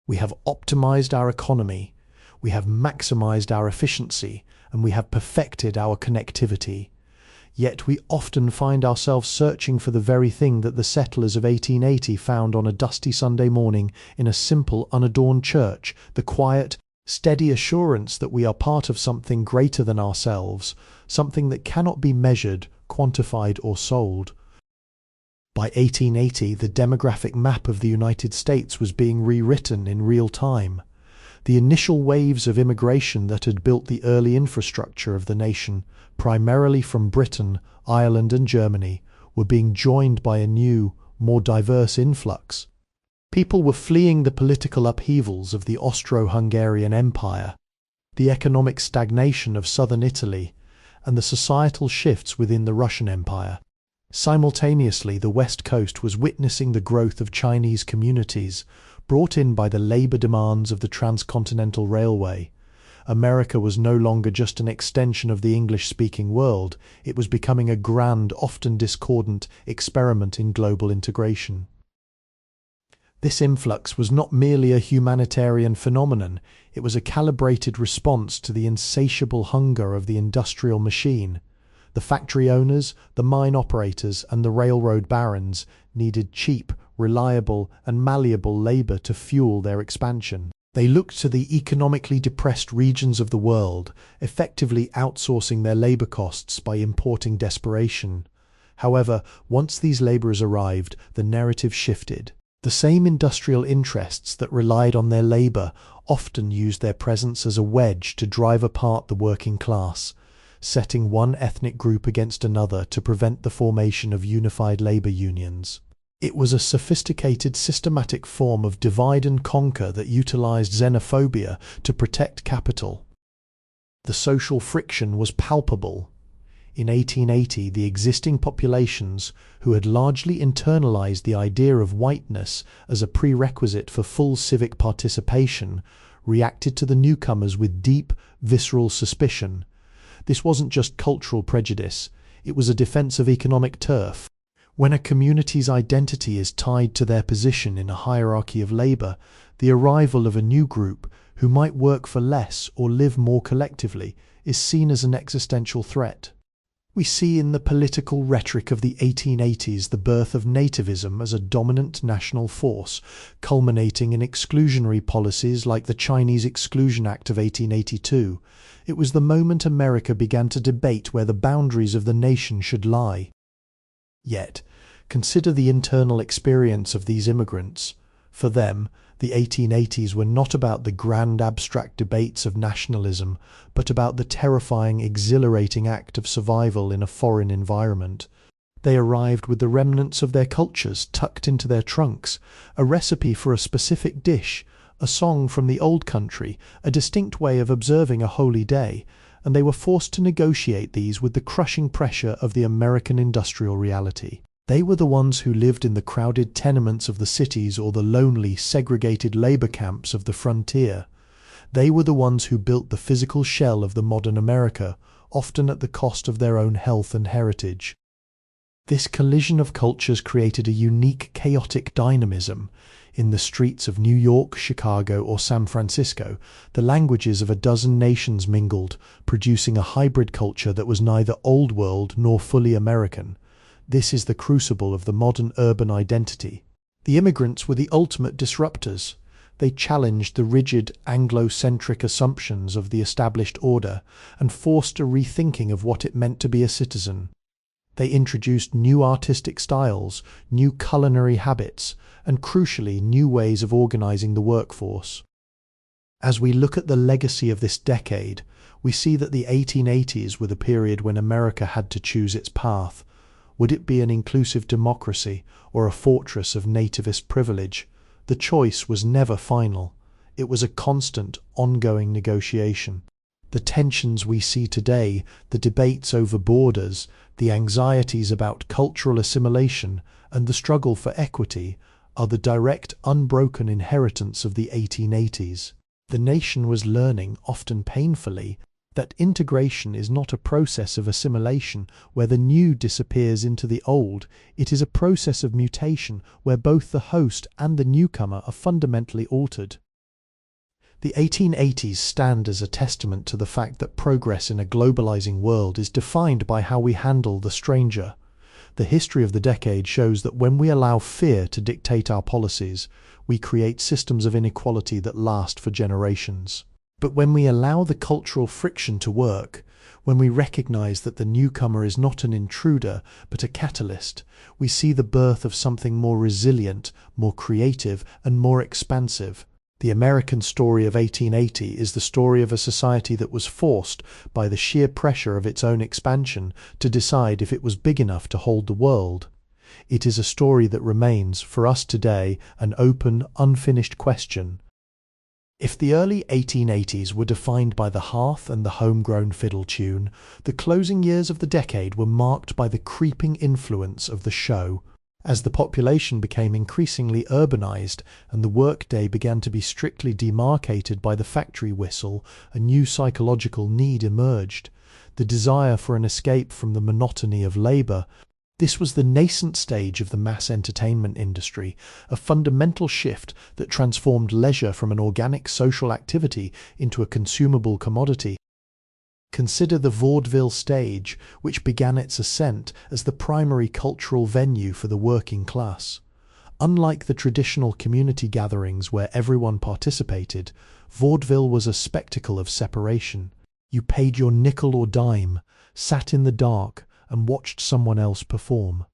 We have optimized our economy, we have maximized our efficiency, and we have perfected our connectivity. Yet we often find ourselves searching for the very thing that the settlers of 1880 found on a dusty Sunday morning in a simple, unadorned church, the quiet, steady assurance that we are part of something greater than ourselves, something that cannot be measured, quantified, or sold. By 1880, the demographic map of the United States was being rewritten in real time. The initial waves of immigration that had built the early infrastructure of the nation, primarily from Britain, Ireland, and Germany, were being joined by a new, more diverse influx. People were fleeing the political upheavals of the Austro-Hungarian Empire, the economic stagnation of southern Italy, and the societal shifts within the Russian Empire. Simultaneously, the West Coast was witnessing the growth of Chinese communities, brought in by the labor demands of the transcontinental railway. America was no longer just an extension of the English-speaking world, it was becoming a grand, often discordant experiment in global integration. This influx was not merely a humanitarian phenomenon, it was a calibrated response to the insatiable hunger of the industrial machine. The factory owners, the mine operators, and the railroad barons needed cheap, reliable, and malleable labor to fuel their expansion. They looked to the economically depressed regions of the world, effectively outsourcing their labor costs by importing desperation. However, once these laborers arrived, the narrative shifted. The same industrial interests that relied on their labor often used their presence as a wedge to drive apart the working class, setting one ethnic group against another to prevent the formation of unified labor unions. It was a sophisticated, systematic form of divide and conquer that utilized xenophobia to protect capital. The social friction was palpable. In 1880, the existing populations, who had largely internalized the idea of whiteness as a prerequisite for full civic participation, reacted to the newcomers with deep, visceral suspicion. This wasn't just cultural prejudice, it was a defense of economic turf. When a community's identity is tied to their position in a hierarchy of labor, the arrival of a new group, who might work for less or live more collectively, is seen as an existential threat. We see in the political rhetoric of the 1880s the birth of nativism as a dominant national force, culminating in exclusionary policies like the Chinese Exclusion Act of 1882. It was the moment America began to debate where the boundaries of the nation should lie. Yet, consider the internal experience of these immigrants. For them, the 1880s were not about the grand abstract debates of nationalism, but about the terrifying, exhilarating act of survival in a foreign environment. They arrived with the remnants of their cultures tucked into their trunks, a recipe for a specific dish, a song from the old country, a distinct way of observing a holy day, and they were forced to negotiate these with the crushing pressure of the American industrial reality. They were the ones who lived in the crowded tenements of the cities or the lonely, segregated labor camps of the frontier. They were the ones who built the physical shell of the modern America, often at the cost of their own health and heritage. This collision of cultures created a unique, chaotic dynamism. In the streets of New York, Chicago, or San Francisco, the languages of a dozen nations mingled, producing a hybrid culture that was neither Old World nor fully American. This is the crucible of the modern urban identity. The immigrants were the ultimate disruptors. They challenged the rigid Anglo-centric assumptions of the established order and forced a rethinking of what it meant to be a citizen. They introduced new artistic styles, new culinary habits, and crucially, new ways of organizing the workforce. As we look at the legacy of this decade, we see that the 1880s were the period when America had to choose its path. Would it be an inclusive democracy or a fortress of nativist privilege? The choice was never final. It was a constant, ongoing negotiation. The tensions we see today, the debates over borders, the anxieties about cultural assimilation, and the struggle for equity are the direct, unbroken inheritance of the 1880s. The nation was learning, often painfully, that integration is not a process of assimilation where the new disappears into the old. It is a process of mutation where both the host and the newcomer are fundamentally altered. The 1880s stand as a testament to the fact that progress in a globalizing world is defined by how we handle the stranger. The history of the decade shows that when we allow fear to dictate our policies, we create systems of inequality that last for generations. But when we allow the cultural friction to work, when we recognize that the newcomer is not an intruder but a catalyst, we see the birth of something more resilient, more creative, and more expansive. The American story of 1880 is the story of a society that was forced, by the sheer pressure of its own expansion, to decide if it was big enough to hold the world. It is a story that remains, for us today, an open, unfinished question. If the early 1880s were defined by the hearth and the homegrown fiddle tune, the closing years of the decade were marked by the creeping influence of the show. As the population became increasingly urbanized and the workday began to be strictly demarcated by the factory whistle, a new psychological need emerged, the desire for an escape from the monotony of labor. This was the nascent stage of the mass entertainment industry, a fundamental shift that transformed leisure from an organic social activity into a consumable commodity. Consider the vaudeville stage, which began its ascent as the primary cultural venue for the working class. Unlike the traditional community gatherings where everyone participated, vaudeville was a spectacle of separation. You paid your nickel or dime, sat in the dark, and watched someone else perform.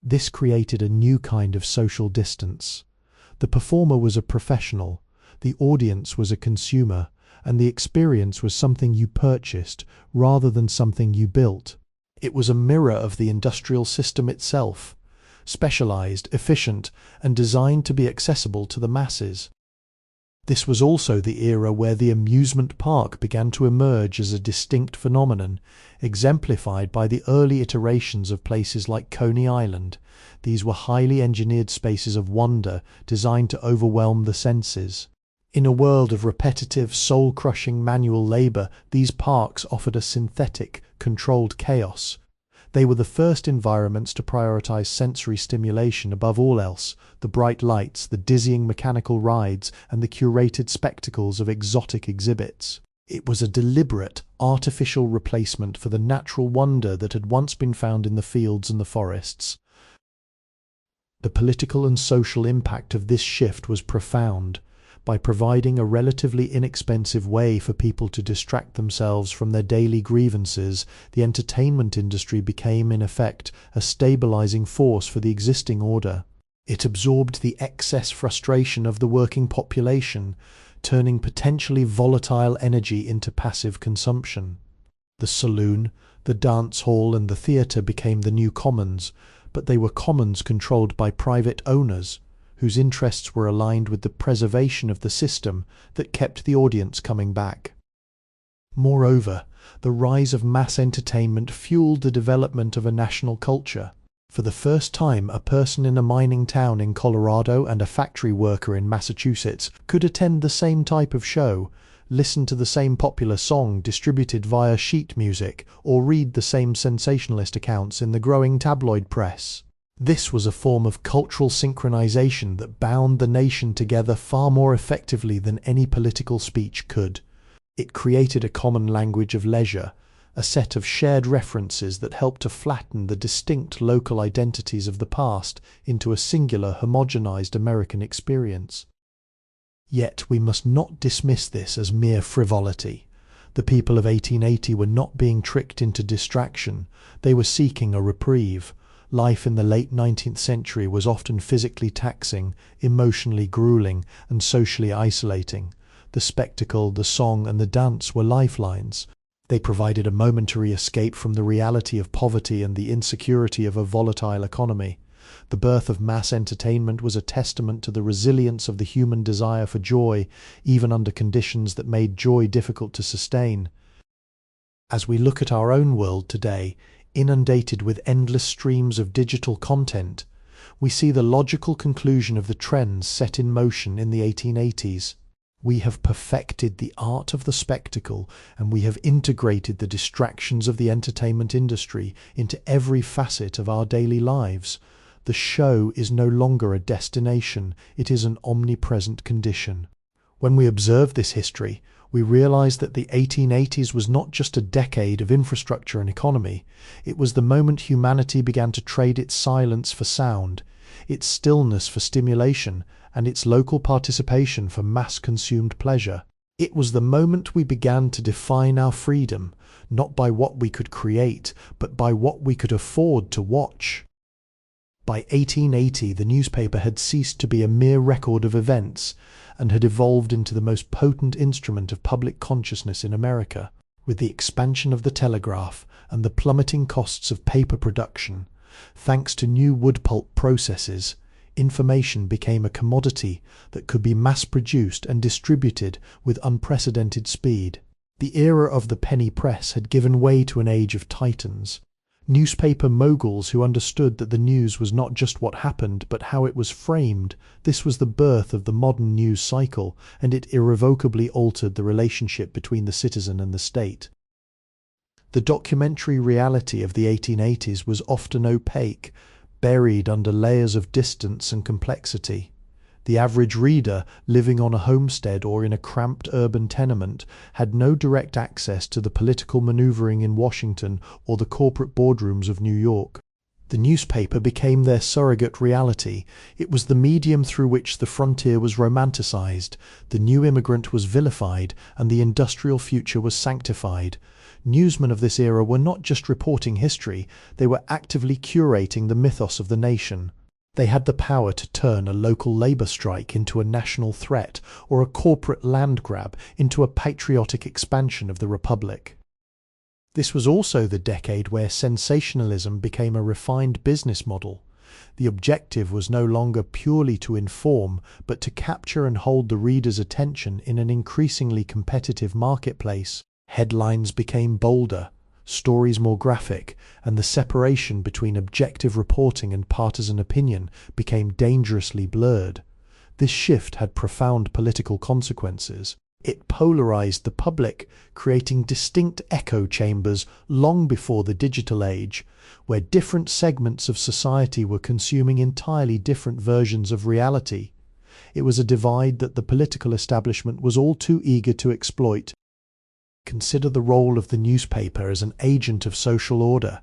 This created a new kind of social distance. The performer was a professional, the audience was a consumer, and the experience was something you purchased rather than something you built. It was a mirror of the industrial system itself, specialized, efficient, and designed to be accessible to the masses. This was also the era where the amusement park began to emerge as a distinct phenomenon, exemplified by the early iterations of places like Coney Island. These were highly engineered spaces of wonder designed to overwhelm the senses. In a world of repetitive, soul-crushing manual labor, these parks offered a synthetic, controlled chaos. They were the first environments to prioritize sensory stimulation above all else, the bright lights, the dizzying mechanical rides, and the curated spectacles of exotic exhibits. It was a deliberate, artificial replacement for the natural wonder that had once been found in the fields and the forests. The political and social impact of this shift was profound. By providing a relatively inexpensive way for people to distract themselves from their daily grievances, the entertainment industry became, in effect, a stabilizing force for the existing order. It absorbed the excess frustration of the working population, turning potentially volatile energy into passive consumption. The saloon, the dance hall, and the theatre became the new commons, but they were commons controlled by private owners, whose interests were aligned with the preservation of the system that kept the audience coming back. Moreover, the rise of mass entertainment fueled the development of a national culture. For the first time, a person in a mining town in Colorado and a factory worker in Massachusetts could attend the same type of show, listen to the same popular song distributed via sheet music, or read the same sensationalist accounts in the growing tabloid press. This was a form of cultural synchronization that bound the nation together far more effectively than any political speech could. It created a common language of leisure, a set of shared references that helped to flatten the distinct local identities of the past into a singular, homogenized American experience. Yet we must not dismiss this as mere frivolity. The people of 1880 were not being tricked into distraction, they were seeking a reprieve. Life in the late 19th century was often physically taxing, emotionally grueling, and socially isolating. The spectacle, the song, and the dance were lifelines. They provided a momentary escape from the reality of poverty and the insecurity of a volatile economy. The birth of mass entertainment was a testament to the resilience of the human desire for joy, even under conditions that made joy difficult to sustain. As we look at our own world today, inundated with endless streams of digital content, we see the logical conclusion of the trends set in motion in the 1880s. We have perfected the art of the spectacle, and we have integrated the distractions of the entertainment industry into every facet of our daily lives. The show is no longer a destination, it is an omnipresent condition. When we observe this history, we realize that the 1880s was not just a decade of infrastructure and economy, it was the moment humanity began to trade its silence for sound, its stillness for stimulation, and its local participation for mass-consumed pleasure. It was the moment we began to define our freedom, not by what we could create, but by what we could afford to watch. By 1880, the newspaper had ceased to be a mere record of events and had evolved into the most potent instrument of public consciousness in America. With the expansion of the telegraph and the plummeting costs of paper production, thanks to new wood pulp processes, information became a commodity that could be mass-produced and distributed with unprecedented speed. The era of the penny press had given way to an age of titans. Newspaper moguls who understood that the news was not just what happened, but how it was framed. This was the birth of the modern news cycle, and it irrevocably altered the relationship between the citizen and the state. The documentary reality of the 1880s was often opaque, buried under layers of distance and complexity. The average reader, living on a homestead or in a cramped urban tenement, had no direct access to the political maneuvering in Washington or the corporate boardrooms of New York. The newspaper became their surrogate reality. It was the medium through which the frontier was romanticized, the new immigrant was vilified, and the industrial future was sanctified. Newsmen of this era were not just reporting history, they were actively curating the mythos of the nation. They had the power to turn a local labor strike into a national threat, or a corporate land grab into a patriotic expansion of the Republic. This was also the decade where sensationalism became a refined business model. The objective was no longer purely to inform, but to capture and hold the reader's attention in an increasingly competitive marketplace. Headlines became bolder, stories more graphic, and the separation between objective reporting and partisan opinion became dangerously blurred. This shift had profound political consequences. It polarized the public, creating distinct echo chambers long before the digital age, where different segments of society were consuming entirely different versions of reality. It was a divide that the political establishment was all too eager to exploit. Consider the role of the newspaper as an agent of social order.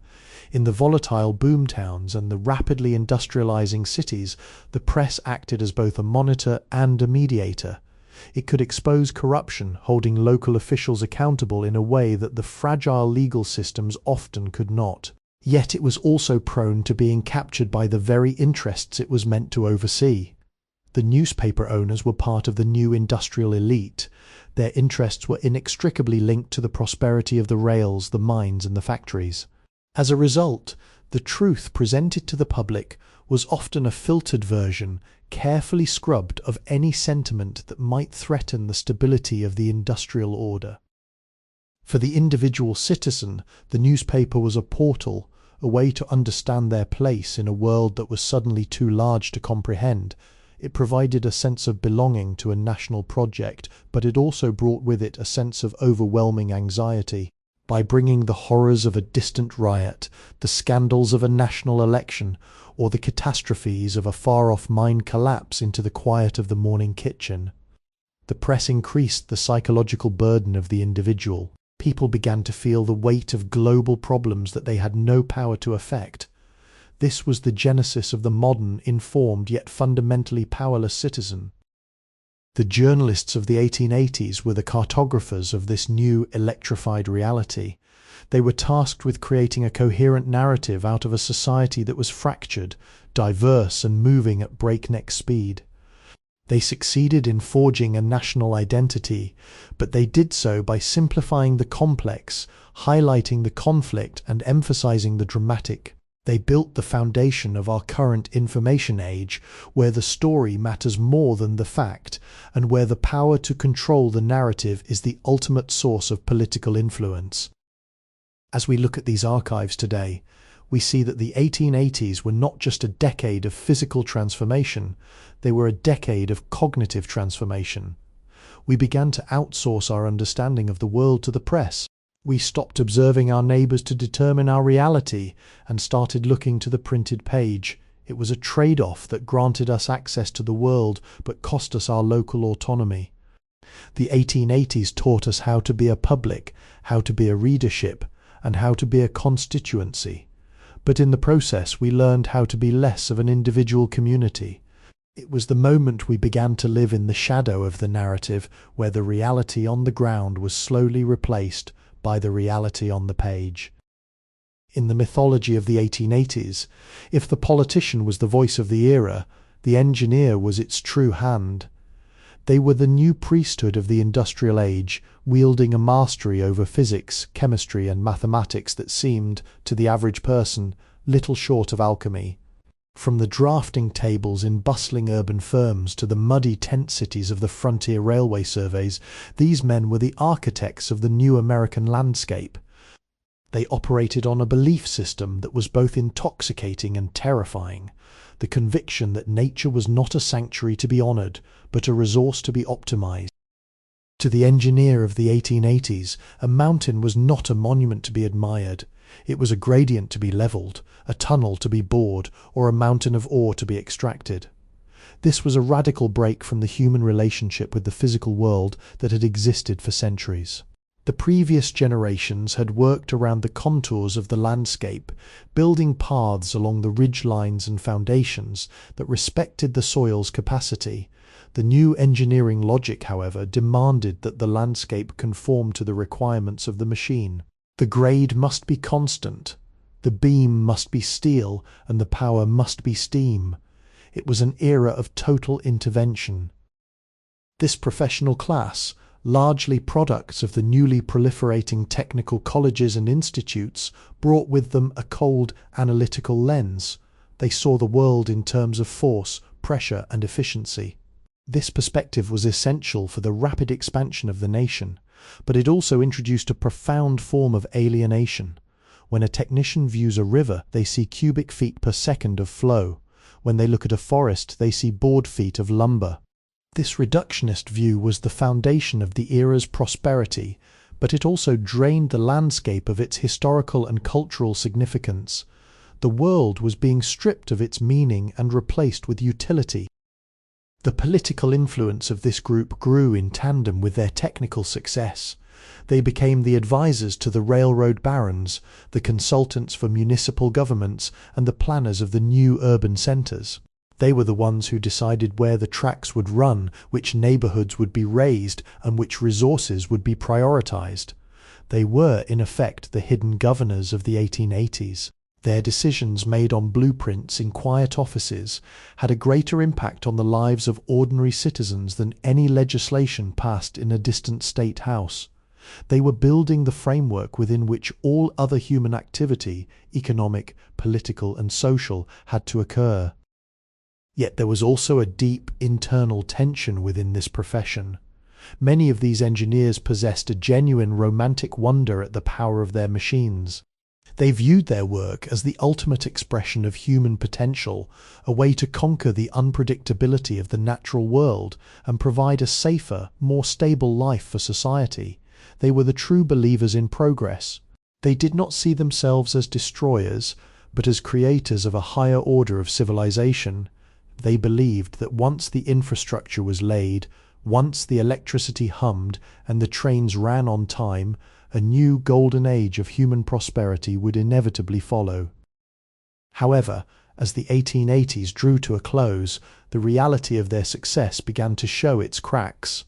In the volatile boomtowns and the rapidly industrializing cities, the press acted as both a monitor and a mediator. It could expose corruption, holding local officials accountable in a way that the fragile legal systems often could not. Yet it was also prone to being captured by the very interests it was meant to oversee. The newspaper owners were part of the new industrial elite. Their interests were inextricably linked to the prosperity of the rails, the mines, and the factories. As a result, the truth presented to the public was often a filtered version, carefully scrubbed of any sentiment that might threaten the stability of the industrial order. For the individual citizen, the newspaper was a portal, a way to understand their place in a world that was suddenly too large to comprehend. It provided a sense of belonging to a national project, but it also brought with it a sense of overwhelming anxiety. By bringing the horrors of a distant riot, the scandals of a national election, or the catastrophes of a far-off mine collapse into the quiet of the morning kitchen, the press increased the psychological burden of the individual. People began to feel the weight of global problems that they had no power to affect. This was the genesis of the modern, informed yet fundamentally powerless citizen. The journalists of the 1880s were the cartographers of this new electrified reality. They were tasked with creating a coherent narrative out of a society that was fractured, diverse, and moving at breakneck speed. They succeeded in forging a national identity, but they did so by simplifying the complex, highlighting the conflict, and emphasizing the dramatic. They built the foundation of our current information age, where the story matters more than the fact, and where the power to control the narrative is the ultimate source of political influence. As we look at these archives today, we see that the 1880s were not just a decade of physical transformation, they were a decade of cognitive transformation. We began to outsource our understanding of the world to the press. We stopped observing our neighbours to determine our reality and started looking to the printed page. It was a trade-off that granted us access to the world but cost us our local autonomy. The 1880s taught us how to be a public, how to be a readership, and how to be a constituency. But in the process we learned how to be less of an individual community. It was the moment we began to live in the shadow of the narrative, where the reality on the ground was slowly replaced by the reality on the page. In the mythology of the 1880s, if the politician was the voice of the era, the engineer was its true hand. They were the new priesthood of the industrial age, wielding a mastery over physics, chemistry, and mathematics that seemed, to the average person, little short of alchemy. From the drafting tables in bustling urban firms to the muddy tent cities of the frontier railway surveys, these men were the architects of the new American landscape. They operated on a belief system that was both intoxicating and terrifying, the conviction that nature was not a sanctuary to be honoured, but a resource to be optimised. To the engineer of the 1880s, a mountain was not a monument to be admired. It was a gradient to be levelled, a tunnel to be bored, or a mountain of ore to be extracted. This was a radical break from the human relationship with the physical world that had existed for centuries. The previous generations had worked around the contours of the landscape, building paths along the ridge lines and foundations that respected the soil's capacity. The new engineering logic, however, demanded that the landscape conform to the requirements of the machine. The grade must be constant, the beam must be steel, and the power must be steam. It was an era of total intervention. This professional class, largely products of the newly proliferating technical colleges and institutes, brought with them a cold, analytical lens. They saw the world in terms of force, pressure, and efficiency. This perspective was essential for the rapid expansion of the nation, but it also introduced a profound form of alienation. When a technician views a river, they see cubic feet per second of flow. When they look at a forest, they see board feet of lumber. This reductionist view was the foundation of the era's prosperity, but it also drained the landscape of its historical and cultural significance. The world was being stripped of its meaning and replaced with utility. The political influence of this group grew in tandem with their technical success. They became the advisors to the railroad barons, the consultants for municipal governments, and the planners of the new urban centres. They were the ones who decided where the tracks would run, which neighbourhoods would be raised, and which resources would be prioritised. They were, in effect, the hidden governors of the 1880s. Their decisions made on blueprints in quiet offices had a greater impact on the lives of ordinary citizens than any legislation passed in a distant state house. They were building the framework within which all other human activity, economic, political, and social, had to occur. Yet there was also a deep internal tension within this profession. Many of these engineers possessed a genuine romantic wonder at the power of their machines. They viewed their work as the ultimate expression of human potential, a way to conquer the unpredictability of the natural world and provide a safer, more stable life for society. They were the true believers in progress. They did not see themselves as destroyers, but as creators of a higher order of civilization. They believed that once the infrastructure was laid, once the electricity hummed and the trains ran on time, a new golden age of human prosperity would inevitably follow. However, as the 1880s drew to a close, the reality of their success began to show its cracks.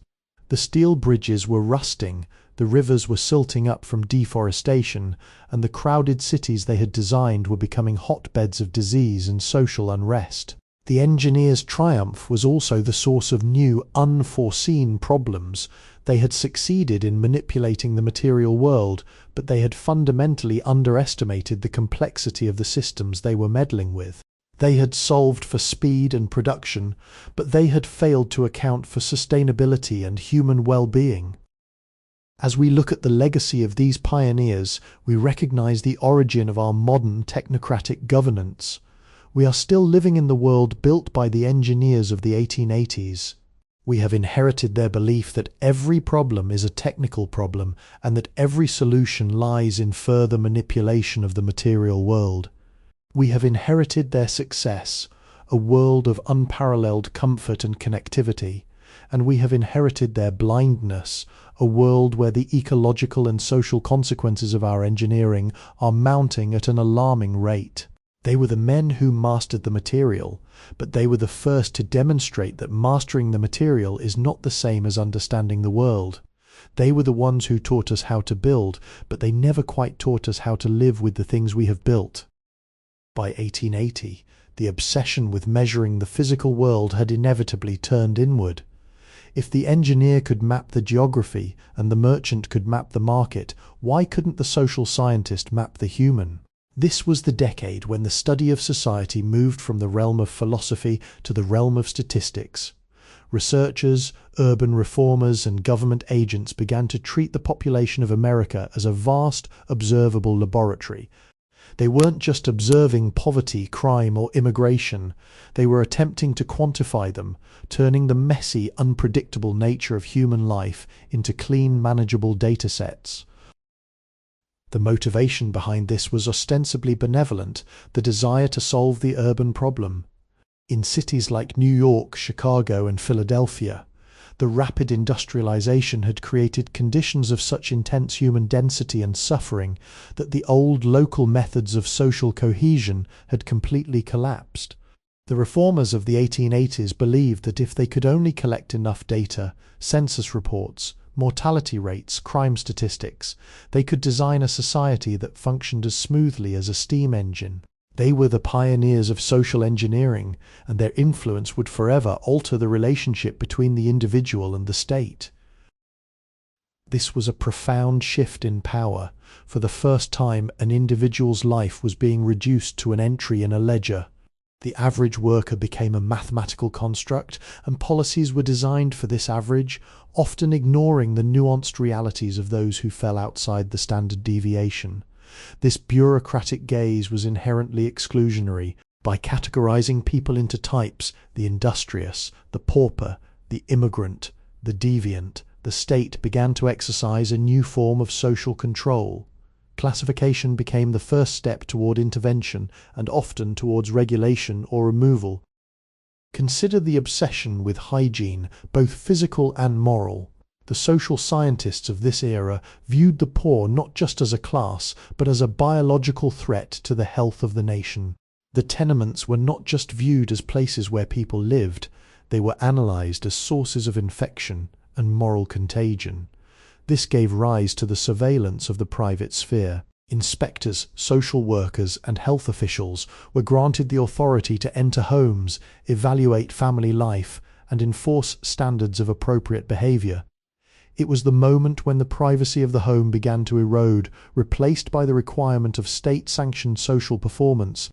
The steel bridges were rusting, the rivers were silting up from deforestation, and the crowded cities they had designed were becoming hotbeds of disease and social unrest. The engineers' triumph was also the source of new, unforeseen problems. They had succeeded in manipulating the material world, but they had fundamentally underestimated the complexity of the systems they were meddling with. They had solved for speed and production, but they had failed to account for sustainability and human well-being. As we look at the legacy of these pioneers, we recognize the origin of our modern technocratic governance. We are still living in the world built by the engineers of the 1880s. We have inherited their belief that every problem is a technical problem and that every solution lies in further manipulation of the material world. We have inherited their success, a world of unparalleled comfort and connectivity, and we have inherited their blindness, a world where the ecological and social consequences of our engineering are mounting at an alarming rate. They were the men who mastered the material, but they were the first to demonstrate that mastering the material is not the same as understanding the world. They were the ones who taught us how to build, but they never quite taught us how to live with the things we have built. By 1880, the obsession with measuring the physical world had inevitably turned inward. If the engineer could map the geography and the merchant could map the market, why couldn't the social scientist map the human? This was the decade when the study of society moved from the realm of philosophy to the realm of statistics. Researchers, urban reformers, and government agents began to treat the population of America as a vast, observable laboratory. They weren't just observing poverty, crime, or immigration. They were attempting to quantify them, turning the messy, unpredictable nature of human life into clean, manageable data sets. The motivation behind this was ostensibly benevolent, the desire to solve the urban problem. In cities like New York, Chicago, and Philadelphia, the rapid industrialization had created conditions of such intense human density and suffering that the old local methods of social cohesion had completely collapsed. The reformers of the 1880s believed that if they could only collect enough data, census reports, mortality rates, crime statistics, they could design a society that functioned as smoothly as a steam engine. They were the pioneers of social engineering, and their influence would forever alter the relationship between the individual and the state. This was a profound shift in power. For the first time, an individual's life was being reduced to an entry in a ledger. The average worker became a mathematical construct, and policies were designed for this average, often ignoring the nuanced realities of those who fell outside the standard deviation. This bureaucratic gaze was inherently exclusionary. By categorizing people into types, the industrious, the pauper, the immigrant, the deviant, the state began to exercise a new form of social control. Classification became the first step toward intervention and often towards regulation or removal. Consider the obsession with hygiene, both physical and moral. The social scientists of this era viewed the poor not just as a class, but as a biological threat to the health of the nation. The tenements were not just viewed as places where people lived, they were analyzed as sources of infection and moral contagion. This gave rise to the surveillance of the private sphere. Inspectors, social workers, and health officials were granted the authority to enter homes, evaluate family life, and enforce standards of appropriate behavior. It was the moment when the privacy of the home began to erode, replaced by the requirement of state-sanctioned social performance.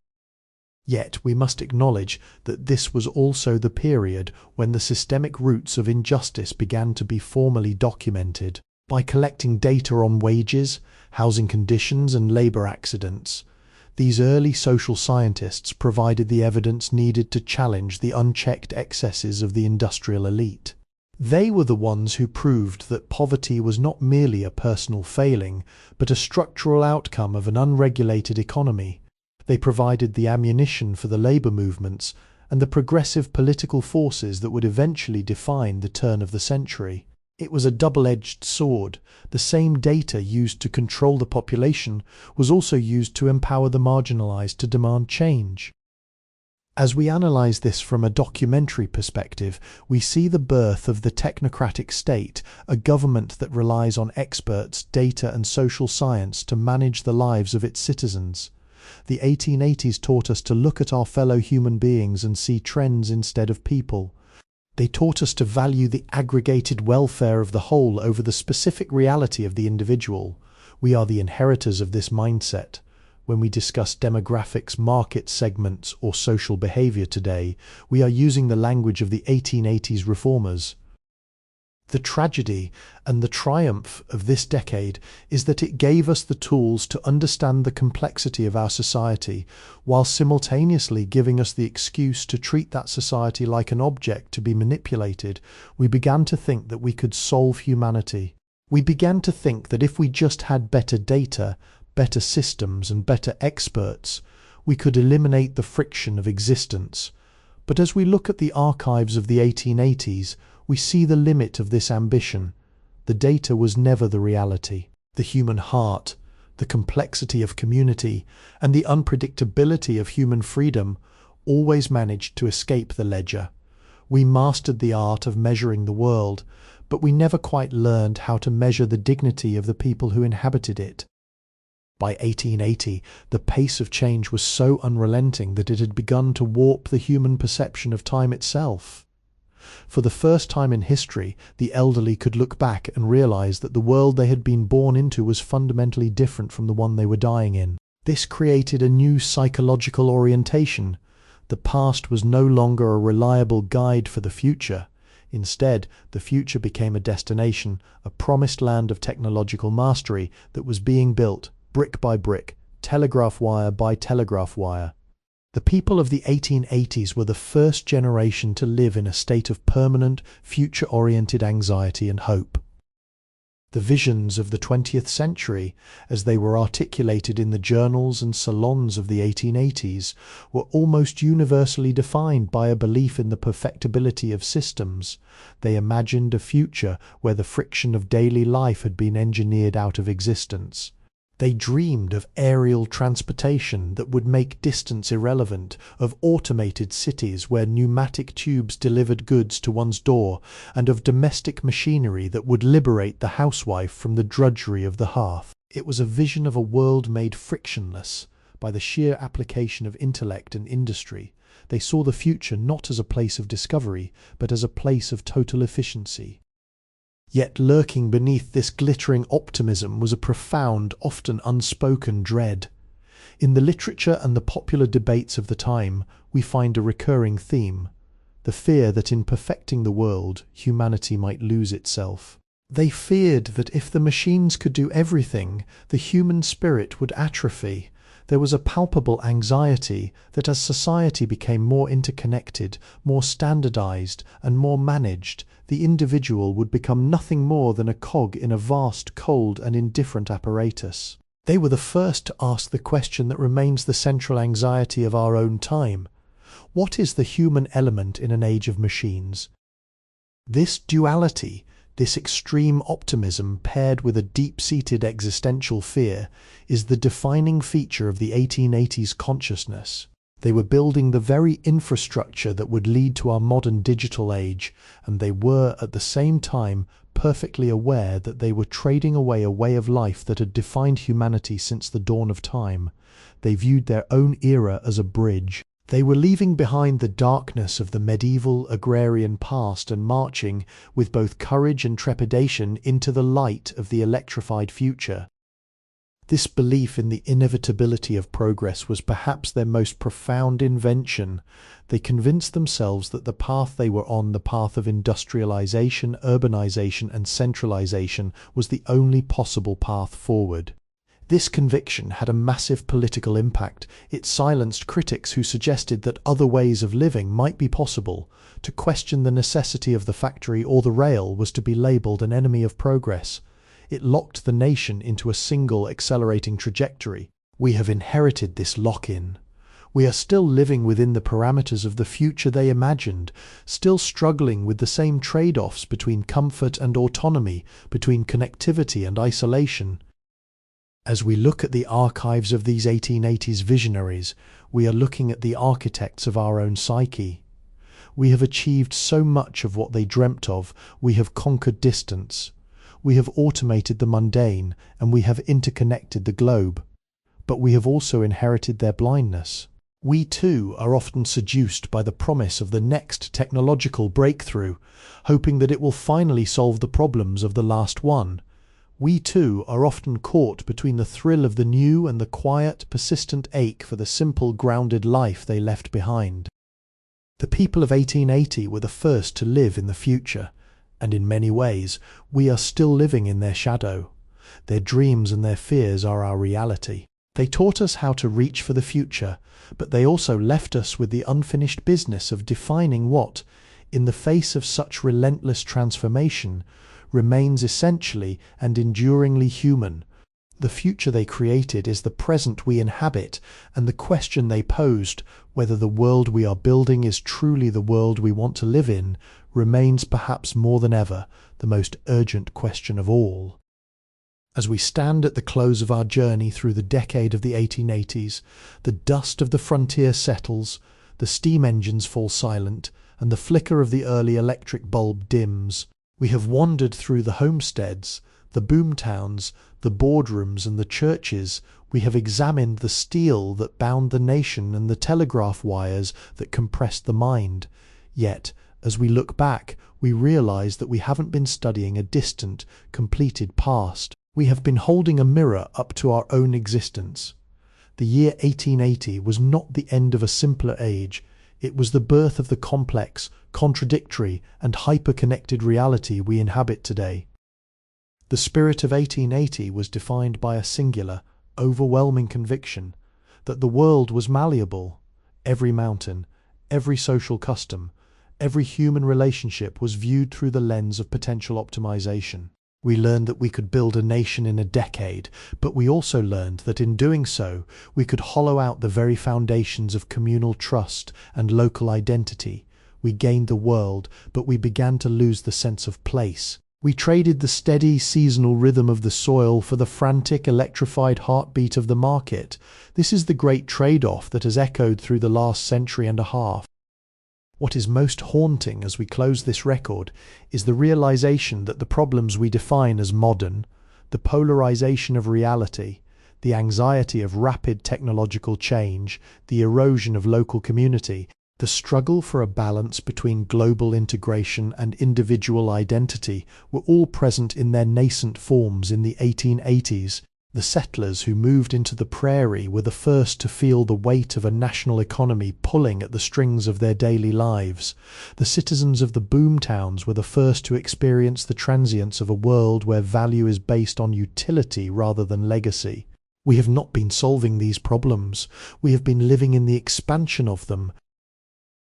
Yet we must acknowledge that this was also the period when the systemic roots of injustice began to be formally documented. By collecting data on wages, housing conditions, and labor accidents, these early social scientists provided the evidence needed to challenge the unchecked excesses of the industrial elite. They were the ones who proved that poverty was not merely a personal failing, but a structural outcome of an unregulated economy. They provided the ammunition for the labor movements and the progressive political forces that would eventually define the turn of the century. It was a double-edged sword. The same data used to control the population was also used to empower the marginalized to demand change. As we analyze this from a documentary perspective, we see the birth of the technocratic state, a government that relies on experts, data, and social science to manage the lives of its citizens. The 1880s taught us to look at our fellow human beings and see trends instead of people. They taught us to value the aggregated welfare of the whole over the specific reality of the individual. We are the inheritors of this mindset. When we discuss demographics, market segments, or social behavior today, we are using the language of the 1880s reformers. The tragedy and the triumph of this decade is that it gave us the tools to understand the complexity of our society, while simultaneously giving us the excuse to treat that society like an object to be manipulated. We began to think that we could solve humanity. We began to think that if we just had better data, better systems, and better experts, we could eliminate the friction of existence. But as we look at the archives of the 1880s, we see the limit of this ambition. The data was never the reality. The human heart, the complexity of community, and the unpredictability of human freedom always managed to escape the ledger. We mastered the art of measuring the world, but we never quite learned how to measure the dignity of the people who inhabited it. By 1880, the pace of change was so unrelenting that it had begun to warp the human perception of time itself. For the first time in history, the elderly could look back and realize that the world they had been born into was fundamentally different from the one they were dying in. This created a new psychological orientation. The past was no longer a reliable guide for the future. Instead, the future became a destination, a promised land of technological mastery that was being built, brick by brick, telegraph wire by telegraph wire. The people of the 1880s were the first generation to live in a state of permanent, future-oriented anxiety and hope. The visions of the 20th century, as they were articulated in the journals and salons of the 1880s, were almost universally defined by a belief in the perfectibility of systems. They imagined a future where the friction of daily life had been engineered out of existence. They dreamed of aerial transportation that would make distance irrelevant, of automated cities where pneumatic tubes delivered goods to one's door, and of domestic machinery that would liberate the housewife from the drudgery of the hearth. It was a vision of a world made frictionless by the sheer application of intellect and industry. They saw the future not as a place of discovery, but as a place of total efficiency. Yet lurking beneath this glittering optimism was a profound, often unspoken dread. In the literature and the popular debates of the time, we find a recurring theme: the fear that in perfecting the world, humanity might lose itself. They feared that if the machines could do everything, the human spirit would atrophy. There was a palpable anxiety that as society became more interconnected, more standardized, and more managed, the individual would become nothing more than a cog in a vast, cold, and indifferent apparatus. They were the first to ask the question that remains the central anxiety of our own time: what is the human element in an age of machines? This duality, this extreme optimism paired with a deep-seated existential fear, is the defining feature of the 1880s consciousness. They were building the very infrastructure that would lead to our modern digital age, and they were at the same time perfectly aware that they were trading away a way of life that had defined humanity since the dawn of time. They viewed their own era as a bridge. They were leaving behind the darkness of the medieval agrarian past and marching, with both courage and trepidation, into the light of the electrified future. This belief in the inevitability of progress was perhaps their most profound invention. They convinced themselves that the path they were on, the path of industrialization, urbanization, and centralization, was the only possible path forward. This conviction had a massive political impact. It silenced critics who suggested that other ways of living might be possible. To question the necessity of the factory or the rail was to be labelled an enemy of progress. It locked the nation into a single accelerating trajectory. We have inherited this lock-in. We are still living within the parameters of the future they imagined, still struggling with the same trade-offs between comfort and autonomy, between connectivity and isolation. As we look at the archives of these 1880s visionaries, we are looking at the architects of our own psyche. We have achieved so much of what they dreamt of. We have conquered distance. We have automated the mundane, and we have interconnected the globe. But we have also inherited their blindness. We too are often seduced by the promise of the next technological breakthrough, hoping that it will finally solve the problems of the last one. We too are often caught between the thrill of the new and the quiet, persistent ache for the simple, grounded life they left behind. The people of 1880 were the first to live in the future, and in many ways, we are still living in their shadow. Their dreams and their fears are our reality. They taught us how to reach for the future, but they also left us with the unfinished business of defining what, in the face of such relentless transformation, remains essentially and enduringly human. The future they created is the present we inhabit, and the question they posed, whether the world we are building is truly the world we want to live in, remains perhaps more than ever the most urgent question of all. As we stand at the close of our journey through the decade of the 1880s, the dust of the frontier settles, the steam engines fall silent, and the flicker of the early electric bulb dims. We have wandered through the homesteads, the boom towns, the boardrooms and the churches. We have examined the steel that bound the nation and the telegraph wires that compressed the mind. Yet, as we look back, we realize that we haven't been studying a distant, completed past. We have been holding a mirror up to our own existence. The year 1880 was not the end of a simpler age. It was the birth of the complex, contradictory, and hyper-connected reality we inhabit today. The spirit of 1880 was defined by a singular, overwhelming conviction that the world was malleable. Every mountain, every social custom, every human relationship was viewed through the lens of potential optimization. We learned that we could build a nation in a decade, but we also learned that in doing so, we could hollow out the very foundations of communal trust and local identity. We gained the world, but we began to lose the sense of place. We traded the steady, seasonal rhythm of the soil for the frantic, electrified heartbeat of the market. This is the great trade-off that has echoed through the last century and a half. What is most haunting as we close this record is the realization that the problems we define as modern, the polarization of reality, the anxiety of rapid technological change, the erosion of local community, the struggle for a balance between global integration and individual identity were all present in their nascent forms in the 1880s. The settlers who moved into the prairie were the first to feel the weight of a national economy pulling at the strings of their daily lives. The citizens of the boom towns were the first to experience the transience of a world where value is based on utility rather than legacy. We have not been solving these problems. We have been living in the expansion of them.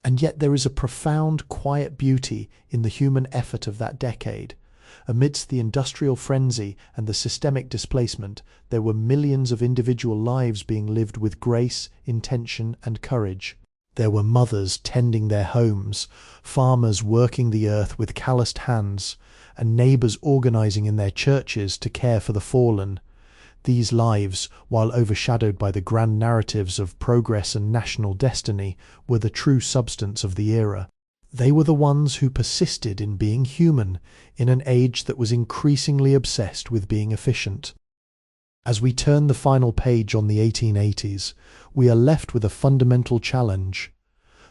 And yet there is a profound, quiet beauty in the human effort of that decade. Amidst the industrial frenzy and the systemic displacement, there were millions of individual lives being lived with grace, intention, and courage. There were mothers tending their homes, farmers working the earth with calloused hands, and neighbors organizing in their churches to care for the fallen. These lives, while overshadowed by the grand narratives of progress and national destiny, were the true substance of the era. They were the ones who persisted in being human in an age that was increasingly obsessed with being efficient. As we turn the final page on the 1880s, we are left with a fundamental challenge.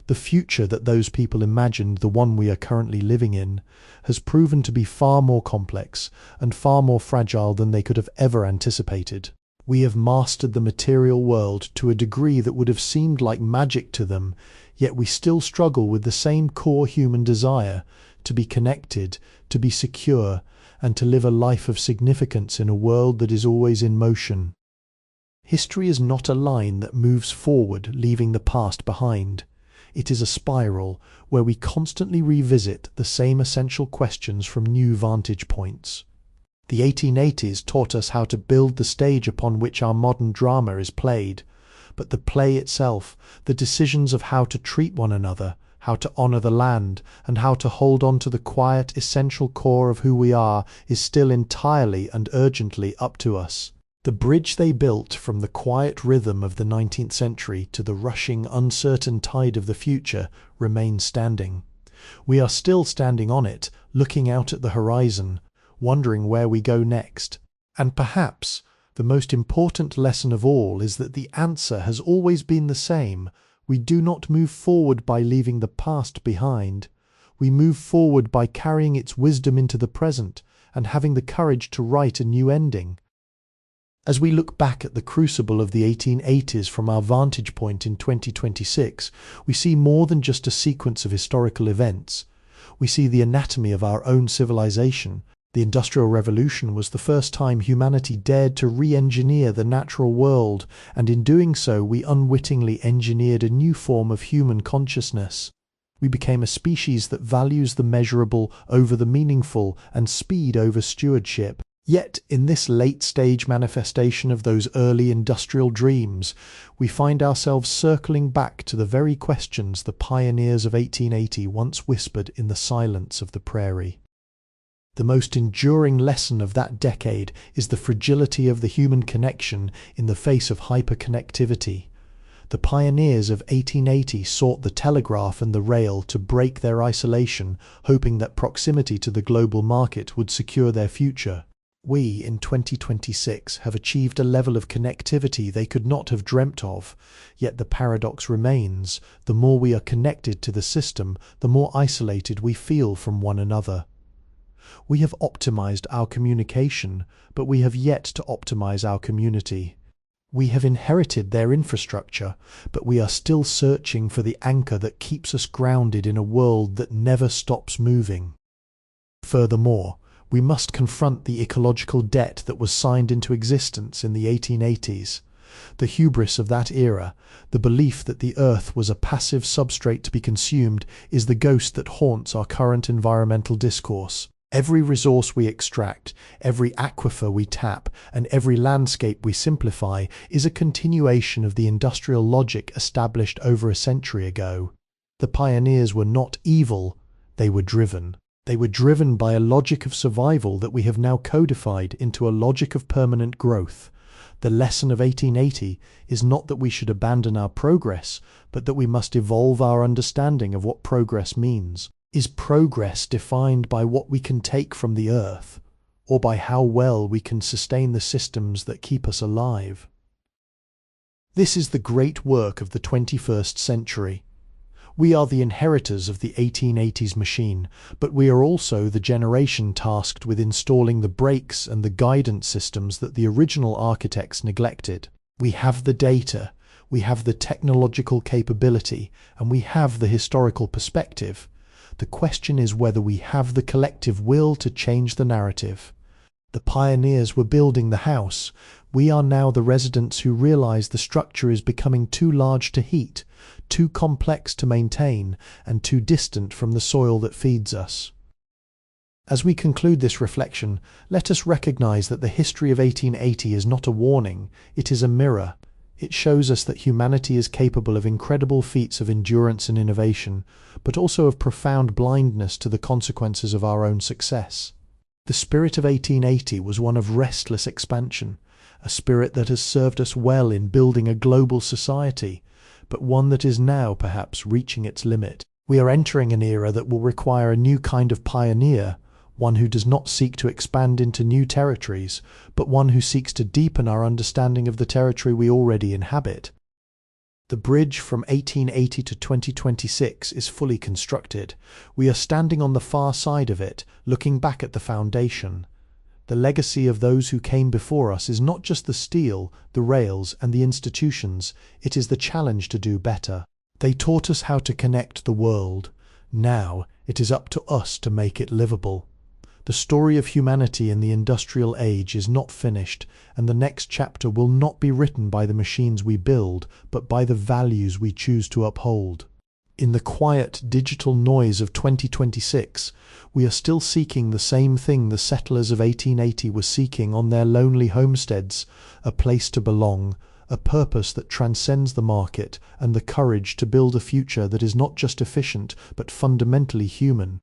The future that those people imagined, the one we are currently living in, has proven to be far more complex and far more fragile than they could have ever anticipated. We have mastered the material world to a degree that would have seemed like magic to them, yet we still struggle with the same core human desire to be connected, to be secure, and to live a life of significance in a world that is always in motion. History is not a line that moves forward, leaving the past behind. It is a spiral where we constantly revisit the same essential questions from new vantage points. The 1880s taught us how to build the stage upon which our modern drama is played, but the play itself, the decisions of how to treat one another, how to honor the land, and how to hold on to the quiet, essential core of who we are, is still entirely and urgently up to us. The bridge they built from the quiet rhythm of the 19th century to the rushing, uncertain tide of the future remains standing. We are still standing on it, looking out at the horizon, wondering where we go next. And perhaps the most important lesson of all is that the answer has always been the same. We do not move forward by leaving the past behind. We move forward by carrying its wisdom into the present and having the courage to write a new ending. As we look back at the crucible of the 1880s from our vantage point in 2026, we see more than just a sequence of historical events. We see the anatomy of our own civilization. The Industrial Revolution was the first time humanity dared to re-engineer the natural world, and in doing so we unwittingly engineered a new form of human consciousness. We became a species that values the measurable over the meaningful and speed over stewardship. Yet, in this late-stage manifestation of those early industrial dreams, we find ourselves circling back to the very questions the pioneers of 1880 once whispered in the silence of the prairie. The most enduring lesson of that decade is the fragility of the human connection in the face of hyperconnectivity. The pioneers of 1880 sought the telegraph and the rail to break their isolation, hoping that proximity to the global market would secure their future. We, in 2026, have achieved a level of connectivity they could not have dreamt of, yet the paradox remains: the more we are connected to the system, the more isolated we feel from one another. We have optimized our communication, but we have yet to optimize our community. We have inherited their infrastructure, but we are still searching for the anchor that keeps us grounded in a world that never stops moving. Furthermore, we must confront the ecological debt that was signed into existence in the 1880s. The hubris of that era, the belief that the earth was a passive substrate to be consumed, is the ghost that haunts our current environmental discourse. Every resource we extract, every aquifer we tap, and every landscape we simplify is a continuation of the industrial logic established over a century ago. The pioneers were not evil, they were driven. They were driven by a logic of survival that we have now codified into a logic of permanent growth. The lesson of 1880 is not that we should abandon our progress, but that we must evolve our understanding of what progress means. Is progress defined by what we can take from the earth, or by how well we can sustain the systems that keep us alive? This is the great work of the 21st century. We are the inheritors of the 1880s machine, but we are also the generation tasked with installing the brakes and the guidance systems that the original architects neglected. We have the data, we have the technological capability, and we have the historical perspective. The question is whether we have the collective will to change the narrative. The pioneers were building the house. We are now the residents who realize the structure is becoming too large to heat, too complex to maintain, and too distant from the soil that feeds us. As we conclude this reflection, let us recognize that the history of 1880 is not a warning, it is a mirror. It shows us that humanity is capable of incredible feats of endurance and innovation, but also of profound blindness to the consequences of our own success. The spirit of 1880 was one of restless expansion, a spirit that has served us well in building a global society, but one that is now perhaps reaching its limit. We are entering an era that will require a new kind of pioneer, one who does not seek to expand into new territories, but one who seeks to deepen our understanding of the territory we already inhabit. The bridge from 1880 to 2026 is fully constructed. We are standing on the far side of it, looking back at the foundation. The legacy of those who came before us is not just the steel, the rails, and the institutions, it is the challenge to do better. They taught us how to connect the world. Now it is up to us to make it livable. The story of humanity in the industrial age is not finished, and the next chapter will not be written by the machines we build, but by the values we choose to uphold. In the quiet digital noise of 2026, we are still seeking the same thing the settlers of 1880 were seeking on their lonely homesteads: a place to belong, a purpose that transcends the market, and the courage to build a future that is not just efficient, but fundamentally human.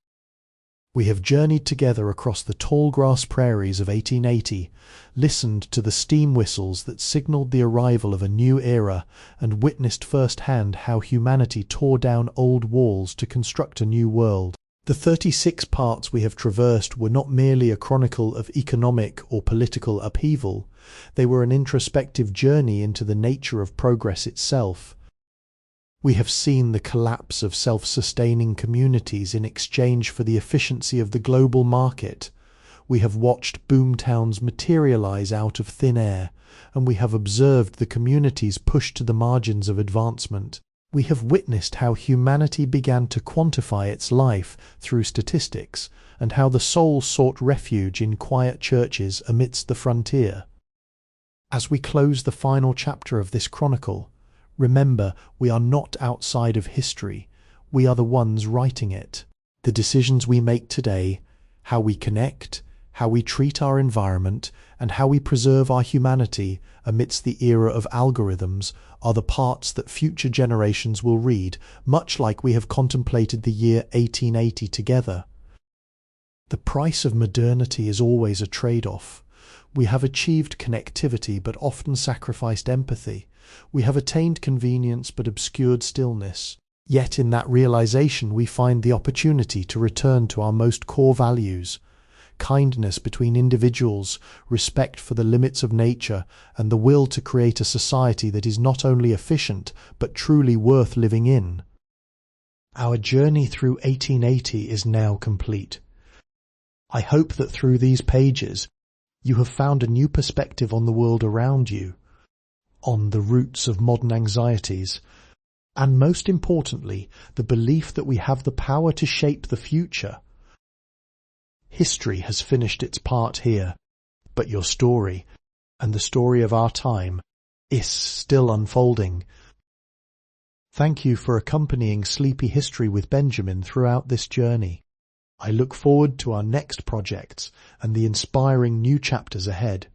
We have journeyed together across the tall grass prairies of 1880, listened to the steam whistles that signaled the arrival of a new era, and witnessed firsthand how humanity tore down old walls to construct a new world. The 36 parts we have traversed were not merely a chronicle of economic or political upheaval, they were an introspective journey into the nature of progress itself. We have seen the collapse of self-sustaining communities in exchange for the efficiency of the global market. We have watched boomtowns materialize out of thin air, and we have observed the communities pushed to the margins of advancement. We have witnessed how humanity began to quantify its life through statistics, and how the soul sought refuge in quiet churches amidst the frontier. As we close the final chapter of this chronicle, remember we are not outside of history, we are the ones writing it. The decisions we make today, how we connect, how we treat our environment, and how we preserve our humanity amidst the era of algorithms are the parts that future generations will read, much like we have contemplated the year 1880 together. The price of modernity is always a trade-off. We have achieved connectivity but often sacrificed empathy. We have attained convenience but obscured stillness. Yet in that realization we find the opportunity to return to our most core values: kindness between individuals, respect for the limits of nature, and the will to create a society that is not only efficient but truly worth living in. Our journey through 1880 is now complete. I hope that through these pages you have found a new perspective on the world around you, on the roots of modern anxieties, and most importantly, the belief that we have the power to shape the future. History has finished its part here, but your story, and the story of our time, is still unfolding. Thank you for accompanying Sleepy History with Benjamin throughout this journey. I look forward to our next projects and the inspiring new chapters ahead.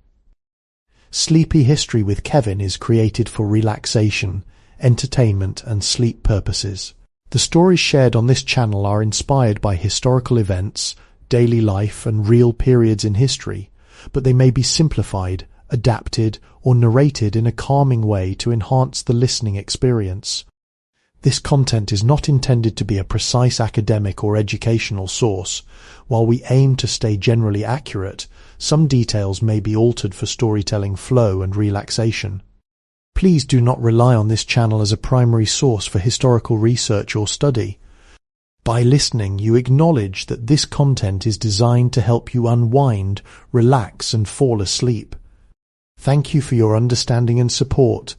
Sleepy History with Kevin is created for relaxation, entertainment, and sleep purposes. The stories shared on this channel are inspired by historical events, daily life, and real periods in history, but they may be simplified, adapted, or narrated in a calming way to enhance the listening experience. This content is not intended to be a precise academic or educational source. While we aim to stay generally accurate, some details may be altered for storytelling flow and relaxation. Please do not rely on this channel as a primary source for historical research or study. By listening, you acknowledge that this content is designed to help you unwind, relax, and fall asleep. Thank you for your understanding and support.